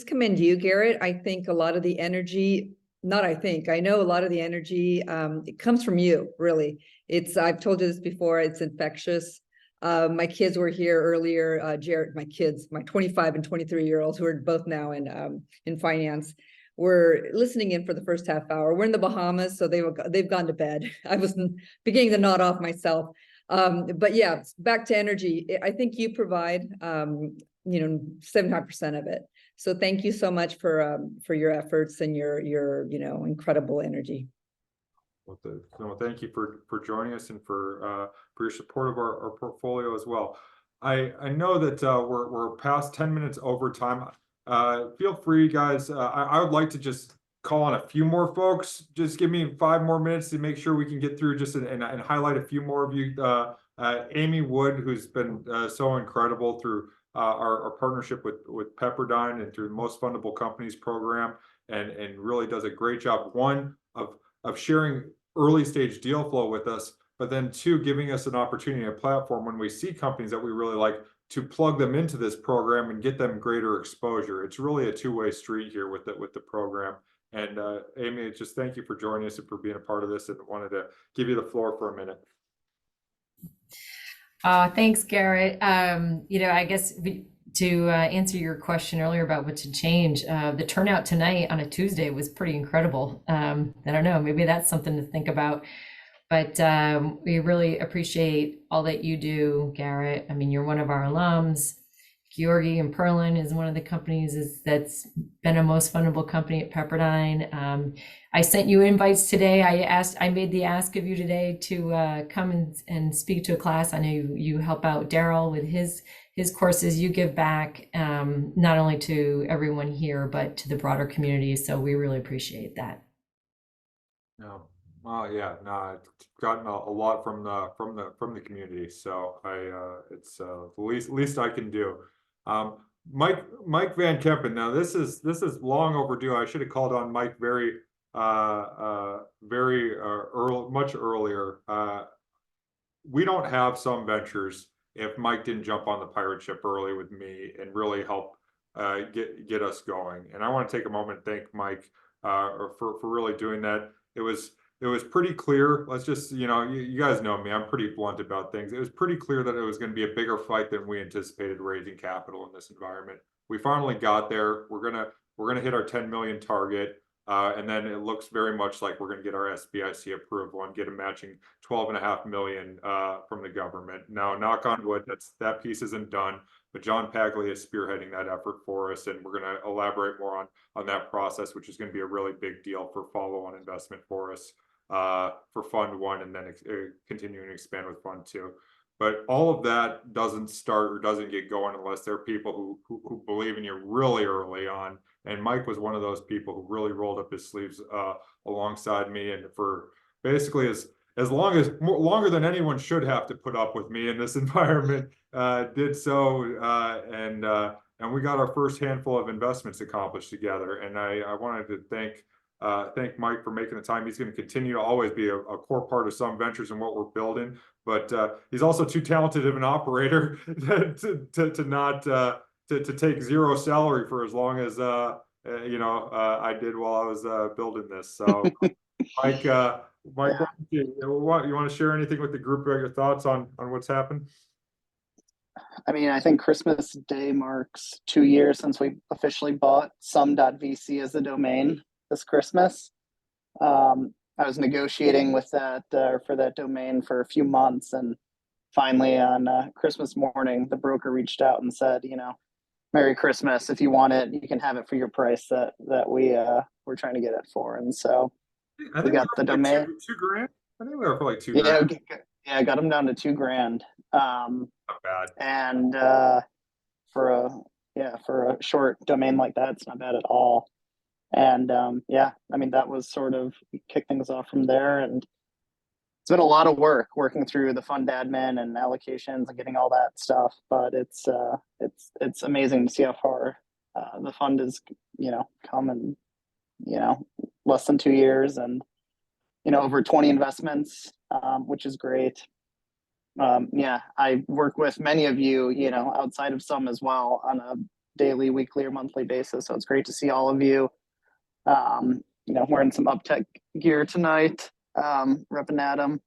commend you, Garrett. I think a lot of the energy, I know a lot of the energy, it comes from you, really. I've told you this before, it's infectious. My kids were here earlier, Jared, my 25 and 23-year-olds who are both now in finance, were listening in for the first half hour. We're in the Bahamas, so they've gone to bed. I was beginning to nod off myself. But yeah, back to energy. I think you provide, 75% of it. So thank you so much for your efforts and your incredible energy. Well, thank you for joining us, and for your support of our portfolio as well. I know that we're past 10 minutes over time. Feel free, guys. I would like to just call on a few more folks. Just give me 5 more minutes to make sure we can get through and highlight a few more of you. Amy Wood, who's been so incredible through our partnership with Pepperdine and through the Most Fundable Companies program, and really does a great job, one, of sharing early stage deal flow with us, but then 2, giving us an opportunity, a platform when we see companies that we really like, to plug them into this program and get them greater exposure. It's really a two-way street here with the program. And Amy, just thank you for joining us and for being a part of this, and wanted to give you the floor for a minute. Thanks, Garrett. I guess to answer your question earlier about what to change, the turnout tonight on a Tuesday was pretty incredible. I don't know, maybe that's something to think about. But we really appreciate all that you do, Garrett. I mean, you're one of our alums. Giorgi and Purlin is one of the companies that's been a Most Fundable company at Pepperdine. I sent you invites today. I made the ask of you today to come and speak to a class. I know you help out Daryl with his courses. You give back not only to everyone here, but to the broader community. So we really appreciate that. No. I've gotten a lot from the community. So it's the least I can do. Mike Van Kempen. Now this is long overdue. I should have called on Mike very much earlier. We don't have some ventures if Mike didn't jump on the pirate ship early with me and really help get us going. And I want to take a moment and thank Mike for really doing that. It was pretty clear. Let's just, you guys know me, I'm pretty blunt about things. It was pretty clear that it was going to be a bigger fight than we anticipated raising capital in this environment. We finally got there. We're gonna hit our 10 million target. And then it looks very much like we're going to get our SBIC approval and get a matching 12.5 million from the government. Now, knock on wood, that piece isn't done, but John Pagley is spearheading that effort for us, and we're going to elaborate more on that process, which is going to be a really big deal for follow-on investment for us. for Fund 1 and then continuing to expand with Fund 2. But all of that doesn't start or doesn't get going unless there are people who believe in you really early on. And Mike was one of those people who really rolled up his sleeves alongside me, and for basically longer than anyone should have to put up with me in this environment, did so, and we got our first handful of investments accomplished together. And I wanted to thank Mike for making the time. He's going to continue to always be a core part of Some Ventures and what we're building, but he's also too talented of an operator to take zero salary for as long as I did while I was building this. So Mike, you want to share anything with the group about your thoughts on what's happened? I mean, I think Christmas Day marks 2 years since we officially bought some.vc as the domain this Christmas. I was negotiating with that for that domain for a few months, and finally on Christmas morning, the broker reached out and said, Merry Christmas. If you want it, you can have it for your price that we're trying to get it for. And so we got the domain. $2,000. I think we were for like $2,000. Yeah, I got them down to $2,000. Not bad. And for a short domain like that, it's not bad at all. And I mean, that was sort of kick things off from there. And it's been a lot of work working through the fund admin and allocations and getting all that stuff. But it's amazing to see how far the fund has come in less than 2 years, and over 20 investments, which is great. I work with many of you, outside of Some as well on a daily, weekly, or monthly basis. So it's great to see all of you. Wearing some UpTech gear tonight, repping Adam.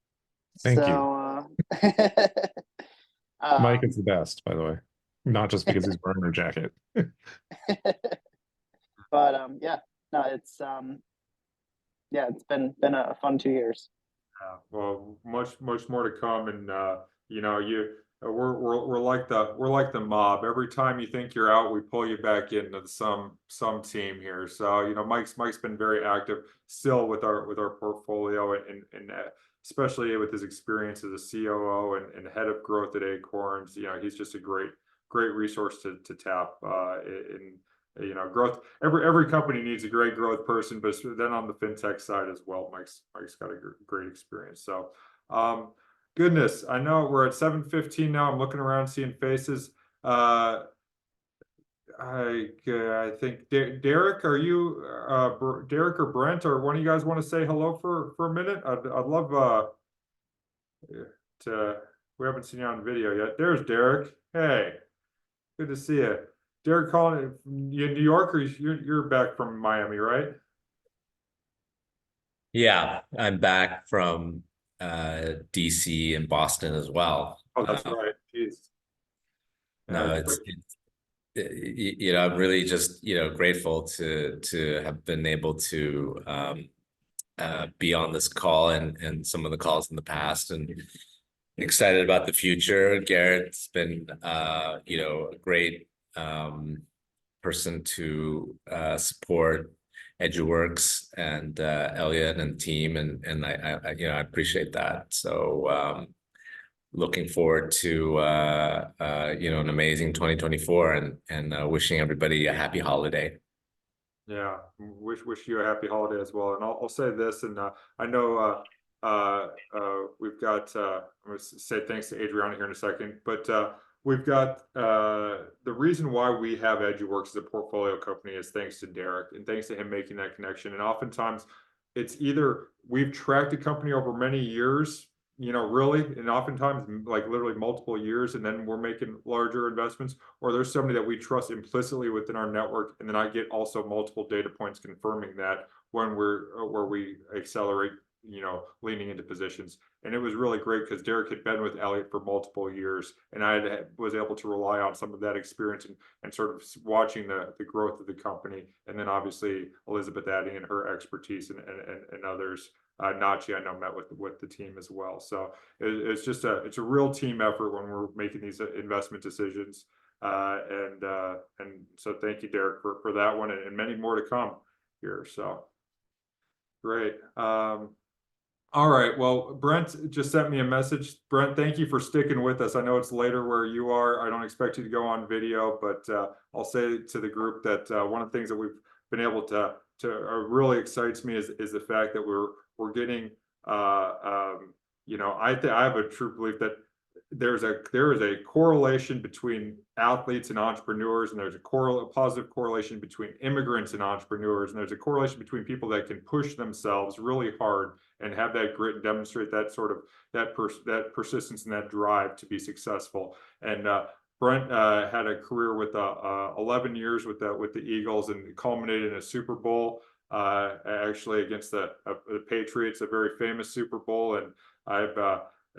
Thank you. Mike is the best, by the way, not just because he's wearing a jacket. But it's been a fun 2 years. Well, much more to come, and we're like the mob. Every time you think you're out, we pull you back into some team here. So Mike's been very active still with our portfolio, and especially with his experience as a COO and head of growth at Acorns. He's just a great resource to tap in growth. Every company needs a great growth person, but then on the fintech side as well, Mike's got a great experience. So goodness, I know we're at 7:15 now. I'm looking around, seeing faces. I think Derek, are you Derek or Brent, or one of you guys want to say hello for a minute? I'd love to. We haven't seen you on video yet. There's Derek. Hey, good to see you. Derek, calling you in New York, or you're back from Miami, right? Yeah, I'm back from DC and Boston as well. Oh, that's right. Jeez. No, I'm really just grateful to have been able to be on this call and some of the calls in the past, and excited about the future. Garrett's been a great person to support Eduworks and Elliot and team, and I appreciate that. So looking forward to an amazing 2024, and wishing everybody a happy holiday. Yeah, wish you a happy holiday as well. And I'll say this, and I know we've got I'm going to say thanks to Adriana here in a second, but we've got the reason why we have Eduworks as a portfolio company is thanks to Derek, and thanks to him making that connection. And oftentimes it's either we've tracked a company over many years, really, and oftentimes like literally multiple years, and then we're making larger investments, or there's somebody that we trust implicitly within our network, and then I get also multiple data points confirming that when where we accelerate, leaning into positions. And it was really great because Derek had been with Elliot for multiple years, and I was able to rely on some of that experience and sort of watching the growth of the company. And then obviously Elizabeth adding in her expertise and others. Nachi, I know, met with the team as well. So it's a real team effort when we're making these investment decisions. And so thank you, Derek, for that one, and many more to come here. So great. All right. Well, Brent just sent me a message. Brent, thank you for sticking with us. I know it's later where you are. I don't expect you to go on video, but I'll say to the group that one of the things that we've been able to really excites me is the fact that we're getting you know, I have a true belief that there is a correlation between athletes and entrepreneurs, and there's a positive correlation between immigrants and entrepreneurs, and there's a correlation between people that can push themselves really hard and have that grit and demonstrate that sort of that persistence and that drive to be successful. And Brent had a career with 11 years with the Eagles, and culminated in a Super Bowl actually against the Patriots, a very famous Super Bowl. And I've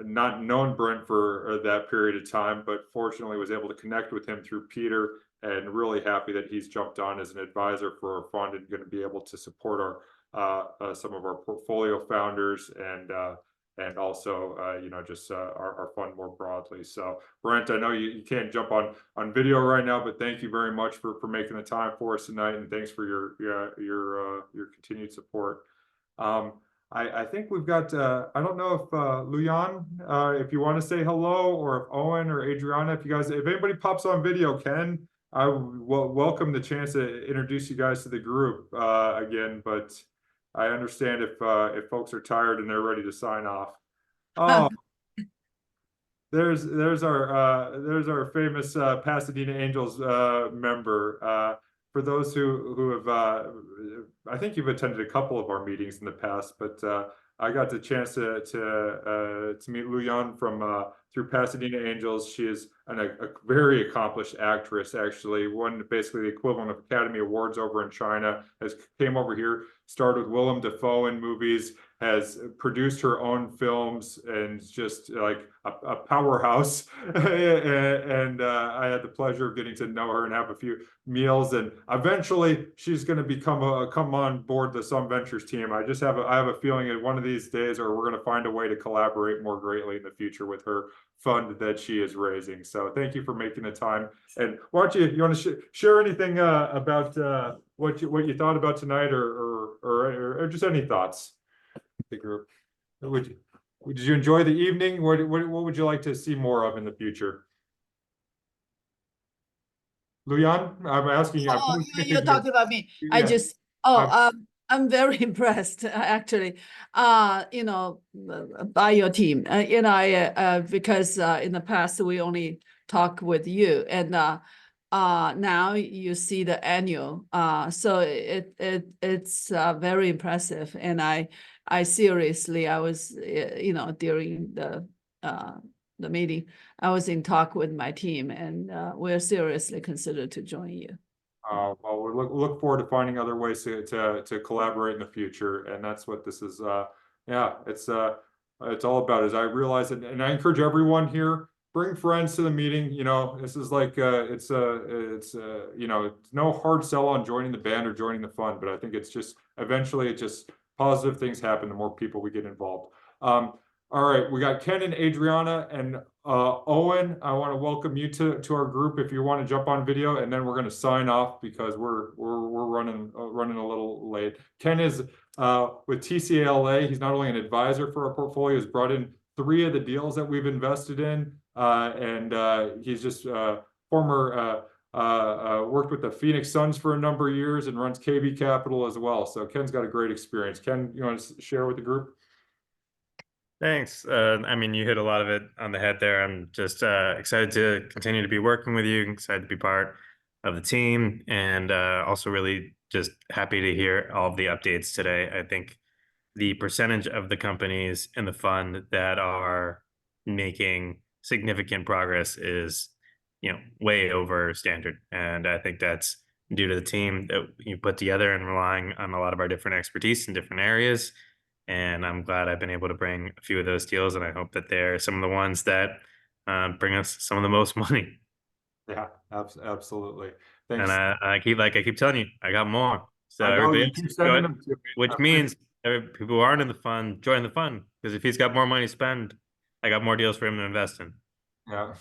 not known Brent for that period of time, but fortunately was able to connect with him through Peter, and really happy that he's jumped on as an advisor for our fund and going to be able to support our some of our portfolio founders and also you know, just our fund more broadly. So Brent, I know you can't jump on video right now, but thank you very much for making the time for us tonight, and thanks for your continued support. I think we've got, I don't know if Luyan, if you want to say hello, or if Owen or Adriana, if anybody pops on video, Ken, I will welcome the chance to introduce you guys to the group again, but I understand if folks are tired and they're ready to sign off. Oh, there's our famous Pasadena Angels member. For those who have, I think you've attended a couple of our meetings in the past, but I got the chance to meet Luyan from through Pasadena Angels. She is a very accomplished actress, actually won basically the equivalent of Academy Awards over in China. Came over here, starred with Willem Dafoe in movies, has produced her own films, and just like a powerhouse. And I had the pleasure of getting to know her and have a few meals, and eventually she's going to come on board the Some Ventures team. I have a feeling that one of these days, or we're going to find a way to collaborate more greatly in the future with her fund that she is raising. So thank you for making the time. And why don't you want to share anything about what you thought about tonight, or just any thoughts? The group, did you enjoy the evening? What would you like to see more of in the future? Luyan, I'm asking you. Oh, you're talking about me. Yeah. I'm very impressed, actually, you know, by your team. You know, because in the past we only talk with you, and now you see the annual. So it's very impressive, and I seriously, I was, you know, during the meeting, I was in talk with my team, and we're seriously considered to join you. Well, we look forward to finding other ways to collaborate in the future, and that's what this is. Yeah, it's all about. As I realize it, and I encourage everyone here, bring friends to the meeting. You know, this is like it's you know, it's no hard sell on joining the band or joining the fund, but I think it's just eventually it just positive things happen the more people we get involved. All right, we got Ken and Adriana and Owen. I want to welcome you to our group if you want to jump on video, and then we're going to sign off because we're running a little late. Ken is with TCLA. He's not only an advisor for our portfolio, he's brought in 3 of the deals that we've invested in, and he's just former worked with the Phoenix Suns for a number of years and runs KB Capital as well. So Ken's got a great experience. Ken, you want to share with the group? Thanks. I mean, you hit a lot of it on the head there. I'm just excited to continue to be working with you, excited to be part of the team, and also really just happy to hear all of the updates today. I think the percentage of the companies in the fund that are making significant progress is, you know, way over standard. And I think that's due to the team that you put together and relying on a lot of our different expertise in different areas. And I'm glad I've been able to bring a few of those deals, and I hope that they're some of the ones that bring us some of the most money. Yeah, absolutely. Thanks. And I keep telling you, I got more. So I know, everybody, you keep sending them to me. which means people who aren't in the fund join the fund, because if he's got more money to spend, I got more deals for him to invest in. Yeah,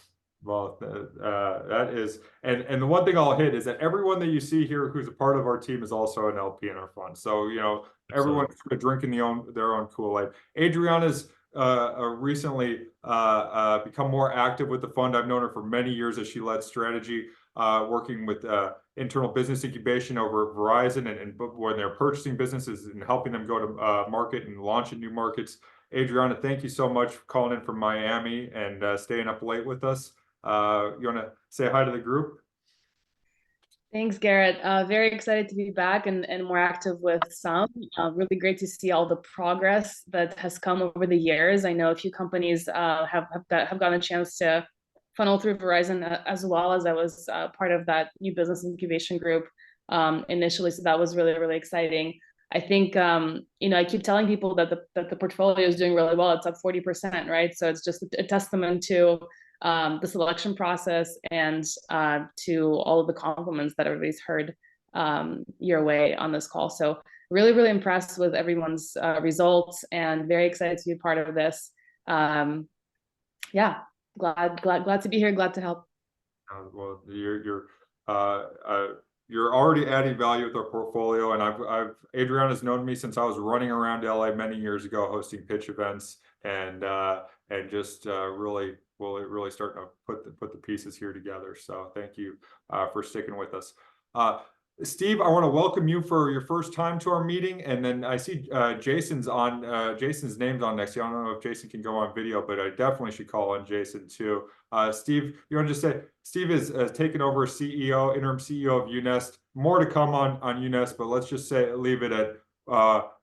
Well, that is, and the one thing I'll hit is that everyone that you see here who's a part of our team is also an LP in our fund. So, you know, everyone's sort of drinking their own Kool-Aid. Adriana's recently become more active with the fund. I've known her for many years as she led strategy, working with internal business incubation over at Verizon and when they're purchasing businesses and helping them go to market and launch in new markets. Adriana, thank you so much for calling in from Miami and staying up late with us. You want to say hi to the group? Thanks, Garrett. Very excited to be back and more active with some. Really great to see all the progress that has come over the years. I know a few companies have gotten a chance to funnel through Verizon as well, as I was part of that new business incubation group initially. So that was really, really exciting. I think, you know, I keep telling people that the portfolio is doing really well. It's up 40%, right? So it's just a testament to the selection process and to all of the compliments that everybody's heard your way on this call. So really, really impressed with everyone's results and very excited to be part of this. Yeah, glad to be here. Glad to help. Well, you're already adding value with our portfolio, and Adriana's known me since I was running around LA many years ago, hosting pitch events, and just really starting to put the pieces here together. So thank you for sticking with us. Steve, I want to welcome you for your first time to our meeting, and then I see Jason's name's on next. I don't know if Jason can go on video, but I definitely should call on Jason too. Steve, you want to just say Steve is taken over as interim CEO of UNest. More to come on UNest, but let's just leave it at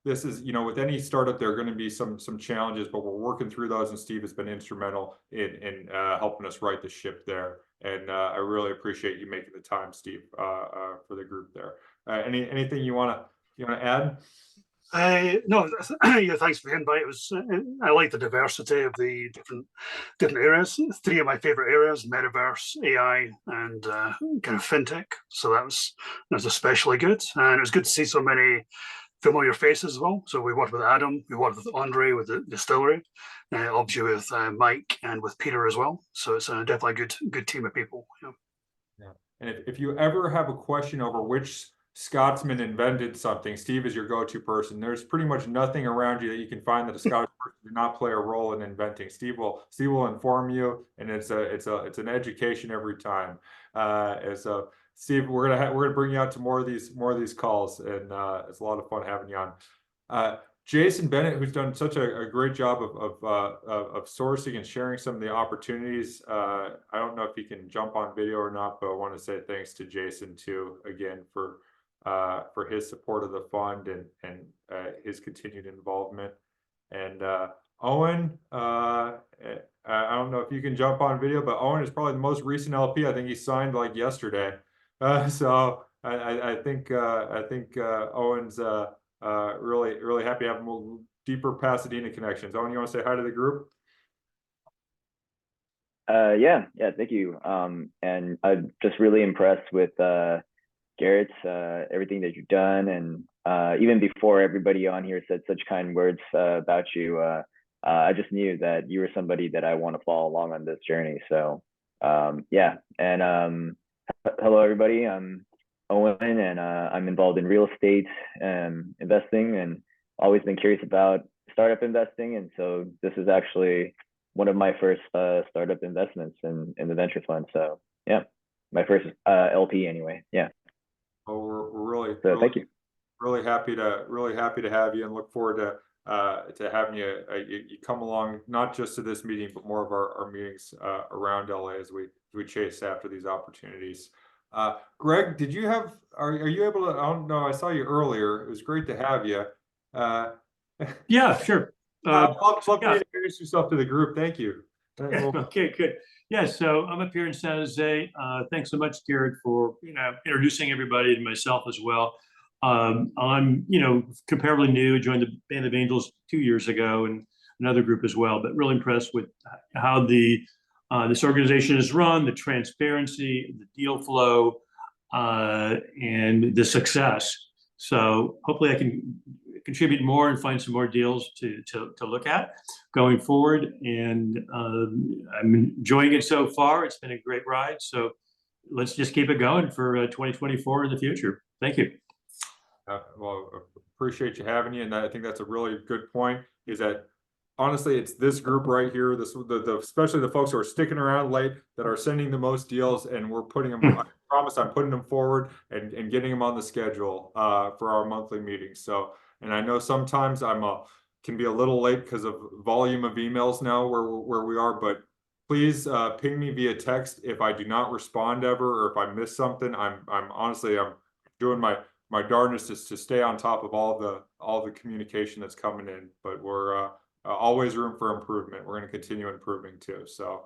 this is, you know, with any startup there are going to be some challenges, but we're working through those, and Steve has been instrumental in helping us right the ship there. And I really appreciate you making the time, Steve, for the group there. Anything you want to add? No, yeah, thanks for the invite. It was I like the diversity of the different areas. 3 of my favorite areas: metaverse, AI, and kind of fintech. So that was especially good, and it was good to see so many familiar faces as well. So we worked with Adam, we worked with Andre with the distillery, obviously with Mike and with Peter as well. So it's definitely a good team of people. Yeah. And if you ever have a question over which Scotsman invented something, Steve is your go-to person. There's pretty much nothing around you that you can find that a Scottish person did not play a role in inventing. Steve will inform you, and it's an education every time. So Steve, we're gonna bring you out to more of these calls, and it's a lot of fun having you on. Jason Bennett, who's done such a great job of sourcing and sharing some of the opportunities. I don't know if he can jump on video or not, but I want to say thanks to Jason too, again, for his support of the fund and his continued involvement. And Owen, I don't know if you can jump on video, but Owen is probably the most recent LP. I think he signed like yesterday. So I think Owen's really happy to have more deeper Pasadena connections. Owen, you want to say hi to the group? Yeah, thank you. And I'm just really impressed with Garrett's everything that you've done, and even before everybody on here said such kind words about you, I just knew that you were somebody that I want to follow along on this journey. So yeah, and hello everybody. I'm Owen, and I'm involved in real estate investing, and always been curious about startup investing. And so this is actually one of my first startup investments in the venture fund. So yeah, my first LP anyway. Yeah. Well, we're thank you. Really happy to have you, and look forward to having you come along, not just to this meeting, but more of our meetings around LA as we chase after these opportunities. Greg, are you able to? I don't know. I saw you earlier. It was great to have you. Yeah, sure. Love for you to introduce yourself to the group. Thank you. Okay, good. Yeah, so I'm up here in San Jose. Thanks so much, Garrett, for introducing everybody and myself as well. I'm comparably new. Joined the Band of Angels 2 years ago, and another group as well. But really impressed with how this organization is run, the transparency, the deal flow, and the success. So hopefully I can contribute more and find some more deals to look at. going forward. And I'm enjoying it so far. It's been a great ride. So let's just keep it going for 2024 in the future. Thank you. Well, appreciate you having you. And I think that's a really good point, is that honestly, it's this group right here, especially the folks who are sticking around late, that are sending the most deals, and we're putting them, I promise I'm putting them forward and getting them on the schedule for our monthly meetings. So, and I know sometimes can be a little late because of volume of emails now where we are, but please ping me via text if I do not respond ever, or if I miss something. I'm honestly, I'm doing my darndest is to stay on top of all the communication that's coming in, but we're always room for improvement. We're going to continue improving too. So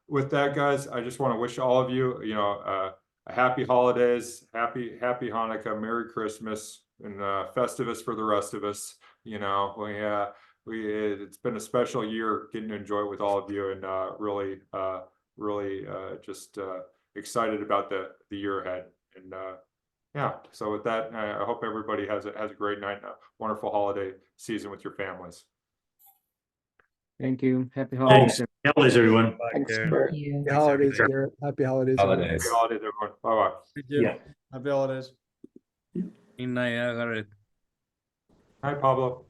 with that, guys, I just want to wish all of you, a happy holidays, happy Hanukkah, Merry Christmas, and Festivus for the rest of us. It's been a special year getting to enjoy it with all of you, and really just excited about the year ahead. And yeah, so with that, I hope everybody has a great night and a wonderful holiday season with your families. Thank you. Happy holidays. Happy holidays, everyone. Thanks, Happy holidays, Garrett. Happy holidays. Holidays. Happy holidays, everyone. Bye-bye. Yeah. Happy holidays. Good night, Garrett. Hi, Pablo.